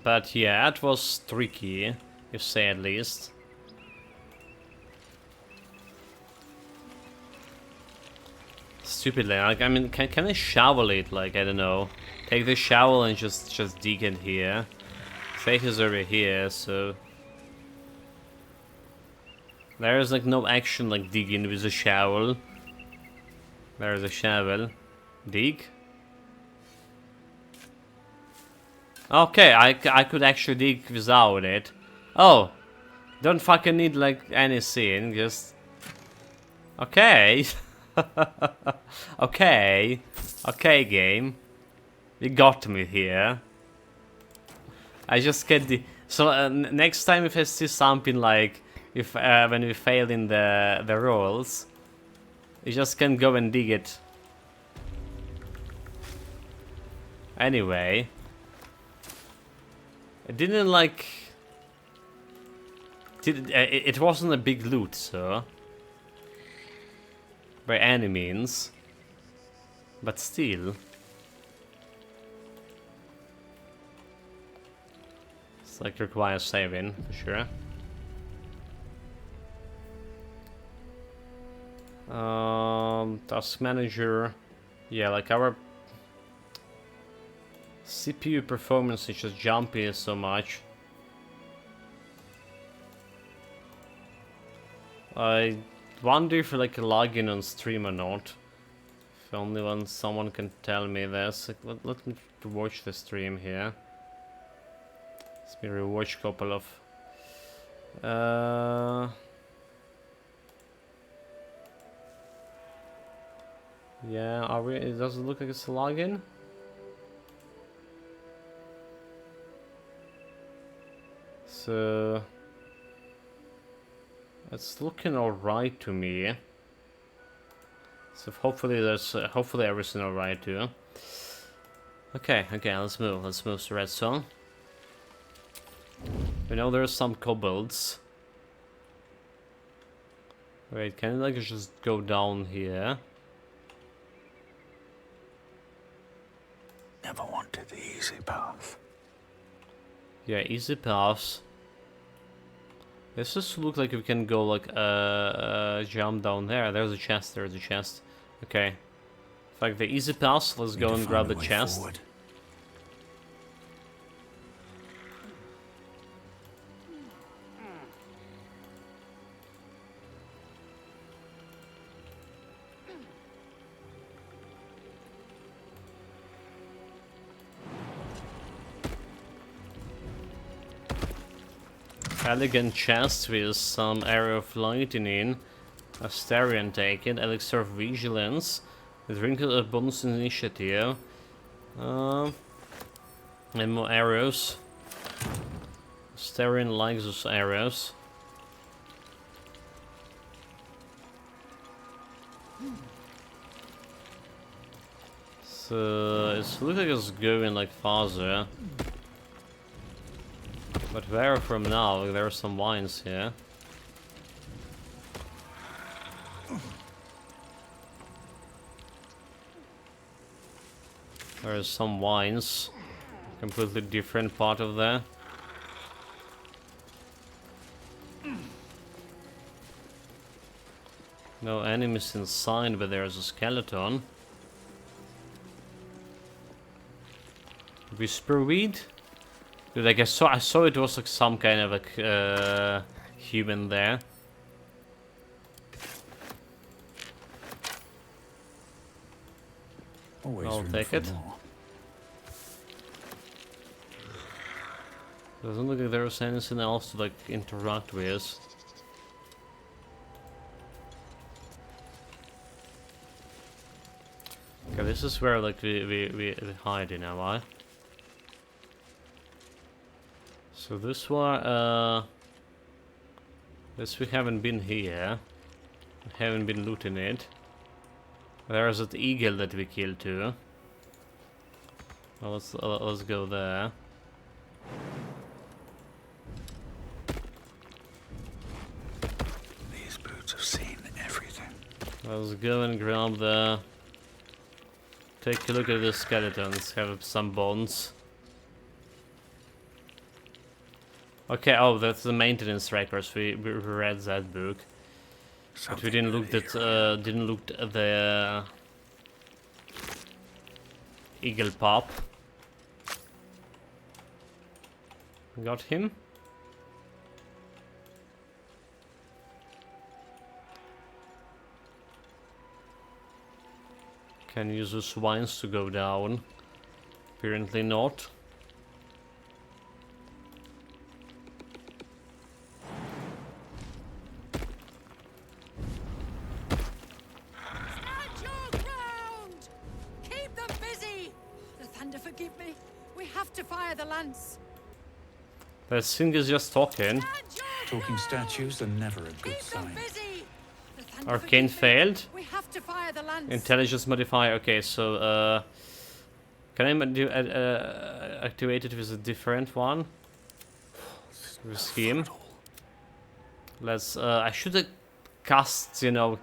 But yeah, it was tricky, you say at least. Stupidly, like I mean, can I shovel it? Like I don't know, take the shovel and just dig in here. Faith is over here, so there is like no action like digging with a shovel. There is a shovel. Dig. Okay, I could actually dig without it. Oh, don't fucking need like anything, just... Okay. Okay. Okay, game. You got me here. I just get the... So next time if I see something like... if when we fail in the rolls, you just can go and dig it. Anyway... It didn't like... It wasn't a big loot, so... By any means. But still... It's like requires saving, for sure. Task manager... Yeah, like our... CPU performance is just jumpy so much. I wonder if like a login on stream or not. If only someone can tell me this. Like, let me watch the stream here. Let me rewatch a couple of. Yeah, are we? It doesn't look like it's a login. So it's looking alright to me. So hopefully there's hopefully everything alright too. Okay, let's move. Let's move to Redstone. We know there's some kobolds. Wait, can I like just go down here? Never wanted the easy path. Yeah, easy paths. This just looks like we can go like jump down there. There's a chest, there's a chest. Okay. Like the easy paths, let's go and grab the chest. Forward. Elegant chest with some area of lightning. Astarian taken. Elixir of vigilance. Drink a bonus initiative. And more arrows. Astarian likes those arrows. So it looks like it's going like faster. But where from now? There are some wines here. There's some wines. Completely different part of there. No enemies inside, but there's a skeleton. Whisperweed? Dude, like I saw it was like some kind of like human there. Always I'll room take for it. more. Doesn't look like there's anything else to like interact with. Okay, this is where like we hide in now, right? So this one, this we haven't been here. We haven't been looting it. There's that eagle that we killed too. Well, let's go there. These boots have seen everything. Let's go and grab the... Take a look at the skeletons, have some bones. Okay, oh, that's the maintenance records. We read that book, but we didn't look at the eagle pop. Got him. Can use the swines to go down. Apparently not. Stand your ground! Keep them busy! The thunder forgive me. We have to fire the lance. That thing is just talking. Talking statues are never a good sign. Arcane failed. We have to fire the lance. Intelligence modifier. Okay, so can I do activate it with a different one? With scheme. Let's. I should have cast. You know.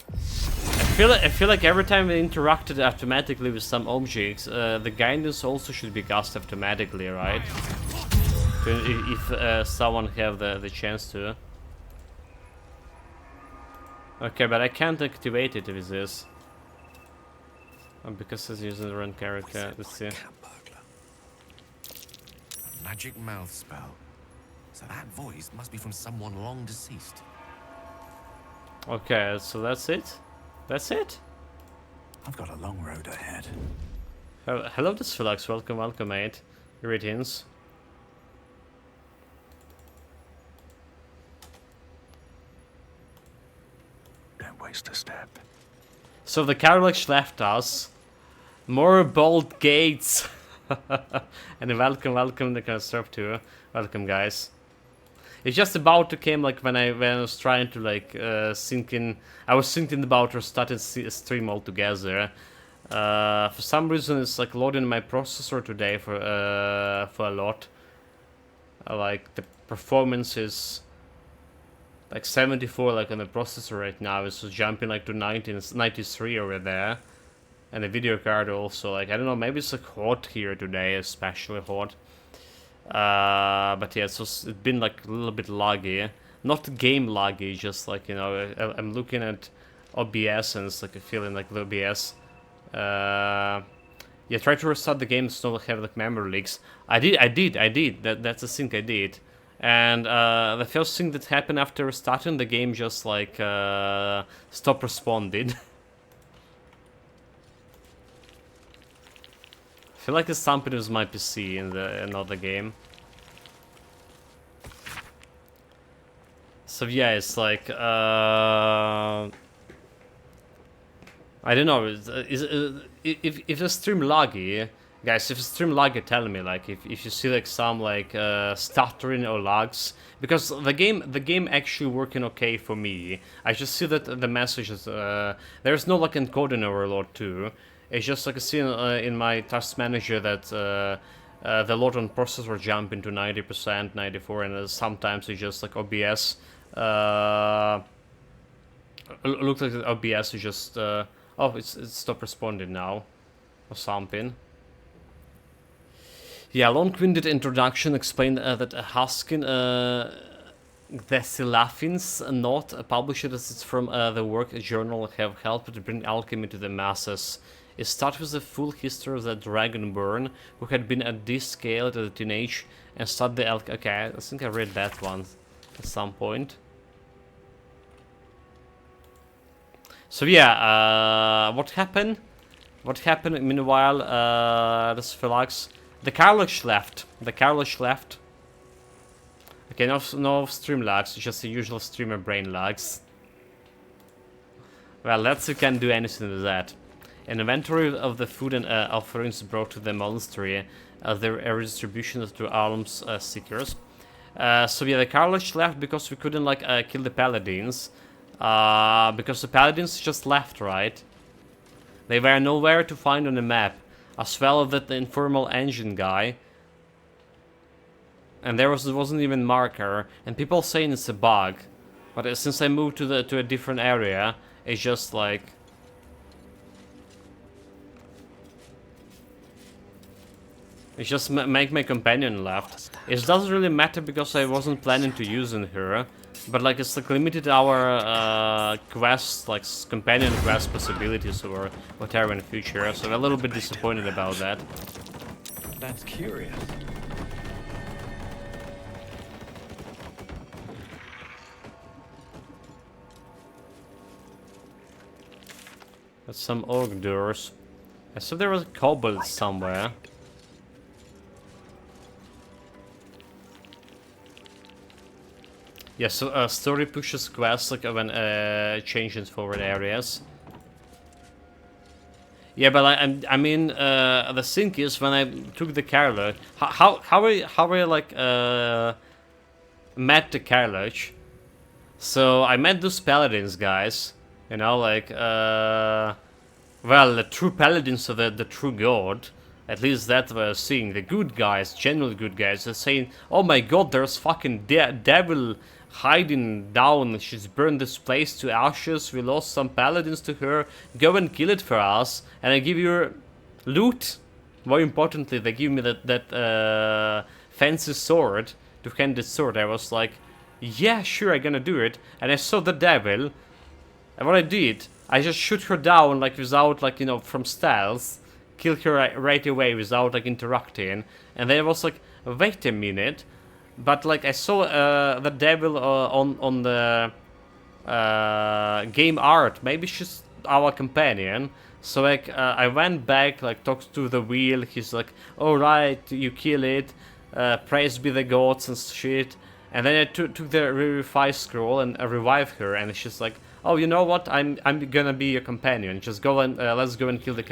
I feel like every time we interacted automatically with some objects, the guidance also should be cast automatically, right? If someone have the chance to. Okay, but I can't activate it with this. Because it's using the wrong character. Let's see. A magic mouth spell. So that voice must be from someone long deceased. Okay, so that's it? That's it? I've got a long road ahead. Hello, Desphilux. Welcome, welcome, mate. Greetings. Don't waste a step. So the carriage left us. More bold gates. And welcome, welcome the construct too. Welcome, guys. It's just about to came like when I was trying to like sync in. I was thinking about starting stream altogether. For some reason, it's like loading my processor today for a lot. Like the performance is like 74 like on the processor right now. It's just jumping like to 93 over there. And the video card also, like, I don't know, maybe it's like hot here today, especially hot. But yeah, it's been like a little bit laggy. Not game laggy, just like, you know, I'm looking at OBS and it's like a feeling like the OBS. Yeah, try to restart the game so don't have like memory leaks. I did. That's the thing I did. And the first thing that happened after restarting the game just like stopped responding. I feel like it's something with my PC in another game. So yeah, it's like I don't know. If the stream laggy, guys, if the stream laggy, tell me. Like if you see like some like stuttering or lags, because the game actually working okay for me. I just see that the messages there's no like encoding overload too. It's just like I see in my task manager that the load on processor jumping to 90%, 94, and sometimes it's just like OBS. Looks like the OBS is just oh, it's stopped responding now, or something. Yeah, long-winded introduction explained that Haskin Thesilafin's note published as it's from the work journal have helped to bring alchemy to the masses. It starts with the full history of the Dragonborn, who had been at this scale at a teenage and studied the alchemy. Okay, I think I read that one at some point. So yeah, what happened? What happened meanwhile? This Philax, the Karlach left. The Karlach left. Okay, no stream lags, just the usual streamer brain lags. Well, let's see, can do anything with that. An inventory of the food and offerings brought to the monastery as their redistribution to alms seekers. So yeah, the Karlach left because we couldn't like kill the paladins. Because the paladins just left, right? They were nowhere to find on the map, as well as that the informal engine guy. And there wasn't even marker, and people saying it's a bug. But since I moved to a different area, it's just like it's just make my companion left. It doesn't really matter because I wasn't planning to using her. But like it's like limited our quest, like companion quest possibilities or whatever in the future. So I'm a little bit disappointed about that. That's curious. That's some orc doors. I saw there was a kobold somewhere. Yeah, so story pushes quests like when changing forward areas. Yeah, but I mean, the thing is, when I took the Karlach, how I like met the Karlach. So I met those paladins guys, you know, like well, the true paladins of the true god. At least that's what I was seeing. The good guys, generally good guys, are saying, "Oh my god, there's fucking devil hiding down. She's burned this place to ashes. We lost some paladins to her. Go and kill it for us, and I give you loot." More importantly, they give me that fancy sword, two-handed sword. I was like, "Yeah, sure, I'm gonna do it." And I saw the devil, and what I did, I just shoot her down like without like, you know, from stealth. Kill her right away without like interacting, and then I was like, wait a minute, but like I saw the devil on the game art. Maybe she's our companion. So like I went back, like talked to the wheel. He's like, "All right, you kill it. Praise be the gods and shit." And then I took the revivify scroll and revived her, and she's like, "Oh, you know what? I'm gonna be your companion. Just go and let's go and kill the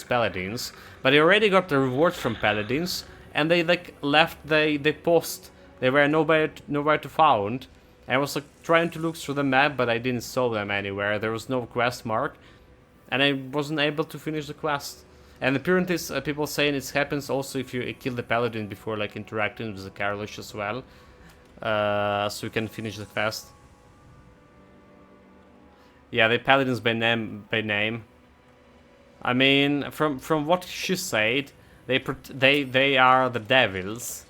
paladins." But I already got the rewards from paladins, and they like left. They post. They were nowhere to found. I was like trying to look through the map, but I didn't saw them anywhere. There was no quest mark, and I wasn't able to finish the quest. And apparently, people saying it happens also if you kill the paladin before like interacting with the Karlach as well, so you can finish the quest. Yeah, the paladins by name. I mean, from what she said, they are the devils,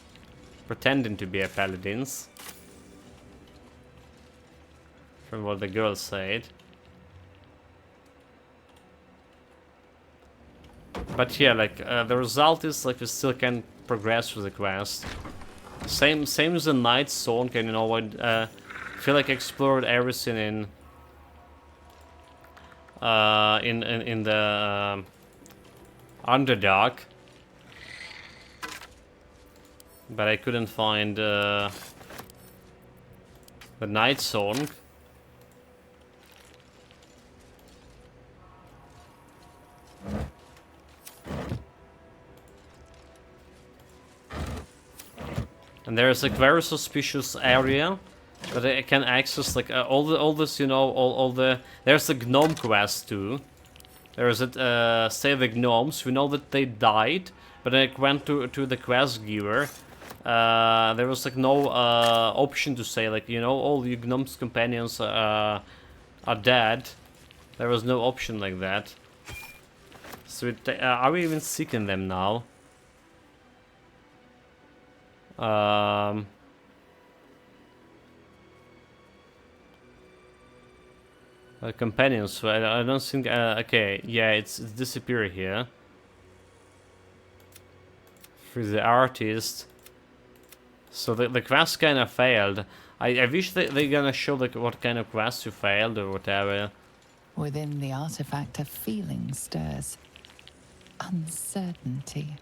pretending to be a paladins. From what the girl said. But yeah, like, the result is, like, we still can progress with the quest. Same as the Night Zone, can, you know, I feel like I explored everything in the Underdark. But I couldn't find the Night Zone. And there's like very suspicious area that I can access, like all this, you know, all the. There's a gnome quest too. There's a save the gnomes. We know that they died, but I went to the quest giver. There was like no option to say, like, you know, all your gnomes companions are dead. There was no option like that. So are we even seeking them now? Companions. So I don't think. Okay, yeah, it's disappeared here. For the artist. So the quest kind of failed. I wish they're gonna show like what kind of quest you failed or whatever. Within the artifact, a feeling stirs. Uncertainty.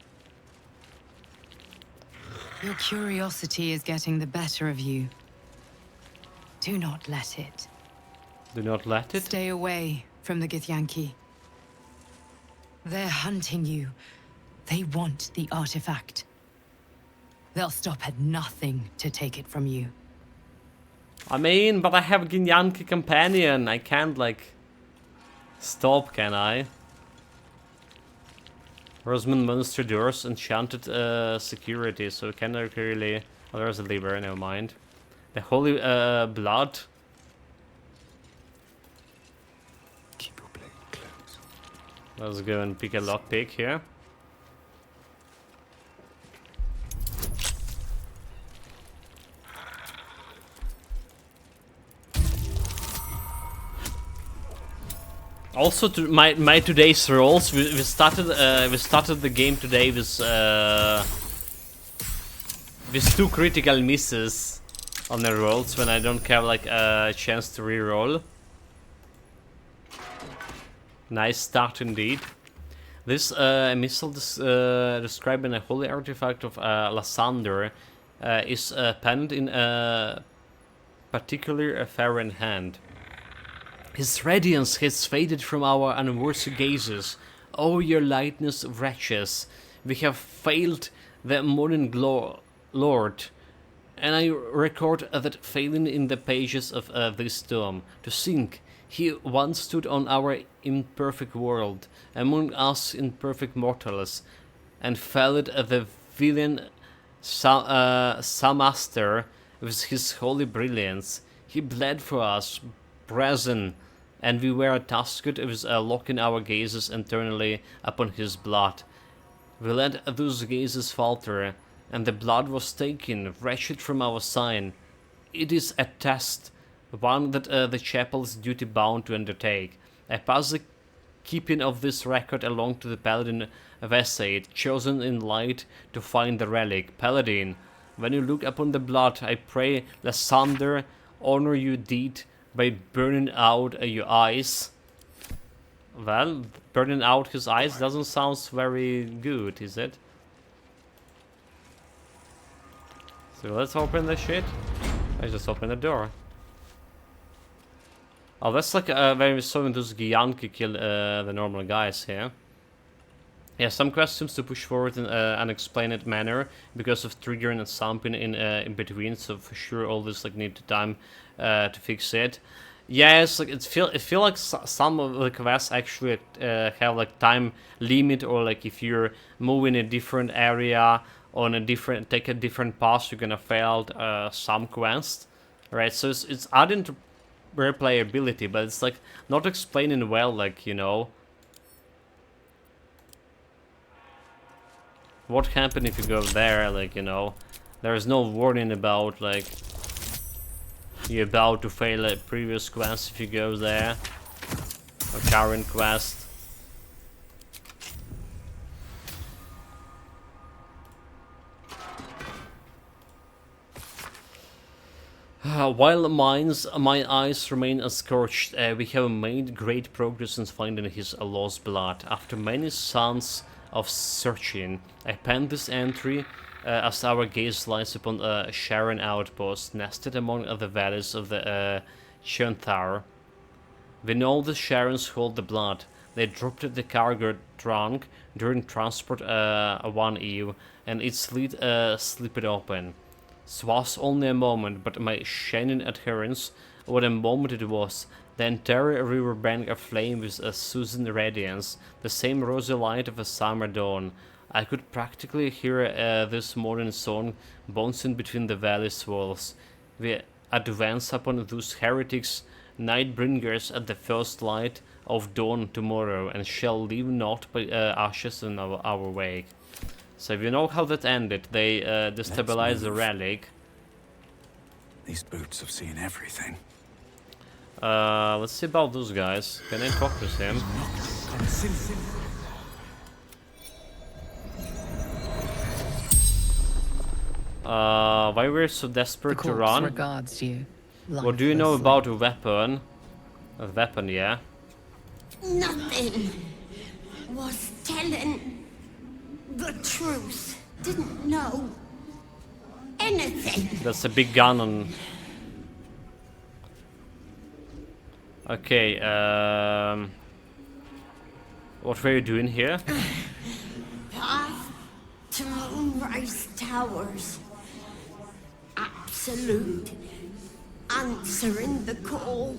Your curiosity is getting the better of you. Do not let it. Do not let it? Stay away from the Githyanki. They're hunting you. They want the artifact. They'll stop at nothing to take it from you. I mean, but I have a Githyanki companion. I can't, like, stop, can I? Rosamund Monster Doors, enchanted security, so we cannot really. Oh, there's a lever, never mind. The Holy Blood. Keep your blade close. Let's go and pick a lockpick here. Also, to my today's rolls, we started the game today with 2 critical misses on the rolls when I don't have like a chance to reroll. Nice start indeed. This missile describing a holy artifact of Lysander is penned in a particular Farron hand. His radiance has faded from our unworthy gazes. O your lightness wretches, we have failed the morning lord, and I record that failing in the pages of this tome. To think, he once stood on our imperfect world, among us imperfect mortals, and felled the villain Samaster with his holy brilliance. He bled for us, brazen, and we were tasked with locking our gazes eternally upon his blood. We let those gazes falter, and the blood was taken, wretched from our sign. It is a test, one that the chapel is duty bound to undertake. I pass the keeping of this record along to the Paladin Vesate, chosen in light to find the relic. Paladin, when you look upon the blood, I pray Lysander honor your deed by burning out your eyes. Well, burning out his eyes doesn't sound very good, is it? So let's open the shit. I just opened the door. Oh, that's like when we saw those Githyanki kill the normal guys here. Yeah, some quests seems to push forward in an unexplained manner because of triggering and something in between. So for sure, all this like need time to fix it. Yes, like it feel like some of the quests actually have like time limit, or like if you're moving a different area on a different take a different path, you're gonna fail some quest, right? So it's adding to replayability, but it's like not explaining well, like, you know, what happened if you go there, like, you know, There is no warning about, like, you're about to fail a previous quest if you go there. Or current quest. While my eyes remain unscorched, we have made great progress in finding his lost blood. After many suns of searching, I penned this entry as our gaze lies upon a Sharon outpost nested among the valleys of the Chionthar. We know the Sharons hold the blood. They dropped the cargo trunk during transport one eve, and its lid slipped open. 'Twas only a moment, but my shining adherence, what a moment it was. The entire riverbank aflame with a Susan radiance, the same rosy light of a summer dawn. I could practically hear this morning song bouncing between the valley's walls. We advance upon those heretics, night-bringers at the first light of dawn tomorrow, and shall leave naught but ashes in our wake. So you know how that ended. They destabilized the relic. These boots have seen everything. Let's see about those guys. Can I talk with him? Why we're so desperate to run? Regards you. What do you know about a weapon? A weapon, yeah. Nothing. Was telling the truth. Didn't know anything. That's a big gun on. Okay, what were you doing here? Path to Moonrise Towers. Absolute. Answering the call.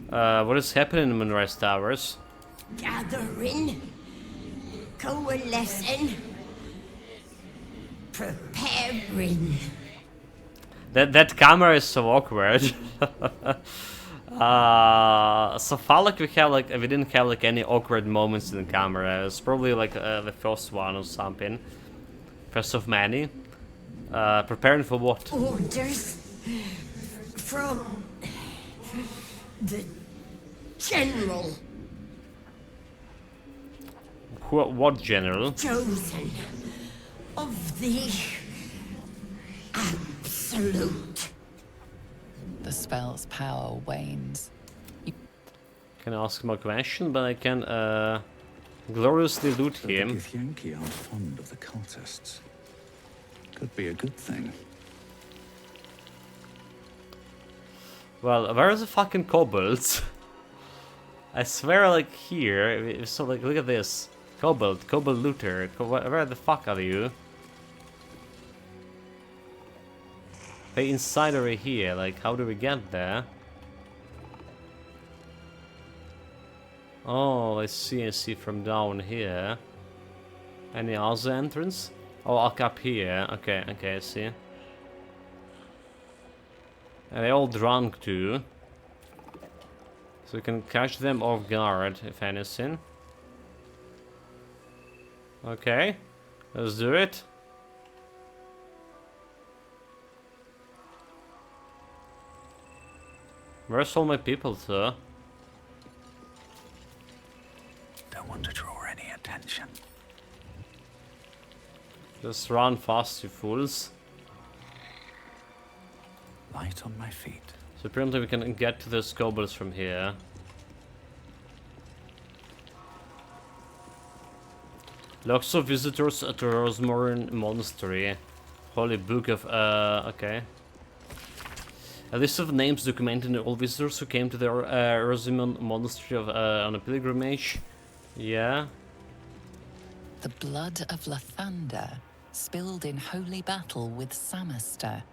What is happening in Moonrise Towers? Gathering. Coalescing. Preparing. That camera is so awkward. So far, like we didn't have like any awkward moments in the camera. It's probably like the first one or something. First of many. Preparing for what? Orders from the general. What general? Chosen of the absolute. The spell's power wanes. Can ask him a question, but I can gloriously loot him. If Yankee aren't fond of the cultists, could be a good thing. Well, where are the fucking kobolds? I swear, like here. So, like, look at this. Kobold looter. Where the fuck are you? Hey, inside over here. Like, how do we get there? Oh, I see from down here. Any other entrance? Oh, up here. Okay, I see. And they're all drunk too. So we can catch them off guard, if anything. Okay, let's do it. Where's all my people, sir? Don't want to draw any attention. Just run fast, you fools. Light on my feet. So apparently we can get to the kobolds from here. Lots of visitors at the Rosmorin Monastery. Holy Book of, okay. A list of names documenting all visitors who came to the Rosamond Monastery on a pilgrimage. Yeah. The blood of Lathander, spilled in holy battle with Samaster,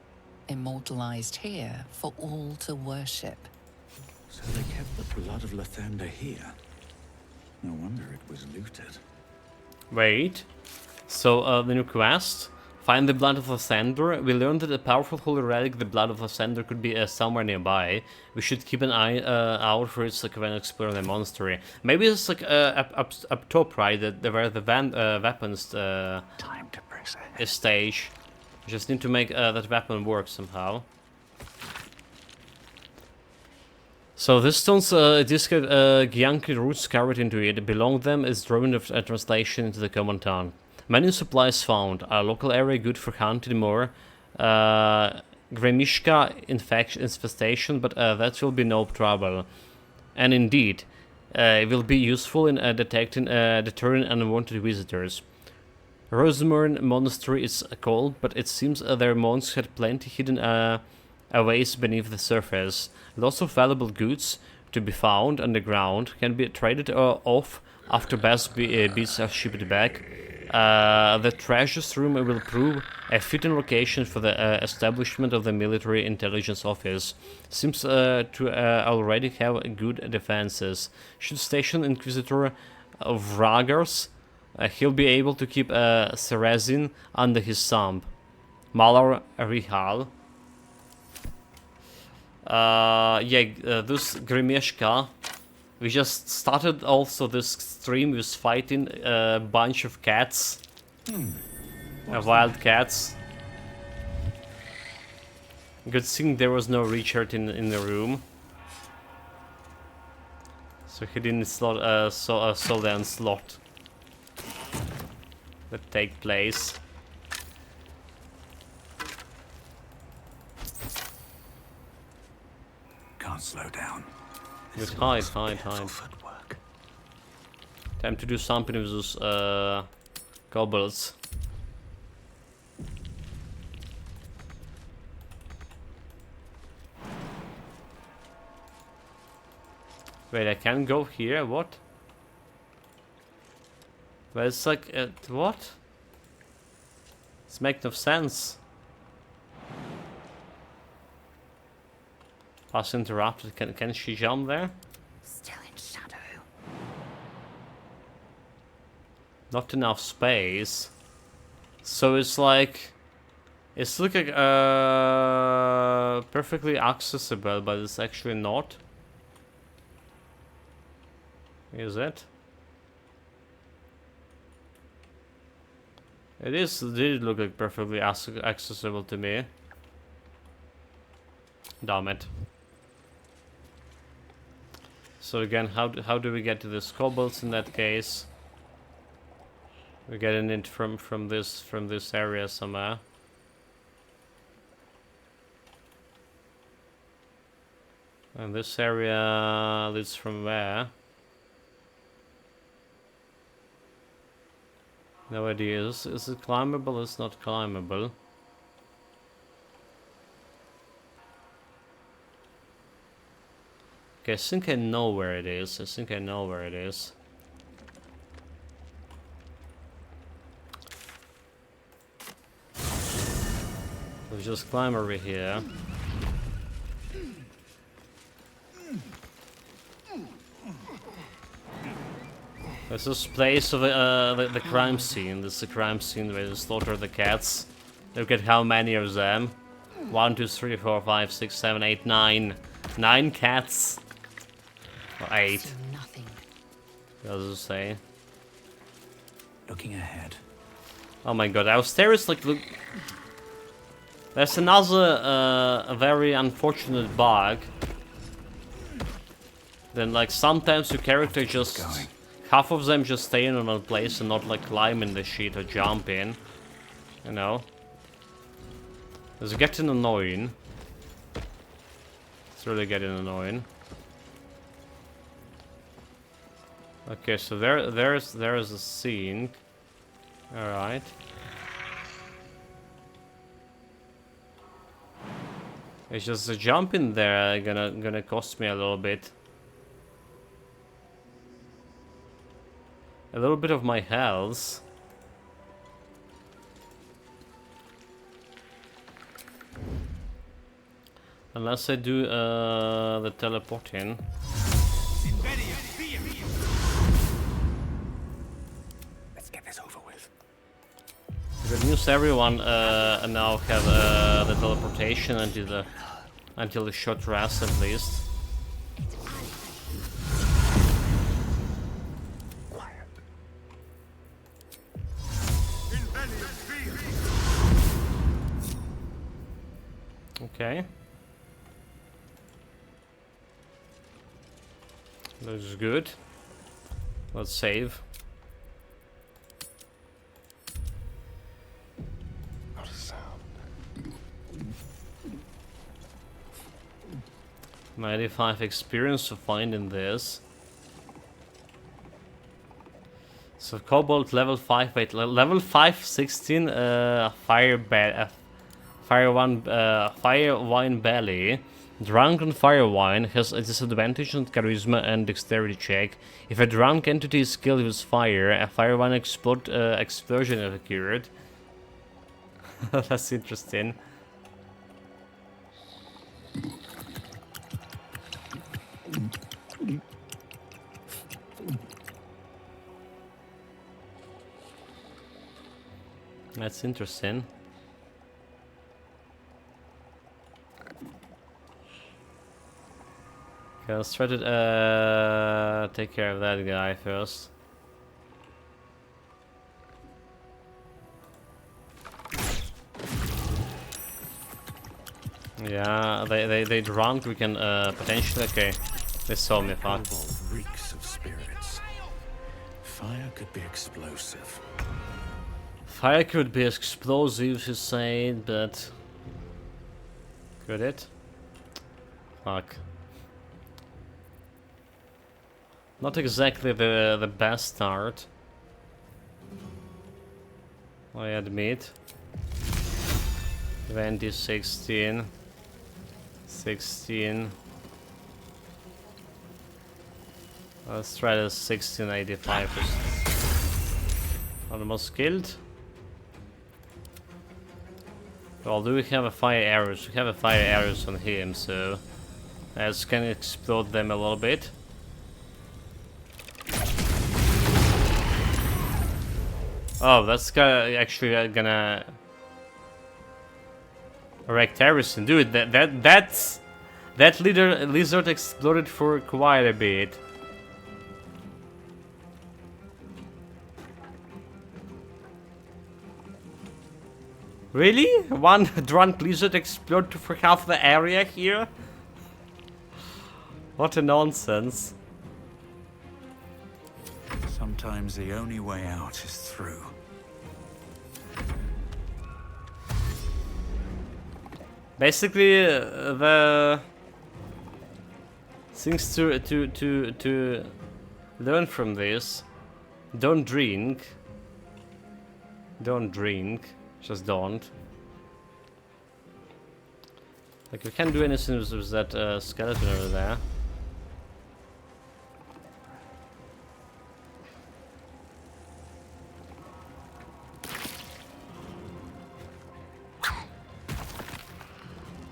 immortalized here for all to worship. So they kept the blood of Lathander here. No wonder it was looted. Wait. So, the new quest. Find the blood of Lathander. We learned that a powerful holy relic, the blood of Lathander, could be somewhere nearby. We should keep an eye out for it like, when exploring the monastery. Maybe it's like up top, right? That there were the weapons. Time to prepare. stage. Just need to make that weapon work somehow. So this stone's Gyanki roots carried into it. Below them is drawing of translation into the common tongue. Many supplies found. A local area good for hunting more. Gremishka infestation, but that will be no trouble. And indeed, it will be useful in deterring unwanted visitors. Rosemorn Monastery is cold, but it seems their monks had plenty hidden ways beneath the surface. Lots of valuable goods to be found underground can be traded off after best beasts are shipped back. The treasures room will prove a fitting location for the establishment of the military intelligence office. Seems to already have good defenses. Should station Inquisitor Vragars, he'll be able to keep Serezin under his thumb. Malar Rihal. This Grimeshka. We just started also this stream with fighting a bunch of cats. Wild cats. Good thing there was no Richard in the room. So he didn't slot the onslaught that take place. Can't slow down. Good, hide. Time to do something with those kobolds. Wait, I can go here? What? But it's like, what? This makes no sense. Pass interrupted. Can she jump there? Still in shadow. Not enough space. So it's like perfectly accessible, but it's actually not. Is it? It did look like perfectly accessible to me. Damn it. So again, how do we get to the kobolds in that case? We're getting it from this area somewhere. And this area leads from where? No idea. Is it climbable? It's not climbable. Okay, I think I know where it is. We'll just climb over here. This is place of the crime scene. This is the crime scene where they slaughter the cats. Look at how many of them. 1, 2, 3, 4, 5, 6, 7, 8, 9. 9 cats. Or 8. So nothing. What does it say? Looking ahead. Oh my god, I was serious, like, look. There's another a very unfortunate bug. Then, like, sometimes your character just... half of them just stay in one place and not, like, climb in the shit or jump in. You know? It's getting annoying. It's really getting annoying. Okay, so there's a scene. Alright. It's just the jump in there gonna cost me a little bit. A little bit of my health. Unless I do the teleporting. Let's get this over with. Good news, everyone now have the teleportation until the short rest at least. Okay. Looks good. Let's save. Not a sound. 95 experience to find in this. So Cobalt level 5, wait, level 5, 16, Fire Wine Belly. Drunken Fire Wine has a disadvantage on Charisma and Dexterity check. If a drunk entity is killed with fire, a Fire Wine explosion is occurred. That's interesting. That's interesting. Okay, let's try to take care of that guy first. Yeah, they drunk. We can potentially. Okay, they saw me. Fuck. Reeks of spirits. Fire could be explosive. Fire could be explosive, you say, but could it? Fuck. Not exactly the best start, I admit. 20, 16, 16. Let's try the 1685. Almost killed. Well, do we have a fire arrows? We have a fire arrows on him, so let's can explode them a little bit. Oh, that's actually gonna wreck Harrison, dude. That lizard exploded for quite a bit. Really? One drunk lizard exploded for half the area here? What a nonsense. Sometimes the only way out is through. Basically, the things to learn from this: don't drink. Don't drink. Just don't. Like, we can't do anything with that skeleton over there.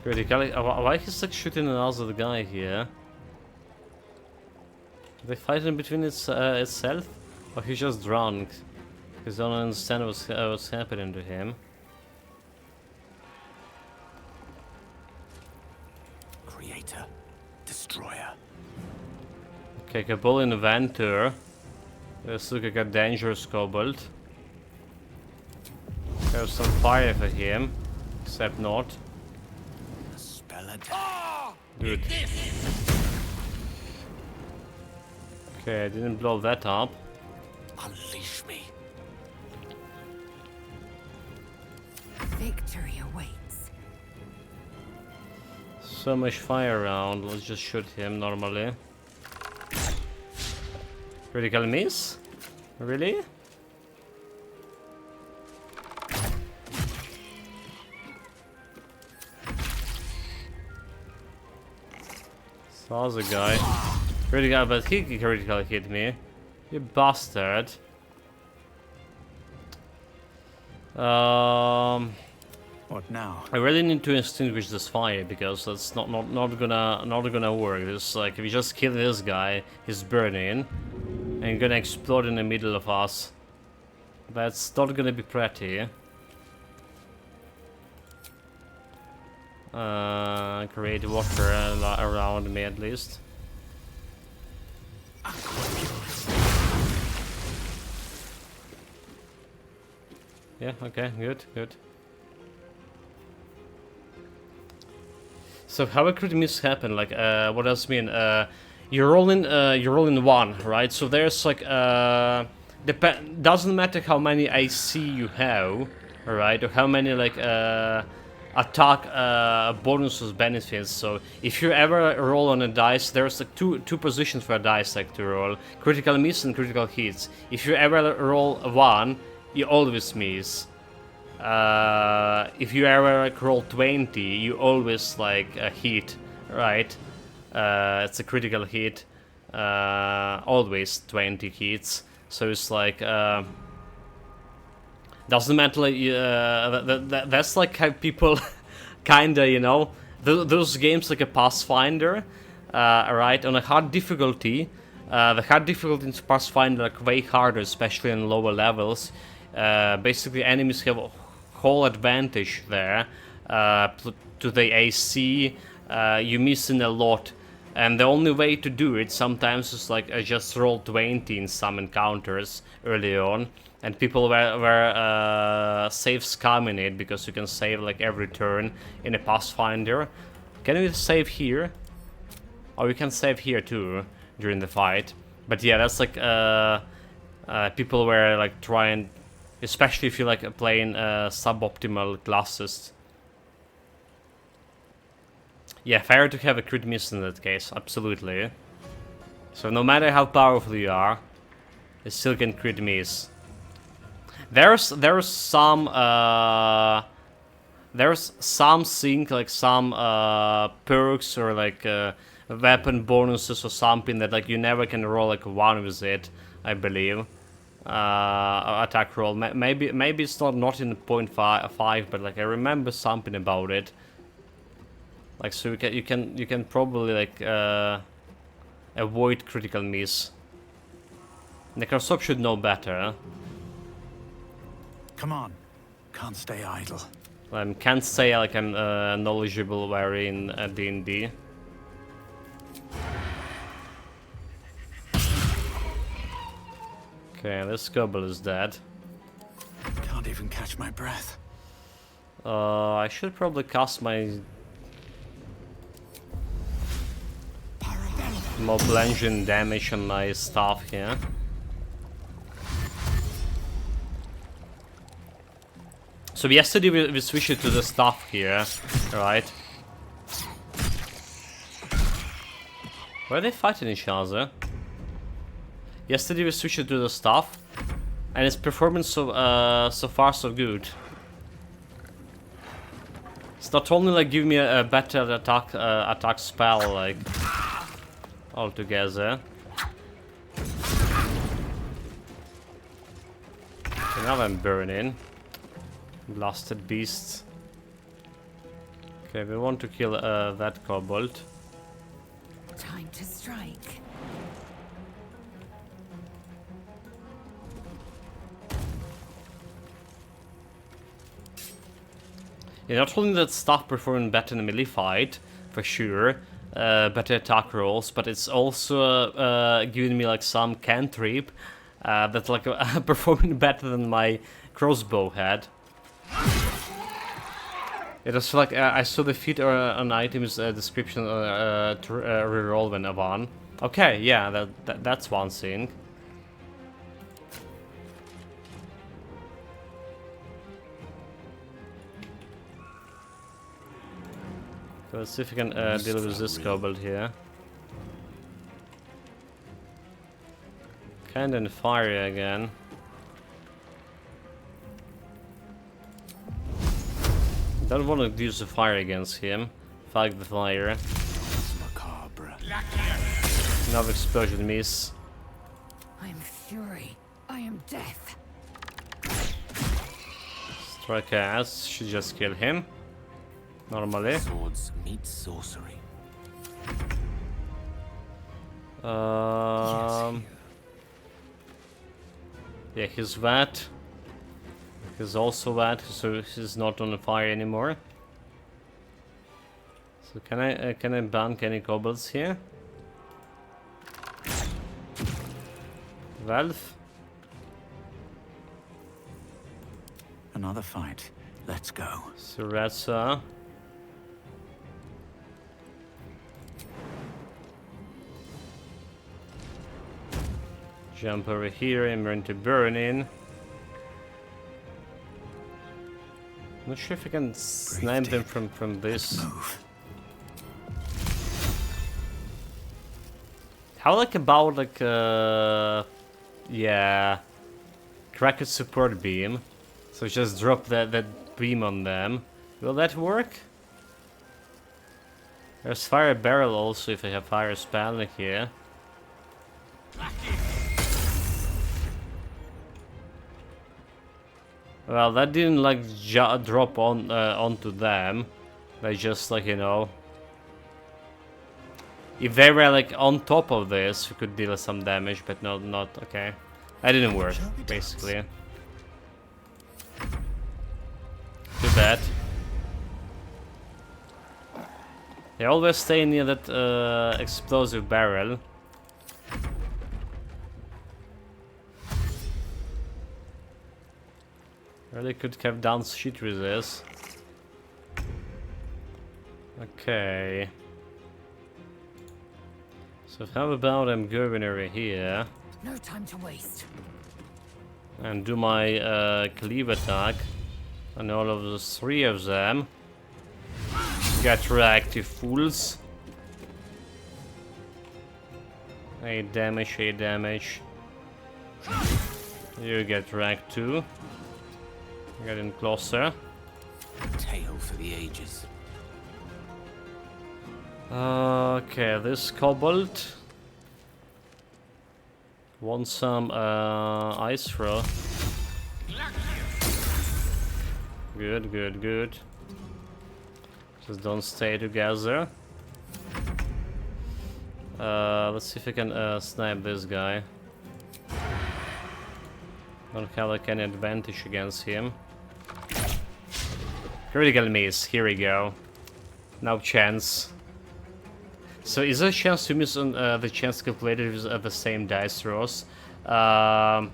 Critically, why he's like shooting another guy here? Are they fighting between itself? Or he's just drunk? Because I don't understand what's happening to him. Creator, destroyer. Okay, Cabal Inventor. Let's look like a dangerous kobold. There's some fire for him, except not. Good. Okay, I didn't blow that up. Unleash me. Victory awaits. So much fire around. Let's just shoot him normally. Critical miss? Really? Saw the guy. Critical, but he critical hit me. You bastard. What now? I really need to extinguish this fire because that's not gonna work. It's like if you just kill this guy, he's burning and gonna explode in the middle of us. That's not gonna be pretty. Create water around me at least. Yeah, okay, good, good. So how a crit miss happen? Like, what does it mean? You roll in 1, right? So there's like, doesn't matter how many AC you have, right? Or how many like attack bonuses benefits. So if you ever roll on a dice, there's like two positions for a dice like to roll: critical miss and critical hits. If you ever roll 1, you always miss. If you ever like, roll 20, you always like hit, right? It's a critical hit. Always 20 hits. So it's like doesn't matter. Like, that's like how people kinda, you know, those games like a Pathfinder, right? On a hard difficulty, the hard difficulty in Pathfinder like way harder, especially on lower levels. Basically, enemies have a whole advantage there to the AC. You're missing a lot, and the only way to do it sometimes is like just roll 20 in some encounters early on, and people were save scamming it because you can save like every turn in a Pathfinder. Can we save here? Oh, we can save here too during the fight. But yeah, that's like people were like trying. Especially if you like playing suboptimal classes. Yeah, fair to have a crit miss in that case, absolutely. So no matter how powerful you are, you still can crit miss. There's some something like some perks or like weapon bonuses or something that like you never can roll like 1 with it, I believe. Attack roll. Maybe it's not in 0.5, but like I remember something about it. Like so you can probably like avoid critical miss. Necrosop should know better. Huh? Come on, can't stay idle. Can't say like I'm knowledgeable very in D&D. Okay, this gobble is dead. Can't even catch my breath. I should probably cast my Mob Engine damage on my staff here. So yesterday we switched it to the staff here, right? Why are they fighting each other? Yesterday we switched it to the staff, and its performance so far so good. It's not only like giving me a better attack spell like altogether. Okay, now I'm burning. Blasted beasts. Okay, we want to kill that kobold. Time to strike. Yeah, not only that stuff performing better in a melee fight, for sure, better attack rolls, but it's also giving me like some cantrip that's like performing better than my crossbow had. It was like I saw the feat on items description to reroll when I won. Okay, yeah, that's one thing. So let's see if we can deal with this kobold here. Kinda in fire again. Don't want to use the fire against him. Fight the fire. Macabre. Another explosion miss. I am fury. I am death. Strike ass. Should just kill him. Normally. Swords meet sorcery. Yeah, he's wet. He's also wet, so he's not on the fire anymore. So can I bank any kobolds here? Valve. Another fight. Let's go. Surasa. Jump over here, I'm going to burn in. Not sure if I can snipe them from this. How like about like yeah, crack a support beam, so just drop that beam on them. Will that work? There's fire barrel also if I have fire spell here. Well, that didn't like drop on onto them. They just like, you know, if they were like on top of this, we could deal some damage, but not okay. That didn't work, basically. Too bad. They always stay near that explosive barrel. Really could have done shit with this. Okay. So how about I'm going over here No time to waste. and do my cleave attack on all of the 3 of them. Get wrecked, you fools. 8 damage, 8 damage. You get wrecked too. Getting closer. Tale for the ages. Okay, this kobold wants some ice throw. Good, good, good. Just don't stay together. Let's see if I can snipe this guy. Don't have like any advantage against him. Critical miss, here we go. No chance. So is there a chance to miss on the chance calculated with the same dice rolls? No,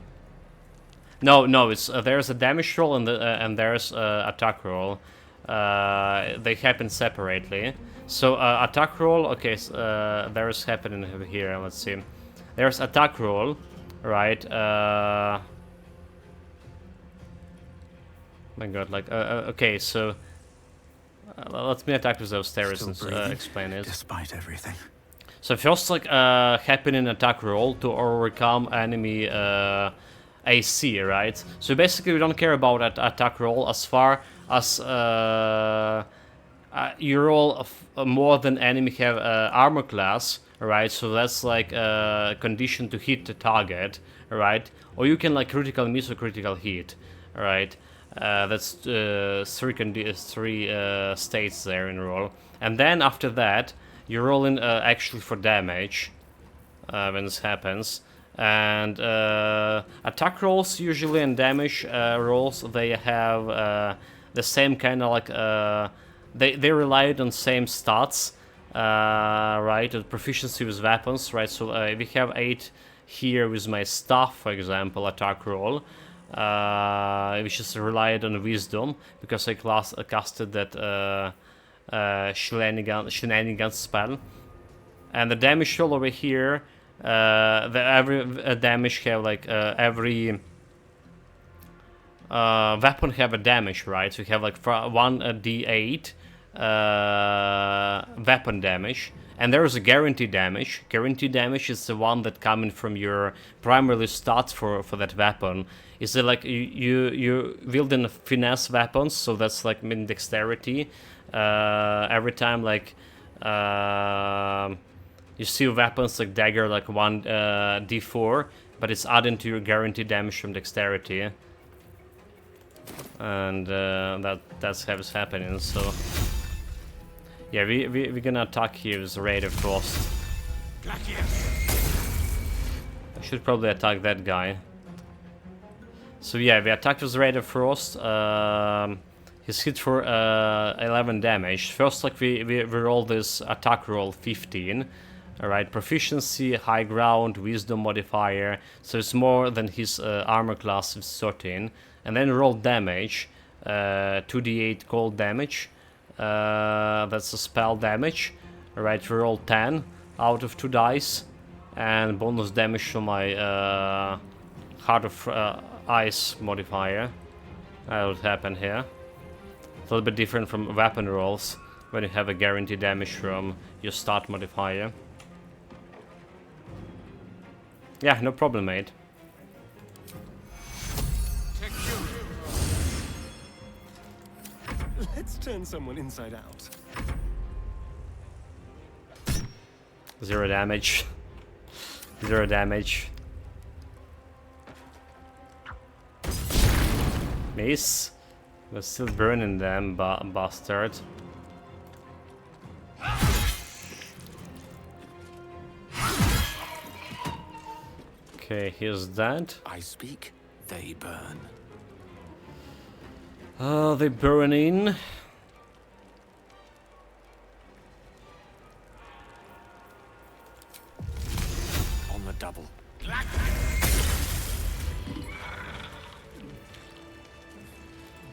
it's there's a damage roll and there's attack roll. They happen separately. So attack roll, okay, there's happening over here. Let's see. There's attack roll, right? My God, like okay, so let me attack with those terrorists and explain it. Despite everything. So first, like, happen in attack roll to overcome enemy AC, right? So basically, we don't care about attack roll as far as you roll more than enemy have armor class, right? So that's like a condition to hit the target, right? Or you can like critical miss or critical hit, right? That's 3 states there in roll, and then after that you roll in actually for damage when this happens. And attack rolls usually and damage rolls, they have the same kind of like they relied on same stats, right? Proficiency with weapons, right? So we have 8 here with my staff, for example, attack roll. Which is relied on wisdom because I casted that shenanigans spell, and the damage roll over here. Every damage have like every weapon have a damage, right? So you have like 1 d8 weapon damage. And there is a guaranteed damage. Guaranteed damage is the one that coming from your primarily stats for that weapon. Is it like you wield in finesse weapons, so that's like min dexterity. Every time like you see weapons like dagger like 1 d4, but it's adding to your guaranteed damage from dexterity. And that's how it's happening. So. Yeah, we're gonna attack here with Raid of Frost. I should probably attack that guy. So yeah, we attacked with Raid of Frost. He's hit for 11 damage. First, like we roll this attack roll 15. Alright, proficiency, high ground, wisdom modifier. So it's more than his armor class is 13. And then roll damage, 2d8 cold damage. That's a spell damage. Alright, we roll 10 out of 2 dice. and bonus damage from my Heart of Ice modifier. That would happen here. It's a little bit different from weapon rolls, when you have a guaranteed damage from your start modifier. Yeah, no problem, mate. Let's turn someone inside out. 0 damage. 0 damage. Miss. We're still burning them, bastard. Okay, here's that. I speak, they burn. They burn in. On the double.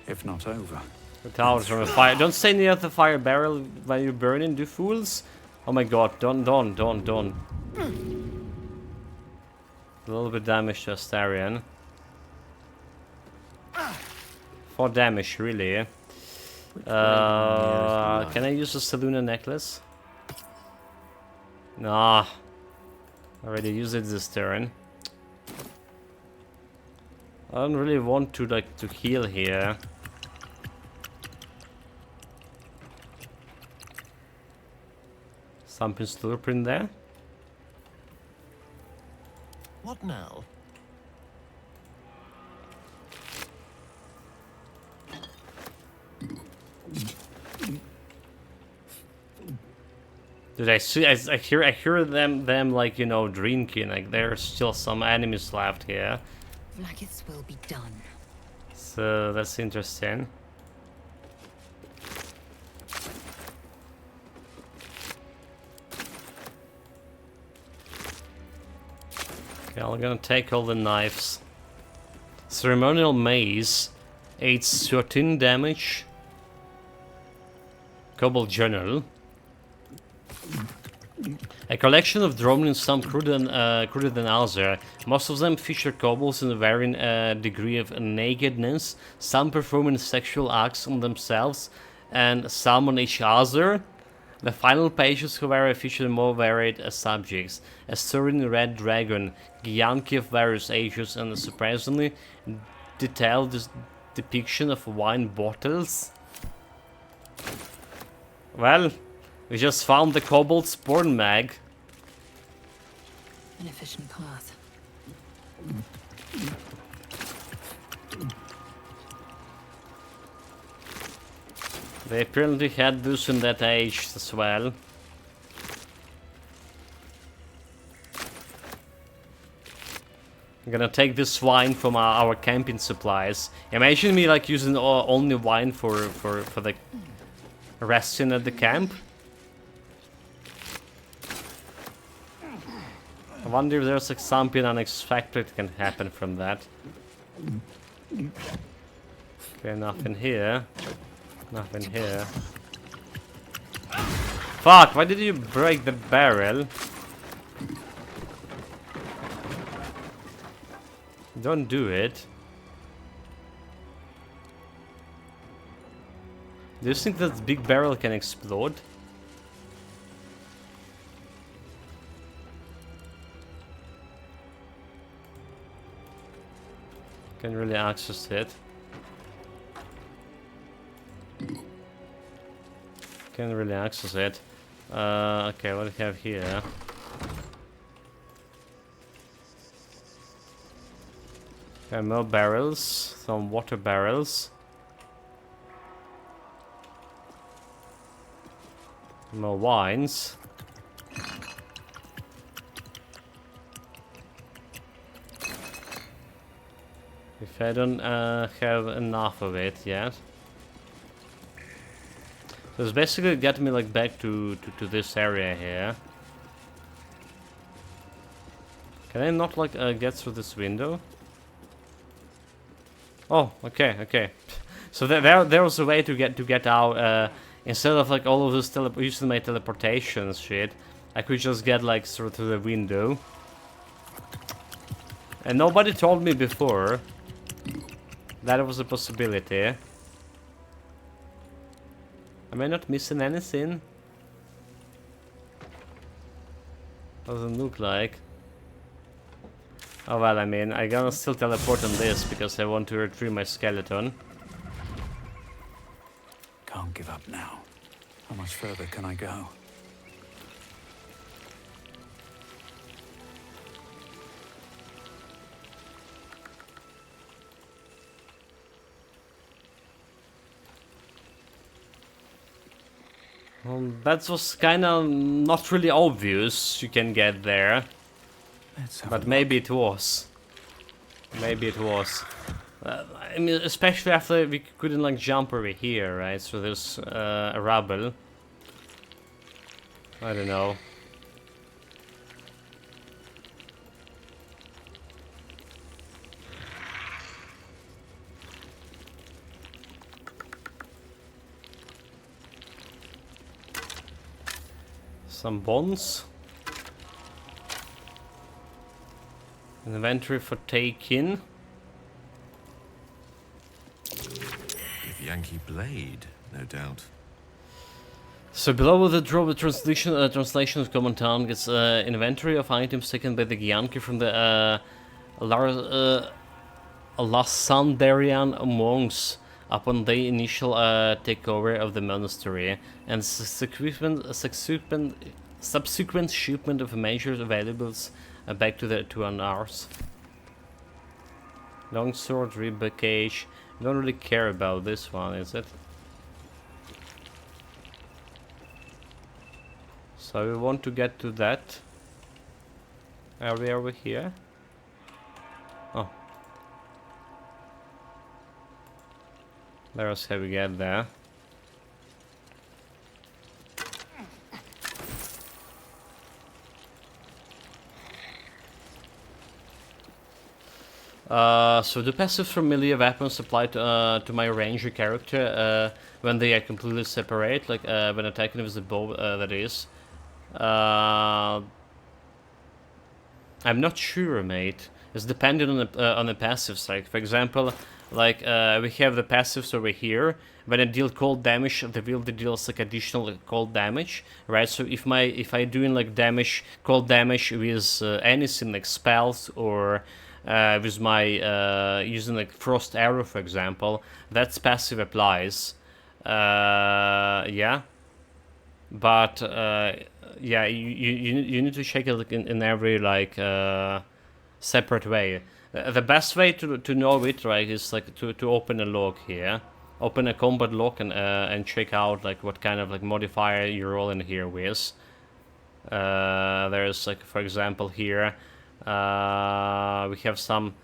If not over. The towers from a fire. Don't stay near the fire barrel when you burn in, do fools. Oh my god, don't. A little bit damage to Astarion. 4 damage, really. Can I use a Seluna necklace? Nah. Already used it this turn. I don't really want to to heal here. Something slurping there. What now? Dude, I hear them like, you know, drinking. Like there's still some enemies left here. Vlaakith's will be done. So that's interesting. Okay, I'm gonna take all the knives. Ceremonial maze, 813 damage. Kobold Journal. A collection of drawings, some cruder than other. Most of them feature kobolds in a varying degree of nakedness, some performing sexual acts on themselves, and some on each other. The final pages, however, feature more varied subjects. A stirring red dragon, Gyanki of various ages, and a surprisingly detailed depiction of wine bottles. Well, we just found the kobold spawn mag. An efficient path. They apparently had those in that age as well. I'm gonna take this wine from our camping supplies. Imagine me like using only wine for the resting at the camp. I wonder if there's like something unexpected can happen from that. Okay, nothing here. Nothing here. Fuck, why did you break the barrel? Don't do it. Do you think that big barrel can explode? Can't really access it. Can't really access it. Okay, what do we have here? Okay, more barrels, some water barrels. More wines. If I don't have enough of it yet. So it's basically getting me like back to this area here. Can I not like get through this window? Oh, okay. So there was a way to get out. Instead of like all of this using my teleportation shit, I could just get like through to the window. And nobody told me before that was a possibility. Am I not missing anything? Doesn't look like. Oh well, I mean, I'm gonna still teleport on this because I want to retrieve my skeleton. Can't give up now. How much further can I go? That was kinda not really obvious you can get there. But maybe it was. Maybe it was. I mean, especially after we couldn't like jump over here, right? So there's a rubble. I don't know. Some bones. Inventory for taking. Give Yankee blade, no doubt. So below the draw, the translation of common town gets inventory of items taken by the Gyanki from the Lasandarian monks upon the initial takeover of the monastery and subsequent shipment of major valuables back to the Tuanars. Longsword, rib cage. I don't really care about this one, is it? So we want to get to that area over here. Oh. There's how we get there. So the passives from melee weapons apply to my ranger character when they are completely separate, like when attacking with the bow, that is. I'm not sure, mate. It's dependent on the passives. Like for example, like we have the passives over here. When I deal cold damage, the wielder deals like additional cold damage, right? So if I doing like cold damage with anything like spells or with my using like frost arrow, for example, that's passive applies. Yeah, but yeah, you need to check it like, in every like separate way. The best way to know it, right, is like to open a log here, open a combat log and check out like what kind of like modifier you're rolling here with. There's like, for example, here we have some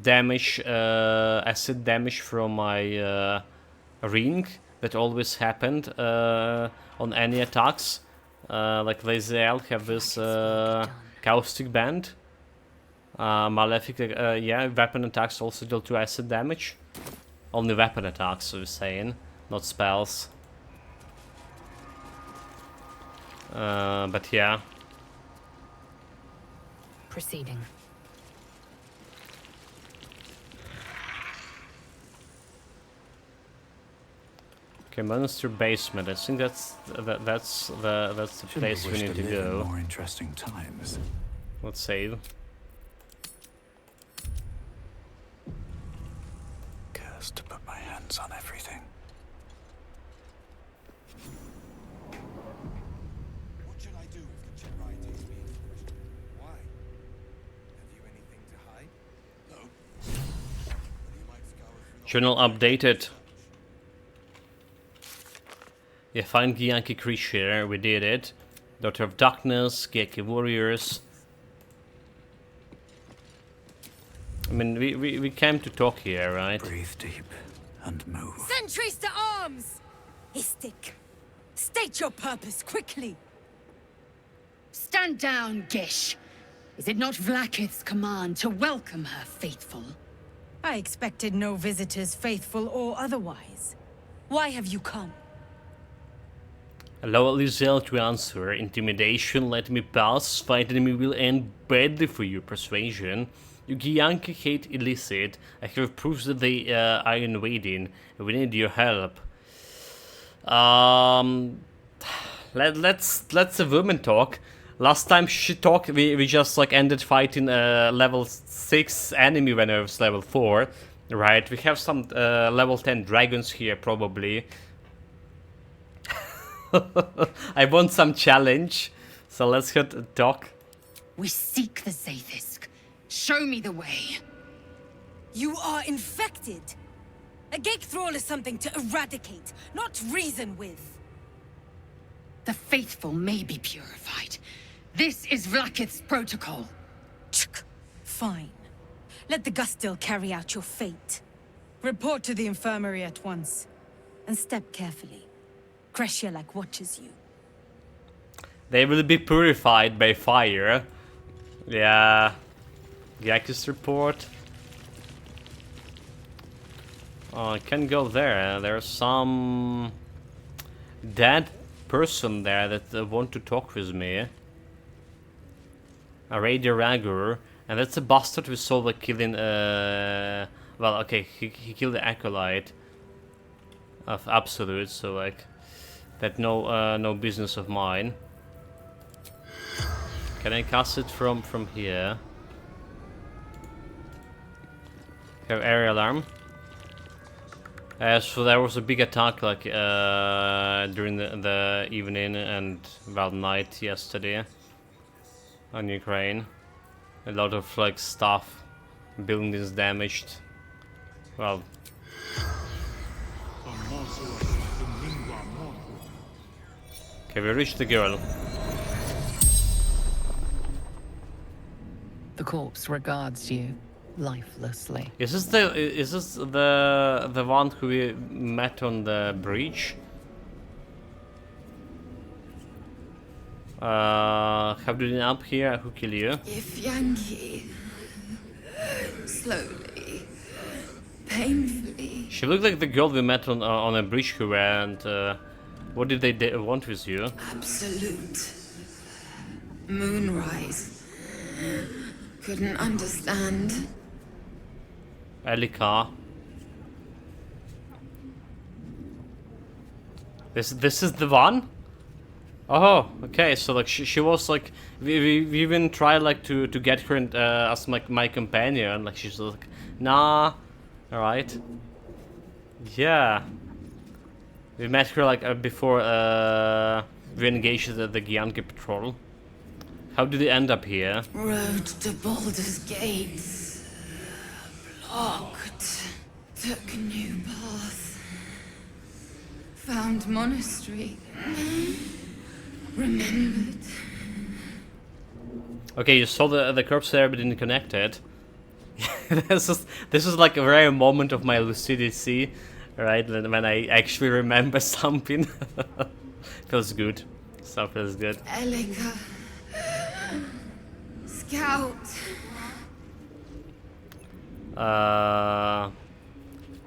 damage, acid damage from my ring that always happened on any attacks. Like Laziel have this caustic band. Malefic, yeah, weapon attacks also deal 2 acid damage. Only weapon attacks, I was saying, not spells. But yeah. Proceeding. Okay, monster basement. I think that's the place we need to go. More interesting times. Let's save. Cursed to put my hands on everything. What should I do if the Jedi takes me into prison? Why? Have you anything to hide? No. But he might scour through the Journal updated. Yeah, find Gyanki creature. We did it. Daughter of Darkness, Geki warriors. I mean, we came to talk here, right? Breathe deep and move. Sentries to arms! Istik, state your purpose quickly. Stand down, Gish. Is it not Vlaakith's command to welcome her faithful? I expected no visitors, faithful or otherwise. Why have you come? Allow Lizelle to answer. Intimidation, let me pass. Fight enemy will end badly for you. Persuasion. You Gyanki hate illicit. I have proofs that they are invading. We need your help. Let's the woman talk. Last time she talked, we just like ended fighting level 6 enemy when I was level 4. Right, we have some level 10 dragons here probably. I want some challenge, so let's get a talk. We seek the Zaithisk. Show me the way. You are infected. A gate thrall is something to eradicate, not reason with. The faithful may be purified. This is Vlakith's protocol. Fine. Let the Gustil carry out your fate. Report to the infirmary at once. And step carefully. Kreshjalak watches you. They will be purified by fire. Yeah. Yakis report. Oh, I can go there. There's some dead person there that want to talk with me. A Raider Ragur. And that's a bastard we saw like killing well, okay, he killed the acolyte of Absolute, so like that no business of mine. Can I cast it from here? Have area alarm. So there was a big attack like during the evening and well night yesterday on Ukraine. A lot of like stuff, buildings damaged. Well, okay, we reached the girl. The corpse regards you lifelessly. Is this the one who we met on the bridge? Have you been up here? Who killed you? If Yankee, slowly, painfully. She looked like the girl we met on a bridge who went. What did they want with you? Absolute. Moonrise. Couldn't understand. Elika. This is the one? Oh, okay. So like she was like we even tried like to get her as my companion. Like she's like, nah. All right. Yeah. We met her like before we engaged the Gyanki patrol. How did it end up here? Road to Baldur's gates. Blocked. Took a new path. Found monastery. Remembered. Okay, you saw the corpse there but didn't connect it. this is like a rare moment of my lucidity, right? When I actually remember something. Feels good. Stuff feels good. Elika. Scout.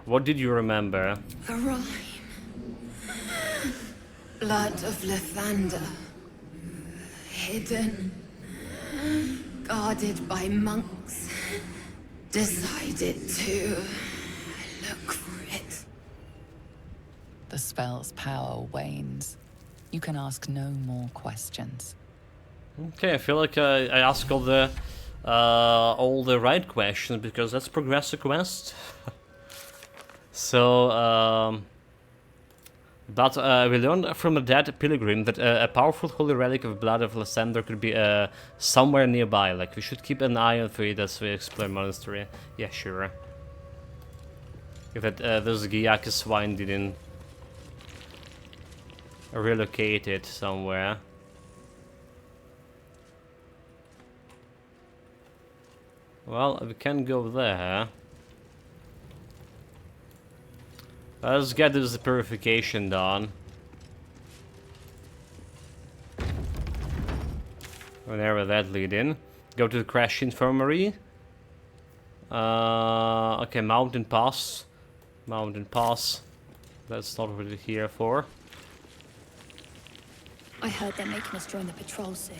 What did you remember? A rhyme. Blood of Lathander. Hidden. Guarded by monks. Decided to look for it. The spell's power wanes. You can ask no more questions. Okay, I feel like I asked all the right questions because let's progress the quest. So, but we learned from a dead pilgrim that a powerful holy relic of blood of Lathander could be somewhere nearby. Like we should keep an eye on for it as we explore monastery. Yeah, sure. If those Gyaki swine didn't relocate it somewhere. Well, we can go there. Let's get this purification done. Whenever that lead in. Go to the crash infirmary. Okay, mountain pass. Mountain pass. That's not what we're here for. I heard they're making us join the patrol soon.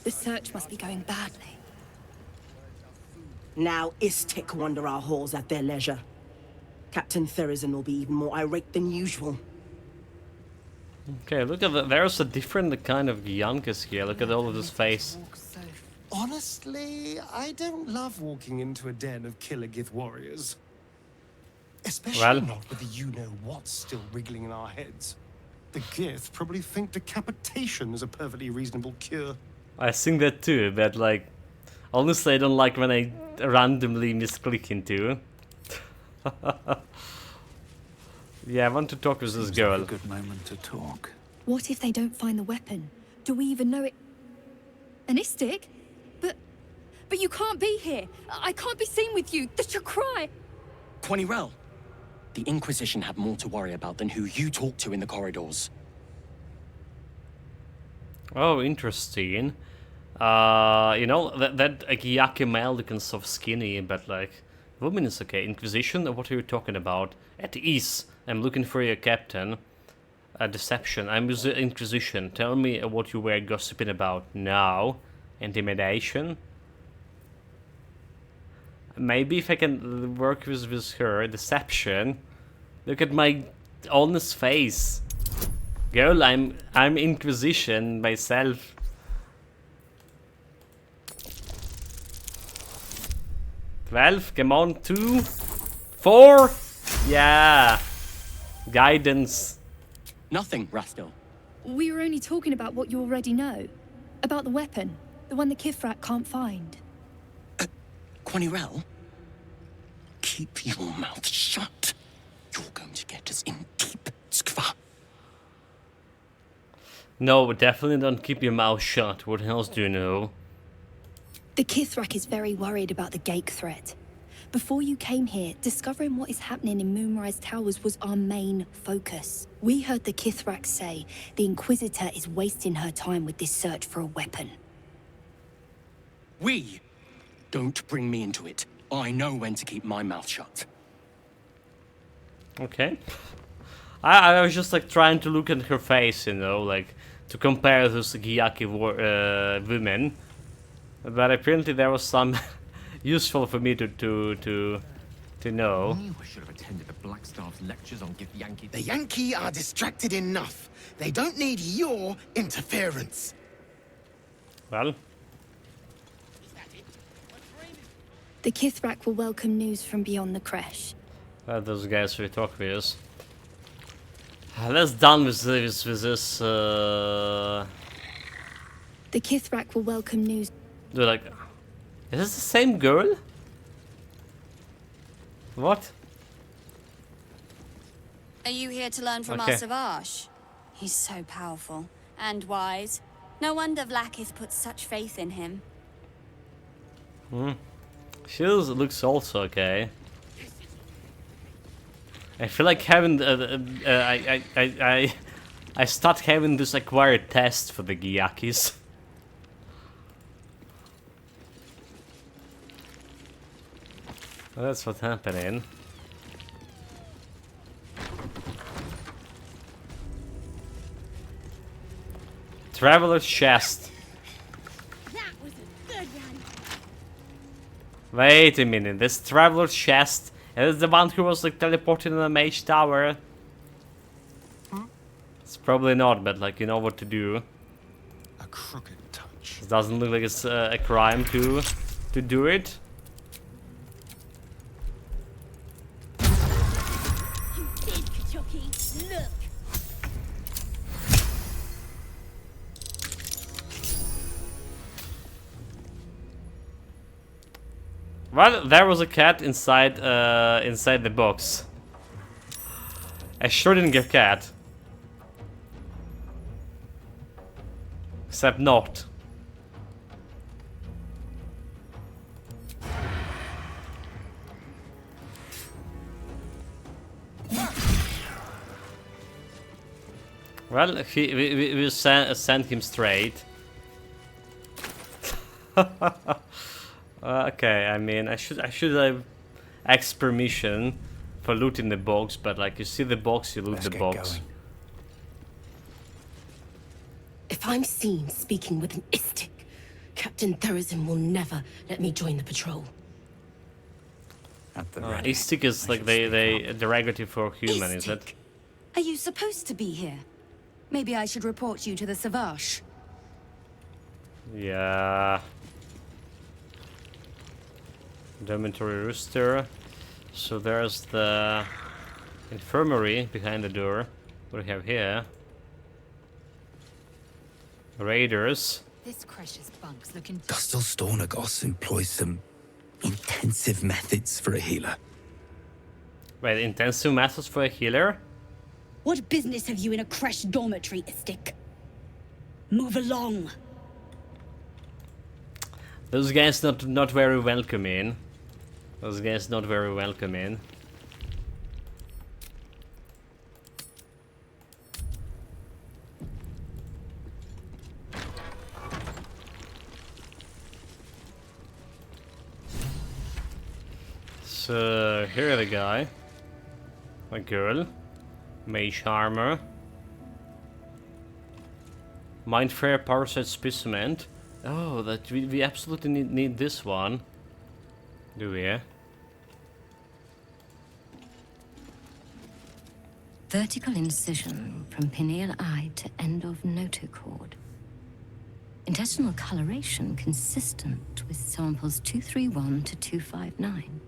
The search must be going badly. Now Istik wander our halls at their leisure. Captain Therizin will be even more irate than usual. Okay, look at that. There's a different kind of Giannis here. Look at all of his face. Honestly, I don't love walking into a den of killer Gith warriors. Especially Well. not with the you-know-what still wriggling in our heads. The Gith probably think decapitation is a perfectly reasonable cure. I think that too, but like, honestly, I don't like when I randomly misclick into. Yeah, I want to talk with this Seems girl. like a good moment to talk. What if they don't find the weapon? Do we even know it? An Istik? But you can't be here. I can't be seen with you. That's your cry. Quanirel, the Inquisition have more to worry about than who you talk to in the corridors. Oh, interesting. You know, that Gyaki male looking so skinny, but like, woman is okay. Inquisition? What are you talking about? At ease. I'm looking for your captain. Deception. I'm with the Inquisition. Tell me what you were gossiping about now. Intimidation. Maybe if I can work with her. Deception. Look at my honest face. Girl, I'm Inquisition myself. "12, come on, 2, 4, yeah, guidance." Nothing, Rastil. We were only talking about what you already know. About the weapon. The one the Kithrak can't find. Quanirel, keep your mouth shut. You're going to get us in deep, Skva. No, definitely don't keep your mouth shut. What else do you know? The Kithrak is very worried about the Gate threat. Before you came here, discovering what is happening in Moonrise Towers was our main focus. We heard the Kithrak say the Inquisitor is wasting her time with this search for a weapon. We! Don't bring me into it. I know when to keep my mouth shut. Okay. I was just like trying to look at her face, you know, like to compare those Gyaki women. But apparently there was some useful for me to know. I should have attended the Blackstaff's lectures on Gith Yankee. The Yankee are distracted enough. They don't need your interference. Well. The Kithrak will welcome news from beyond the Kresh. Those guys we talk with. Let's done with this. The Kithrak will welcome news. They're like, is this the same girl? What? Are you here to learn from our Savage? He's so powerful and wise. No wonder Vlaakith put such faith in him. She looks also okay. I feel like having I start having this acquired test for the Gyakis. That's what's happening. Traveler's chest. That was a good one. Wait a minute, this traveler's chest is the one who was like teleported in the mage tower. It's probably not, but like you know what to do. A crooked touch. It doesn't look like it's a crime to do it. You did, Kachuki. Look. Well, there was a cat inside inside the box. A Schrödinger cat. Except not. Well, we sent him straight. Okay, I mean, I should have asked permission for looting the box, but like you see the box, you loot the box. If I'm seen speaking with an Istik, Captain Therizin will never let me join the patrol. Istik is like the derivative for human, is it? Are you supposed to be here? Maybe I should report you to the Savage. Yeah. Dormitory rooster. So there's the infirmary behind the door. What do we have here? Raiders. This Cresh's bunk's looking. Gustil Stornagos employs some intensive methods for a healer. Wait, intensive methods for a healer? What business have you in a Cresh dormitory, Istik? Move along. Those guys not very welcoming. Those guys not very welcoming. So here the guy, a girl, mage armor, Mindfare Parasite Specimen. Oh, that we absolutely need this one. Do we? Vertical incision from pineal eye to end of notochord. Intestinal coloration consistent with samples 231 to 259.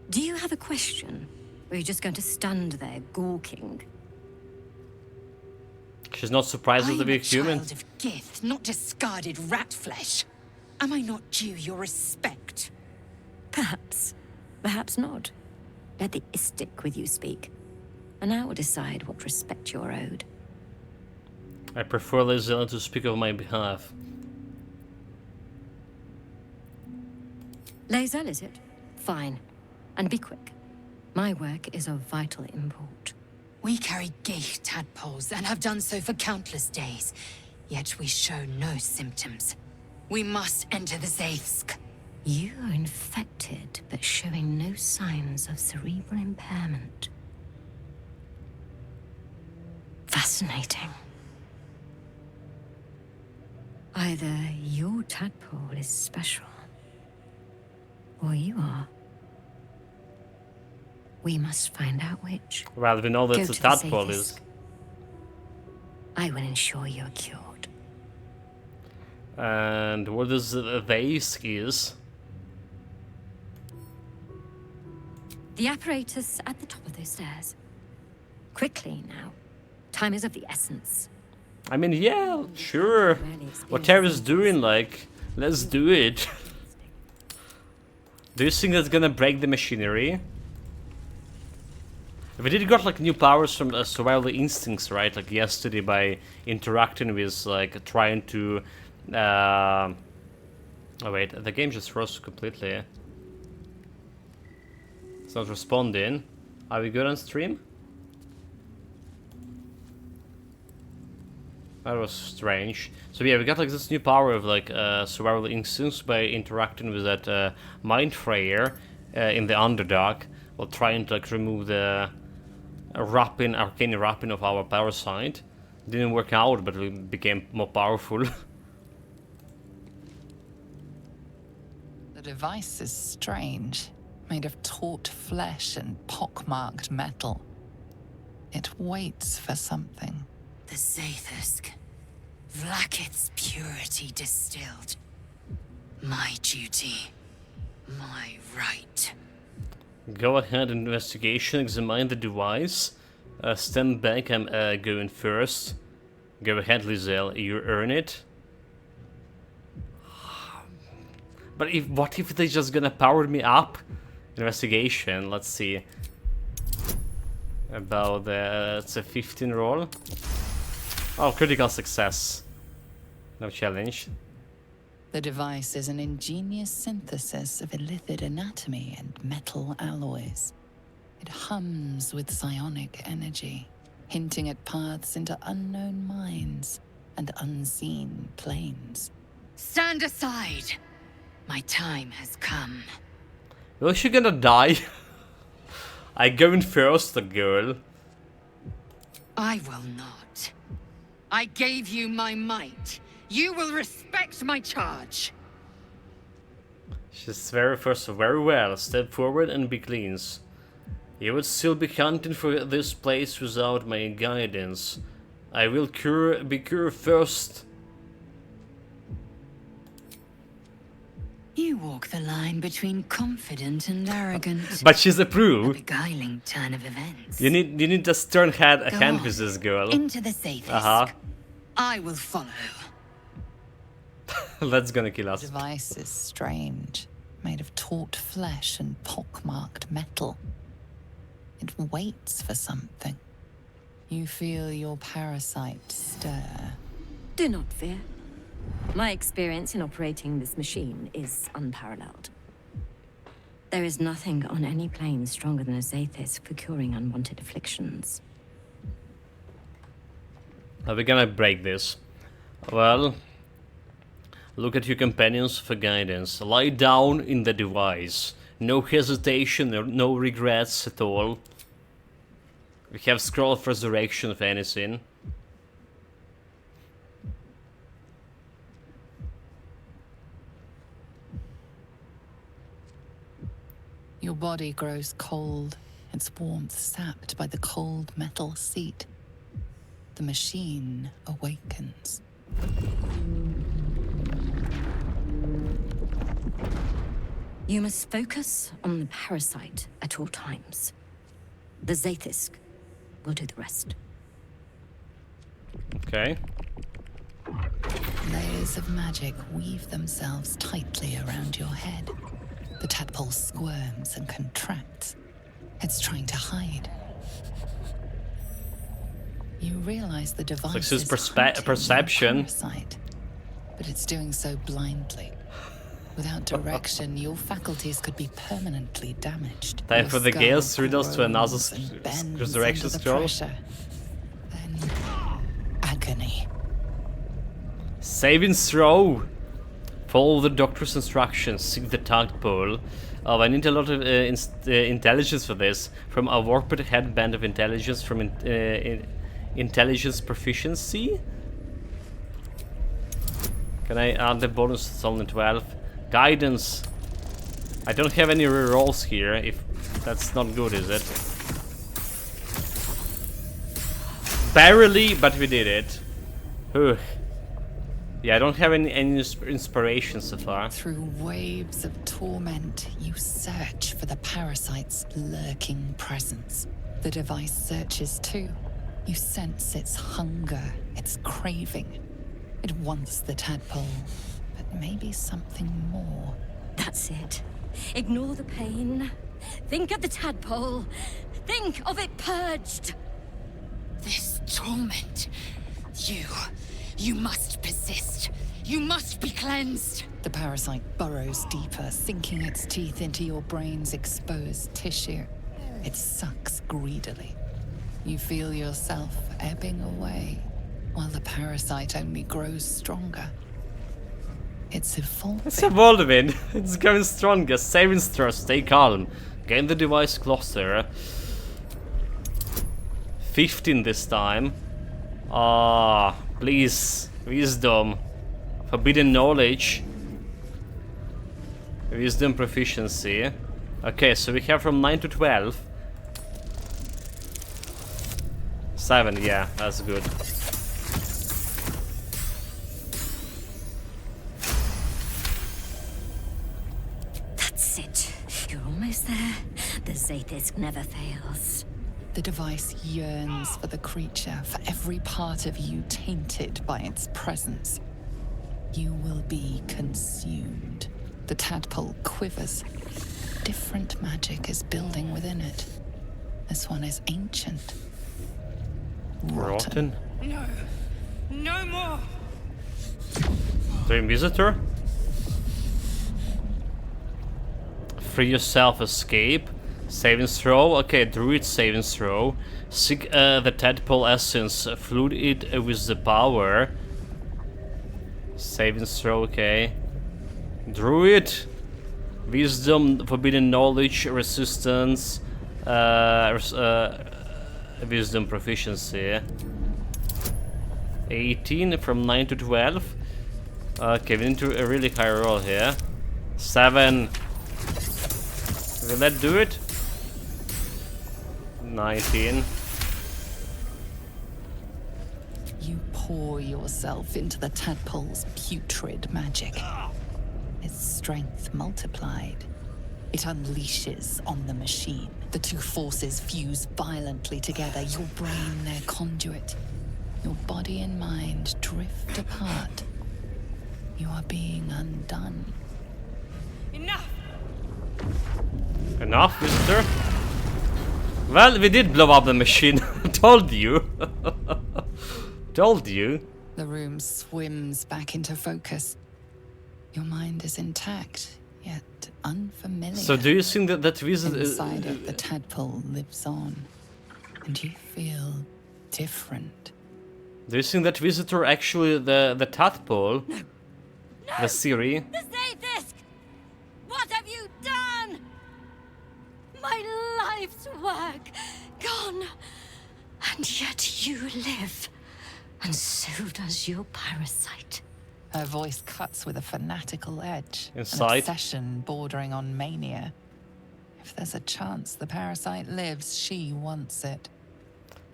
Do you have a question? Or are you just going to stand there gawking? She's not surprised to be human. Child of Gith, not discarded rat flesh. Am I not due your respect? Perhaps. Perhaps not. Let the Istik with you speak. And I will decide what respect you're owed. I prefer Lizelle to speak on my behalf. Lae'zel, is it? Fine. And be quick. My work is of vital import. We carry Geich tadpoles and have done so for countless days, yet we show no symptoms. We must enter the Zaithsk. You are infected, but showing no signs of cerebral impairment. Fascinating. Either your tadpole is special, or you are. We must find out which. Well, we know that Go the to tadpole Zaithsk. is. I will ensure you're cured. And what is the Zaithsk is? The apparatus at the top of those stairs. Quickly now. Time is of the essence. I mean, yeah, sure. What Terry's doing, like, let's do it. Do you think that's gonna break the machinery? We did got like new powers from survival instincts, right? Like yesterday by interacting with, like, trying to. Oh wait, the game just froze completely. It's not responding. Are we good on stream? That was strange. So yeah, we got like this new power of like survival instincts by interacting with that mind frayer in the Underdark, while trying to like remove the arcane wrapping of our parasite. Didn't work out, but we became more powerful. The device is strange, made of taut flesh and pockmarked metal. It waits for something. The Zaithsk. Vlaakith's purity distilled. My duty. My right. Go ahead, investigation, examine the device. Stand back, I'm going first. Go ahead, Lizelle, you earn it. But what if they just gonna power me up? Investigation, let's see. About it's a 15 roll. Oh, critical success. No challenge. The device is an ingenious synthesis of illithid anatomy and metal alloys. It hums with psionic energy, hinting at paths into unknown mines and unseen planes. Stand aside! My time has come. Well, she gonna die. I go in first, the girl. I will not. I gave you my might. You will respect my charge. She's very first, very well. Step forward and be cleans. You would still be hunting for this place without my guidance. I will be cured first. You walk the line between confident and arrogant. But she's approved. A beguiling turn of events. You need just turn hand on. with this girl. Into the safest. I will follow. That's gonna kill us. The device is strange, made of taut flesh and pockmarked metal. It waits for something. You feel your parasite stir. Do not fear. My experience in operating this machine is unparalleled. There is nothing on any plane stronger than a Zathis for curing unwanted afflictions. Are we gonna break this? Well, look at your companions for guidance. Lie down in the device. No hesitation, no regrets at all. We have scroll of resurrection if anything. Your body grows cold, its warmth sapped by the cold metal seat. The machine awakens. You must focus on the parasite at all times. The Zathis will do the rest. Okay. Layers of magic weave themselves tightly around your head. The tadpole squirms and contracts. It's trying to hide. You realize the device Like is perception. Parasite, but it's doing so blindly. Without direction, your faculties could be permanently damaged. Time Your for the skull Gale's riddles to another grows and bends resurrection under the scroll. pressure. Then agony. Saving throw. Follow the doctor's instructions. Seek the tadpole. Oh, I need a lot of intelligence for this. From a warped headband of intelligence from intelligence proficiency. Can I add the bonus? It's only 12. Guidance. I don't have any rerolls here. If that's not good, is it? Barely, but we did it. Ugh. Yeah, I don't have any inspiration so far. Through waves of torment, you search for the parasite's lurking presence. The device searches too. You sense its hunger, its craving. It wants the tadpole, but maybe something more. That's it. Ignore the pain. Think of the tadpole. Think of it purged. This torment. You must persist. You must be cleansed. The parasite burrows deeper, sinking its teeth into your brain's exposed tissue. It sucks greedily. You feel yourself ebbing away, while the parasite only grows stronger. It's evolving. It's evolving. It's going stronger. Saving throw. Stay calm. Gain the device closer. 15 this time. Ah, please. Wisdom. Forbidden knowledge. Wisdom proficiency. Okay, so we have from 9 to 12. 7, yeah, that's good. That's it. You're almost there. The Zathis never fails. The device yearns for the creature, for every part of you tainted by its presence. You will be consumed. The tadpole quivers. Different magic is building within it. This one is ancient. Rotten. No. No more. Dream visitor. Free yourself, escape. Saving throw. Okay, Druid saving throw. Seek the tadpole essence. Flood it with the power. Saving throw, okay. Druid. Wisdom, forbidden knowledge, resistance. Wisdom proficiency. 18 from 9 to 12. Okay, we need to a really high roll here. 7. Will that do it? 19. You pour yourself into the tadpole's putrid magic. Its strength multiplied. It unleashes on the machine. The two forces fuse violently together, your brain their conduit. Your body and mind drift apart. You are being undone. Enough! Enough, visitor? Well, we did blow up the machine. Told you. Told you. The room swims back into focus. Your mind is intact, yet unfamiliar. So do you think that visitor... Inside it, the tadpole lives on. And you feel different. Do you think that visitor actually the tadpole? No. The Siri? The Zaithis! What have you done? My life's work gone. And yet you live. And so does your parasite. Her voice cuts with a fanatical edge. Inside. An obsession bordering on mania. If there's a chance the parasite lives, she wants it.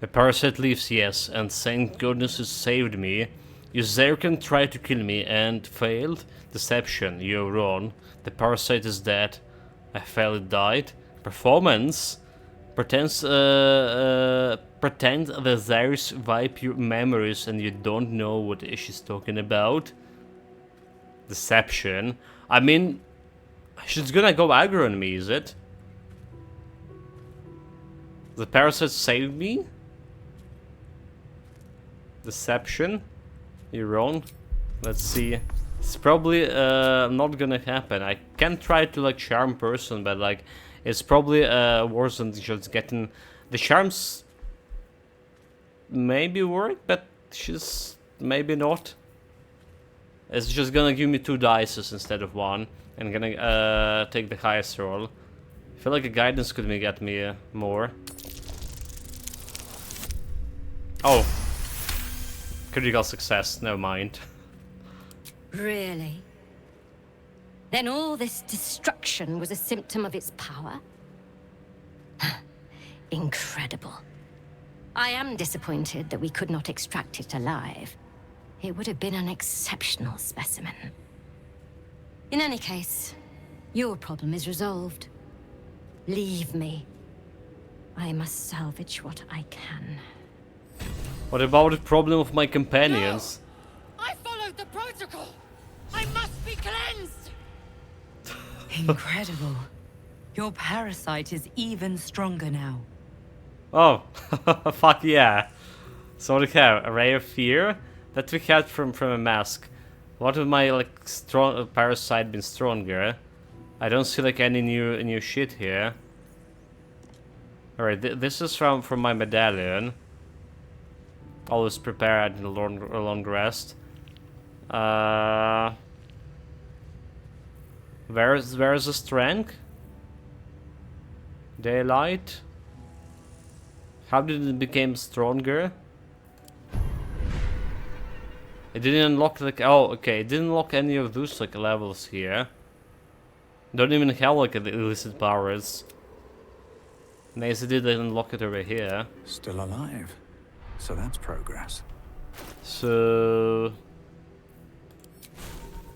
The parasite lives, yes, and thank goodness it saved me. You Zerkan tried to kill me and failed. Deception, you're wrong. The parasite is dead. I felt it died. Performance pretends pretend the Zyrus wipe your memories and you don't know what she's talking about. Deception. I mean, she's gonna go aggro on me, is it? The parasite saved me? Deception. You're wrong. Let's see. It's probably not gonna happen. I can try to like charm person, but like it's probably worse than just getting the charms. Maybe work, but she's maybe not. It's just gonna give me 2 dices instead of 1, and gonna take the highest roll. I feel like a guidance could get me more. Oh. Critical success, never mind. Really? Then all this destruction was a symptom of its power? Incredible. I am disappointed that we could not extract it alive. It would have been an exceptional specimen. In any case, your problem is resolved. Leave me. I must salvage what I can. What about the problem of my companions? No! I followed the protocol! I must be cleansed! Incredible. Your parasite is even stronger now. Oh, fuck yeah. So we have a ray of fear that we had from a mask. What would my like strong parasite been stronger? I don't see like any new shit here. Alright, this is from my medallion. Always prepared in a long rest. Where's the strength? Daylight. How did it become stronger? It didn't unlock like it didn't unlock any of those like levels here. Don't even have like the illicit powers. Nice, it did unlock it over here. Still alive. So that's progress. So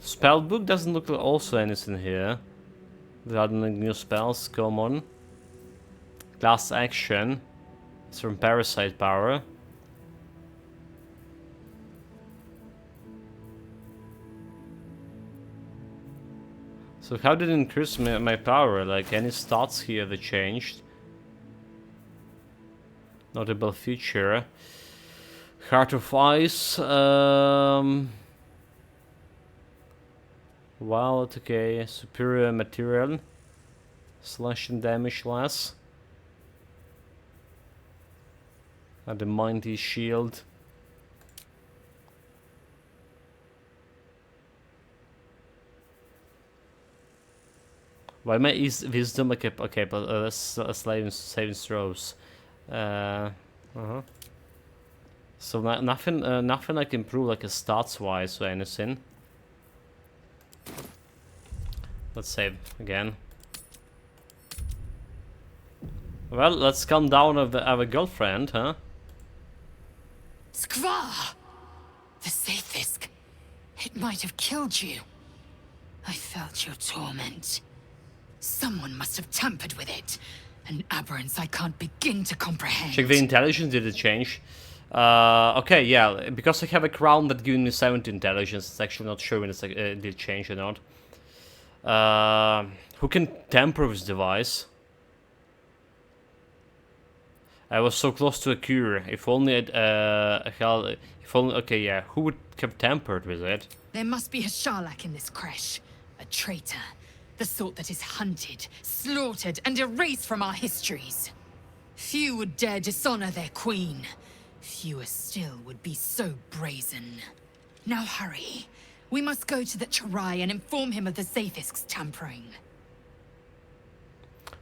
spellbook doesn't look like also anything here. There are no new spells, come on. Class action. It's from parasite power. So how did it increase my power? Like any stats here that changed? Notable feature. Heart of Ice. Well, okay. Superior material. Slashing damage less. And the mighty shield. Why my wisdom? Okay, but that's saving throws. So nothing, nothing like improve like a stats wise or anything. Let's save again. Well, let's calm down of our girlfriend, huh? Skvar! The Sathisk. It might have killed you. I felt your torment. Someone must have tampered with it. An aberrance I can't begin to comprehend. Check the intelligence, did it change? Okay, yeah, because I have a crown that gives me 70 intelligence, it's actually not showing if it did change or not. Who can tamper with this device? I was so close to a cure. If only it, if only, okay, yeah, who would have tampered with it? There must be a Sharlak in this creche. A traitor. The sort that is hunted, slaughtered, and erased from our histories. Few would dare dishonor their queen. Fewer still would be so brazen. Now hurry. We must go to the Charai and inform him of the Sathisk's tampering.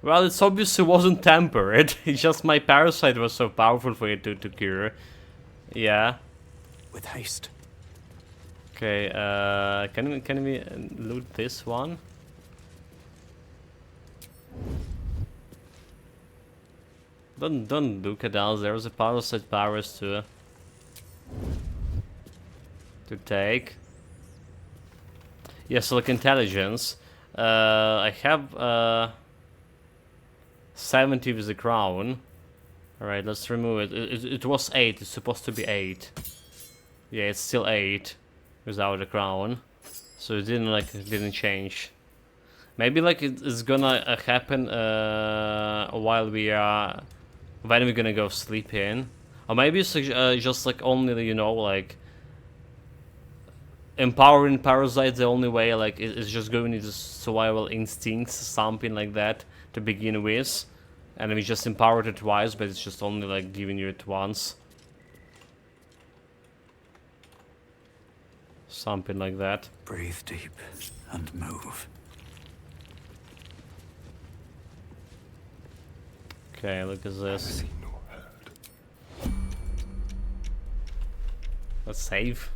Well, it obviously wasn't tampered. It's just my parasite was so powerful for it to cure. Yeah. With haste. Okay, can we loot this one? Don't look at us. There's a parasite powers to take. Yeah, so like intelligence. I have 70 with the crown. Alright, let's remove it. It was 8, it's supposed to be 8. Yeah, it's still 8 without the crown. So it didn't change. Maybe like it's gonna happen while we are when we're gonna go sleep in. Or maybe it's just like only, you know, like empowering parasites the only way, like it's just going into survival instincts, something like that to begin with. And we just empowered it twice, but it's just only like giving you it once. Something like that. Breathe deep and move. Okay, look at this. Let's save.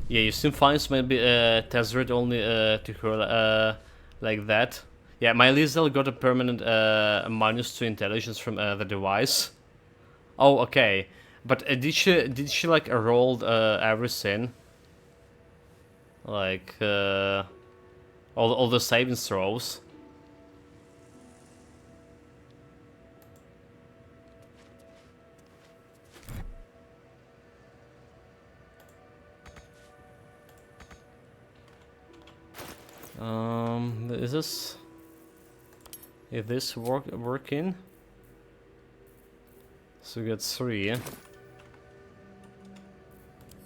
Yeah, you soon finds maybe Tezzeret only to her like that. Yeah, my Lizel got a permanent -2 intelligence from the device. Oh, okay. But did she like rolled everything? Like all the saving throws? Is this working? So we got 3.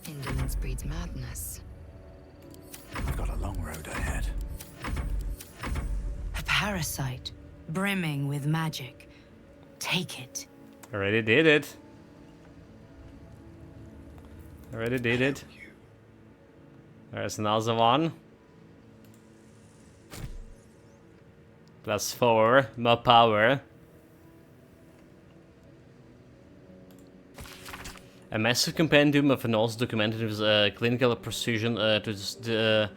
Indolence breeds madness. I've got a long road ahead. A parasite, brimming with magic. Take it. Already did it. Already did it. There's another one. +4, more power. A massive compendium of notes documented with clinical precision to the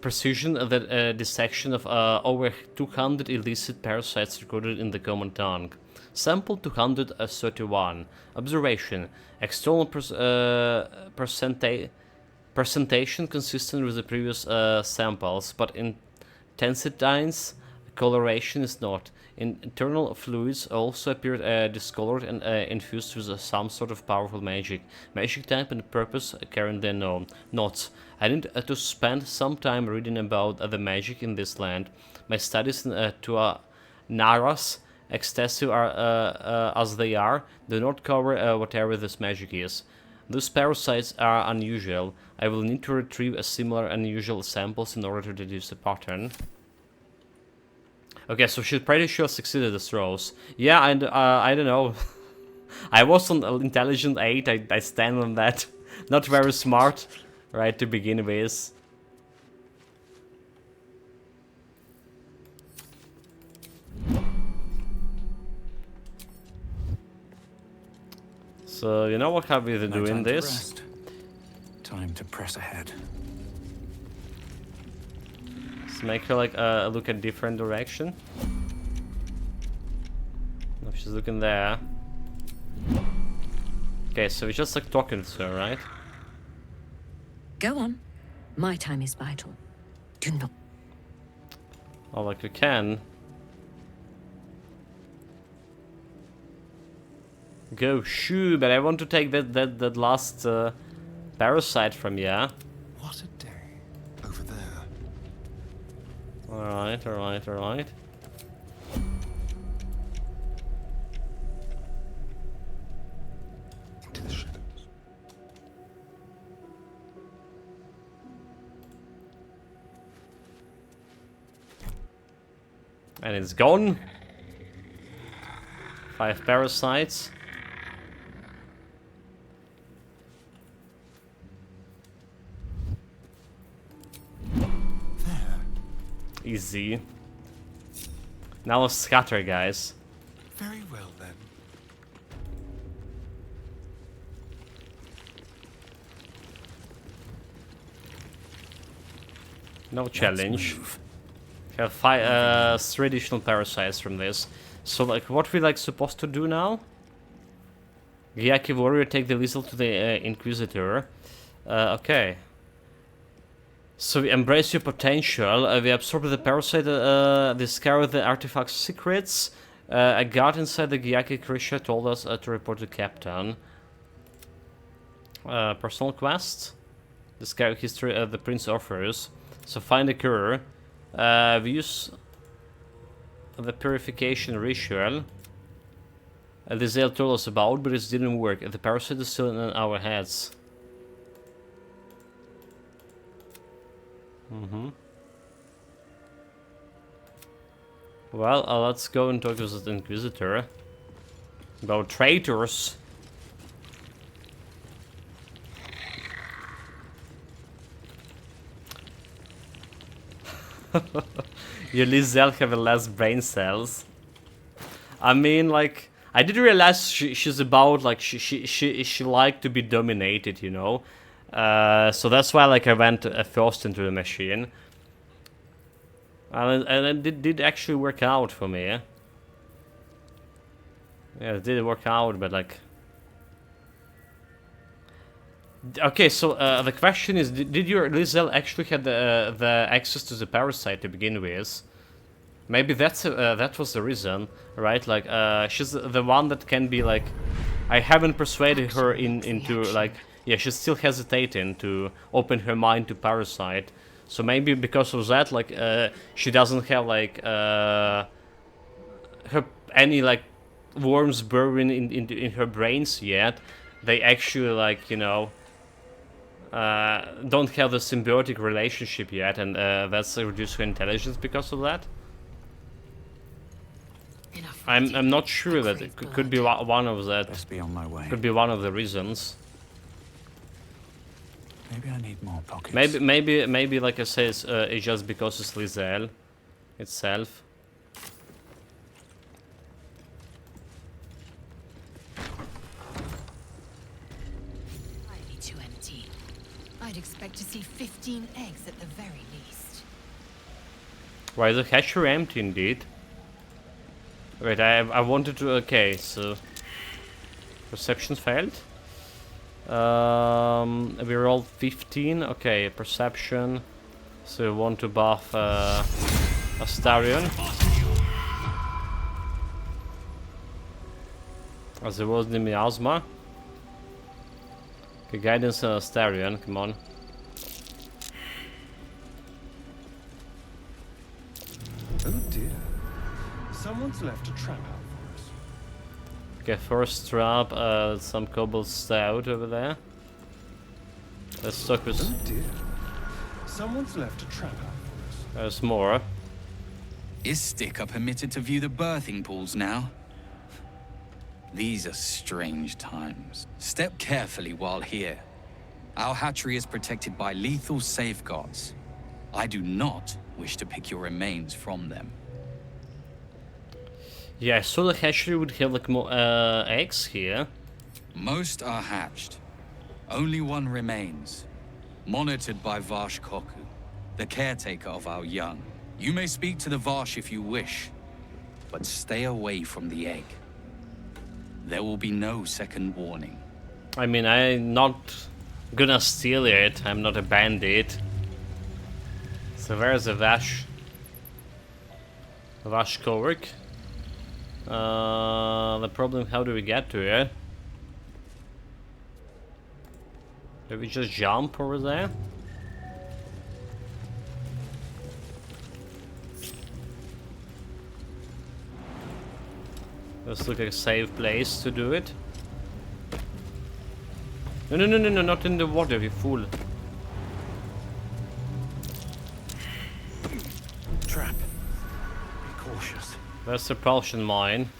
precision of the dissection of over 200 illicit parasites recorded in the common tongue. Sample 231. Observation. External presentation consistent with the previous samples, but intensitines coloration is not. Internal fluids also appear discolored and infused with some sort of powerful magic. Magic type and purpose currently unknown. Notes. I need to spend some time reading about the magic in this land. My studies to Naras, extensive as they are, do not cover whatever this magic is. Those parasites are unusual. I will need to retrieve a similar unusual samples in order to deduce a pattern. Okay, so she's pretty sure succeeded the throws. Yeah, and I don't know. I was on intelligent 8. I stand on that. Not very smart, right, to begin with. So, you know what how we're doing time to this? rest. Time to press ahead. Let's make her like look at different direction. No, she's looking there. Okay, so we're just like talking to her, right? Go on. My time is vital. Do not. Oh, like we can. Go shoo, but I want to take that last parasite from you. What a day. Over there. Alright, alright, alright. Into the shadows. And it's gone. 5 parasites. Easy. Now let's scatter, guys. Very well then. No challenge. Have 3 additional parasites from this. So like, what we like supposed to do now? Gyaki warrior, take the lethal to the Inquisitor. Okay. So we embrace your potential. We absorb the parasite. Discover the artifact's secrets. A guard inside the Gyaki creature told us to report to Captain. Personal quest. Discover history the Prince offers. So find a cure. We use the purification ritual. This Zale told us about, but it didn't work. The parasite is still in our heads. Well, let's go and talk to the Inquisitor about traitors. You Lizelle have less brain cells. I mean, like, I did realize she's about like she liked to be dominated, you know. So that's why like I went first into the machine, and it did actually work out for me. Yeah, it did work out, but like, okay. So the question is, did your Lizelle actually had the access to the parasite to begin with? Maybe that was the reason, right? Like, she's the one that can be like, I haven't persuaded her into like. Yeah, she's still hesitating to open her mind to parasite. So maybe because of that, like, she doesn't have like any like worms burrowing in her brains yet. They actually like, you know, don't have the symbiotic relationship yet, and that's reduced her intelligence because of that. I'm not sure that it could be one of that. Best be on my way. Could be one of the reasons. Maybe I need more pockets. Maybe like I say, it's just because it's Lizelle itself. Entirely too empty. I'd expect to see 15 eggs at the very least. Why is the hatchery empty indeed? Wait, I wanted to. Okay, so perception failed. We rolled 15. Okay, perception. So we want to buff Astarion, as it was the miasma. Okay, guidance and Astarion. Come on. Oh dear. Someone's left a trap out for us. Okay, first trap, some cobalt stout over there. Let's talk with... Oh dear. Someone's left a trap out for us. There's more. Is Sticker permitted to view the birthing pools now? These are strange times. Step carefully while here. Our hatchery is protected by lethal safeguards. I do not wish to pick your remains from them. Yeah, I saw the hatchery would have like more eggs here. Most are hatched. Only one remains, monitored by Varsh Koku, the caretaker of our young. You may speak to the Varsh if you wish, but stay away from the egg. There will be no second warning. I mean, I'm not gonna steal it. I'm not a bandit. So where's the Vash? Vash Korik? The problem, how do we get to it? Do we just jump over there? This looks like a safe place to do it. No, no, no, no, no, not in the water, you fool. Trap. Be cautious. That's the propulsion mine.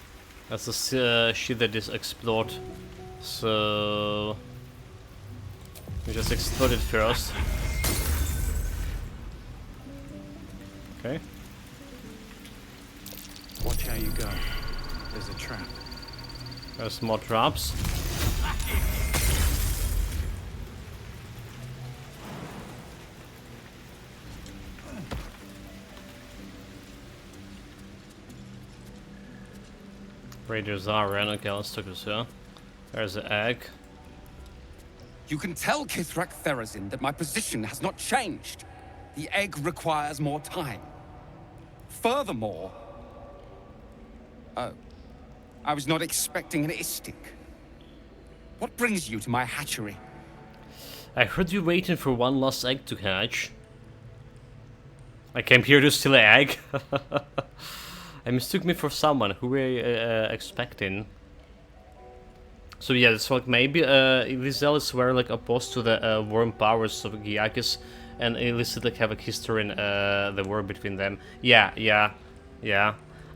That's the shit that is explored. So we just explode it first. Okay. Watch how you go. There's a trap. There's more traps. Raiders are ran. Okay, let's take this here. There's the egg. You can tell Kithrak Therazin that my position has not changed. The egg requires more time. Furthermore... Oh. I was not expecting an Istik. What brings you to my hatchery? I heard you waiting for one last egg to hatch. I came here to steal an egg. I mistook me for someone who were expecting. So yeah, it's like maybe these zealots were like opposed to the worm powers of Giakis, and illicit like have a history in the war between them. Yeah.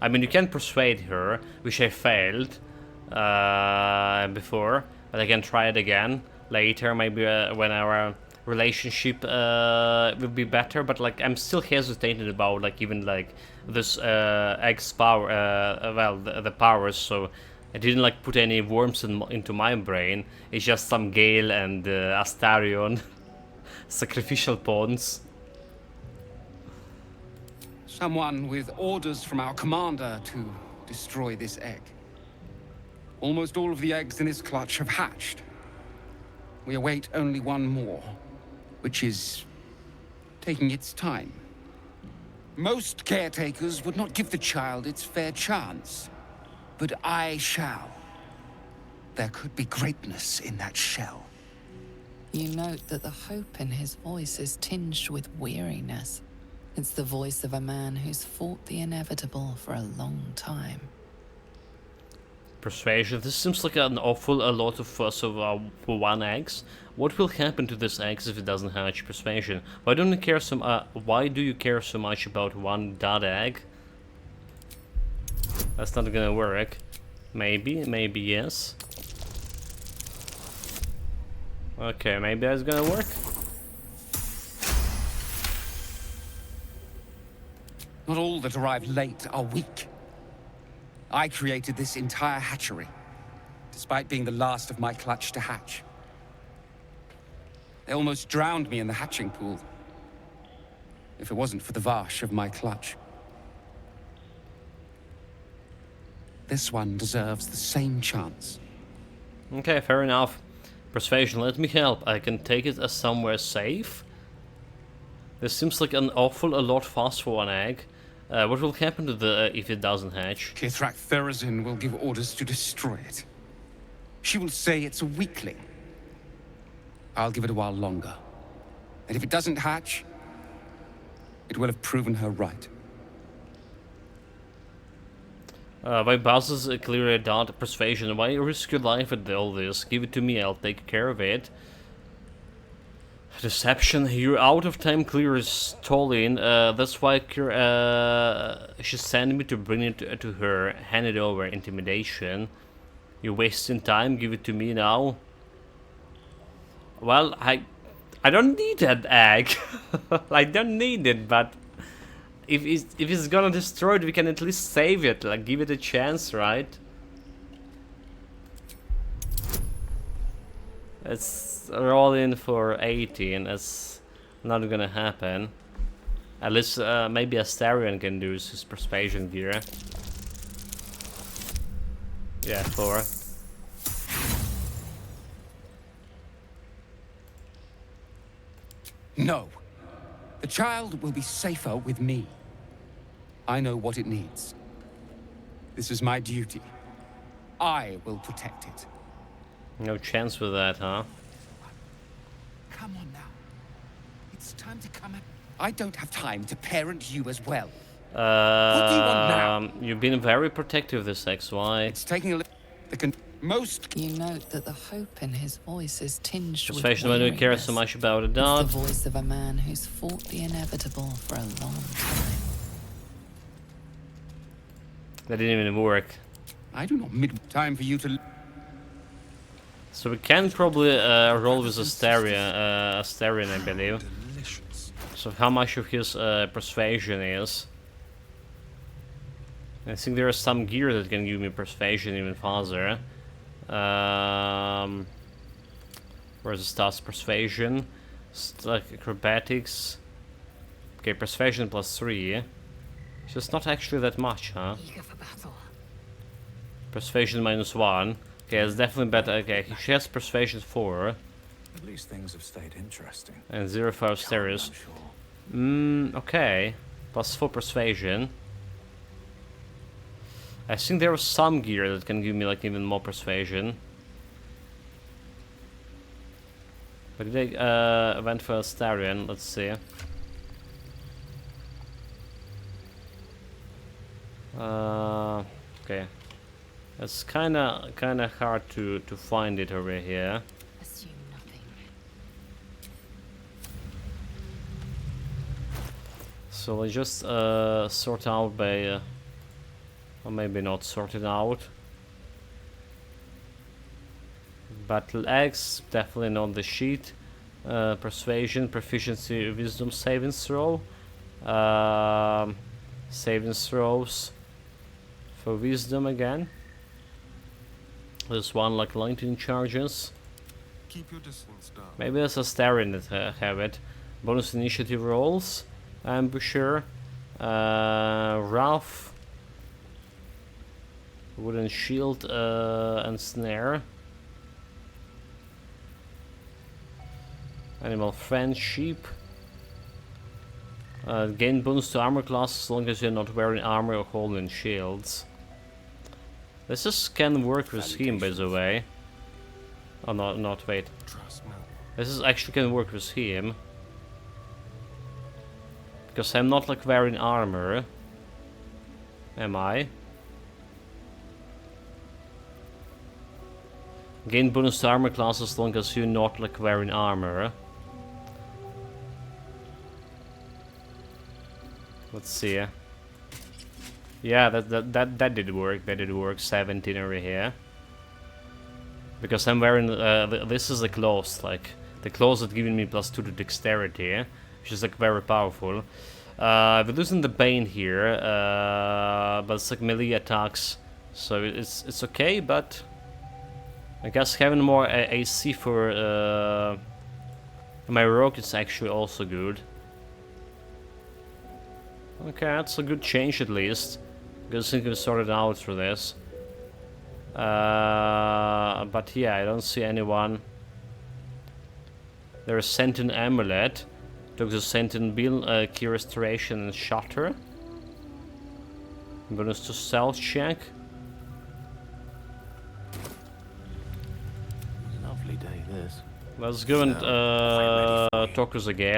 I mean, you can persuade her, which I failed before, but I can try it again later, maybe when our relationship will be better. But like, I'm still hesitating about like even like this egg's power, well, the powers. So I didn't like put any worms into my brain. It's just some Gale and Astarion sacrificial pawns. Someone with orders from our commander to destroy this egg. Almost all of the eggs in its clutch have hatched. We await only one more, which is taking its time. Most caretakers would not give the child its fair chance, but I shall. There could be greatness in that shell. You note that the hope in his voice is tinged with weariness. It's the voice of a man who's fought the inevitable for a long time. Persuasion. This seems like an awful lot of fuss for one eggs. What will happen to this eggs if it doesn't hatch? Persuasion. Why don't you care so? Why do you care so much about one dead egg? That's not gonna work. Maybe yes. Okay, maybe that's gonna work. Not all that arrive late are weak. I created this entire hatchery, despite being the last of my clutch to hatch. They almost drowned me in the hatching pool, if it wasn't for the Varsh of my clutch. This one deserves the same chance. Okay, fair enough. Persuasion, let me help. I can take it as somewhere safe. This seems like an awful lot fast for one egg. What will happen to the if it doesn't hatch? Kithrak Therazin will give orders to destroy it. She will say it's a weakling. I'll give it a while longer. And if it doesn't hatch, it will have proven her right. My boss is clearly a dot persuasion. Why risk your life with all this? Give it to me, I'll take care of it. Deception. You're out of time. Clear is tolling. That's why she sent me to bring it to her. Hand it over. Intimidation. You're wasting time. Give it to me now. Well, I don't need that egg. I don't need it, but if it's gonna destroy it, we can at least save it. Like, give it a chance, right? It's rolling for 18. That's not gonna happen. At least maybe Astarion can do his persuasion gear. Yeah, 4. No. The child will be safer with me. I know what it needs. This is my duty. I will protect it. No chance with that, huh? Come on now. It's time to come. I don't have time to parent you as well. What do you want now? You've been very protective this XY. It's taking a most. You note that the hope in his voice is tinged with Persuasion, why do you care so much about a dog? It's the voice of a man who's fought the inevitable for a long time. That didn't even work. I do not time for you to. So we can probably roll with Astarion, I believe. So how much of his persuasion is? I think there is some gear that can give me persuasion even faster. Where's the stats? Persuasion, like acrobatics. Okay, persuasion +3. So it's not actually that much, huh? Persuasion -1. Okay, it's definitely better. Okay, she has persuasion 4. At least things have stayed interesting. And 0 for Asterius. Okay. +4 persuasion. I think there was some gear that can give me like even more persuasion. But they went for Astarion, let's see. Okay. It's kinda hard to find it over here. Assume nothing. So let's just sort out by or maybe not sort it out. Battle Axe, definitely not the sheet. Persuasion, proficiency, wisdom saving throw. Saving throws for wisdom again. There's one like lightning charges. Keep your distance down. Maybe there's a Astarion that have it. Bonus initiative rolls. Ambusher. Rough. Wooden shield and snare. Animal friend, sheep. Gain bonus to armor class as long as you're not wearing armor or holding shields. This is can work with him, by the way. Oh, not wait. This is actually can work with him. Because I'm not like wearing armor. Am I? Gain bonus to armor class as long as you're not like wearing armor. Let's see. Yeah, that did work. That did work. 17 over here. Because I'm wearing this is the clothes, like the clothes that giving me +2 to dexterity, which is like very powerful. We're losing the Bane here, but it's like melee attacks, so it's okay. But I guess having more AC for my rogue is actually also good. Okay, that's a good change at least. Because I think we sorted out through this. But yeah, I don't see anyone. There's Sentient Amulet. Took the Sentient Bill, Key Restoration and Shutter. Bonus to Stealth check. Lovely day this. Let's go and talk to the Gale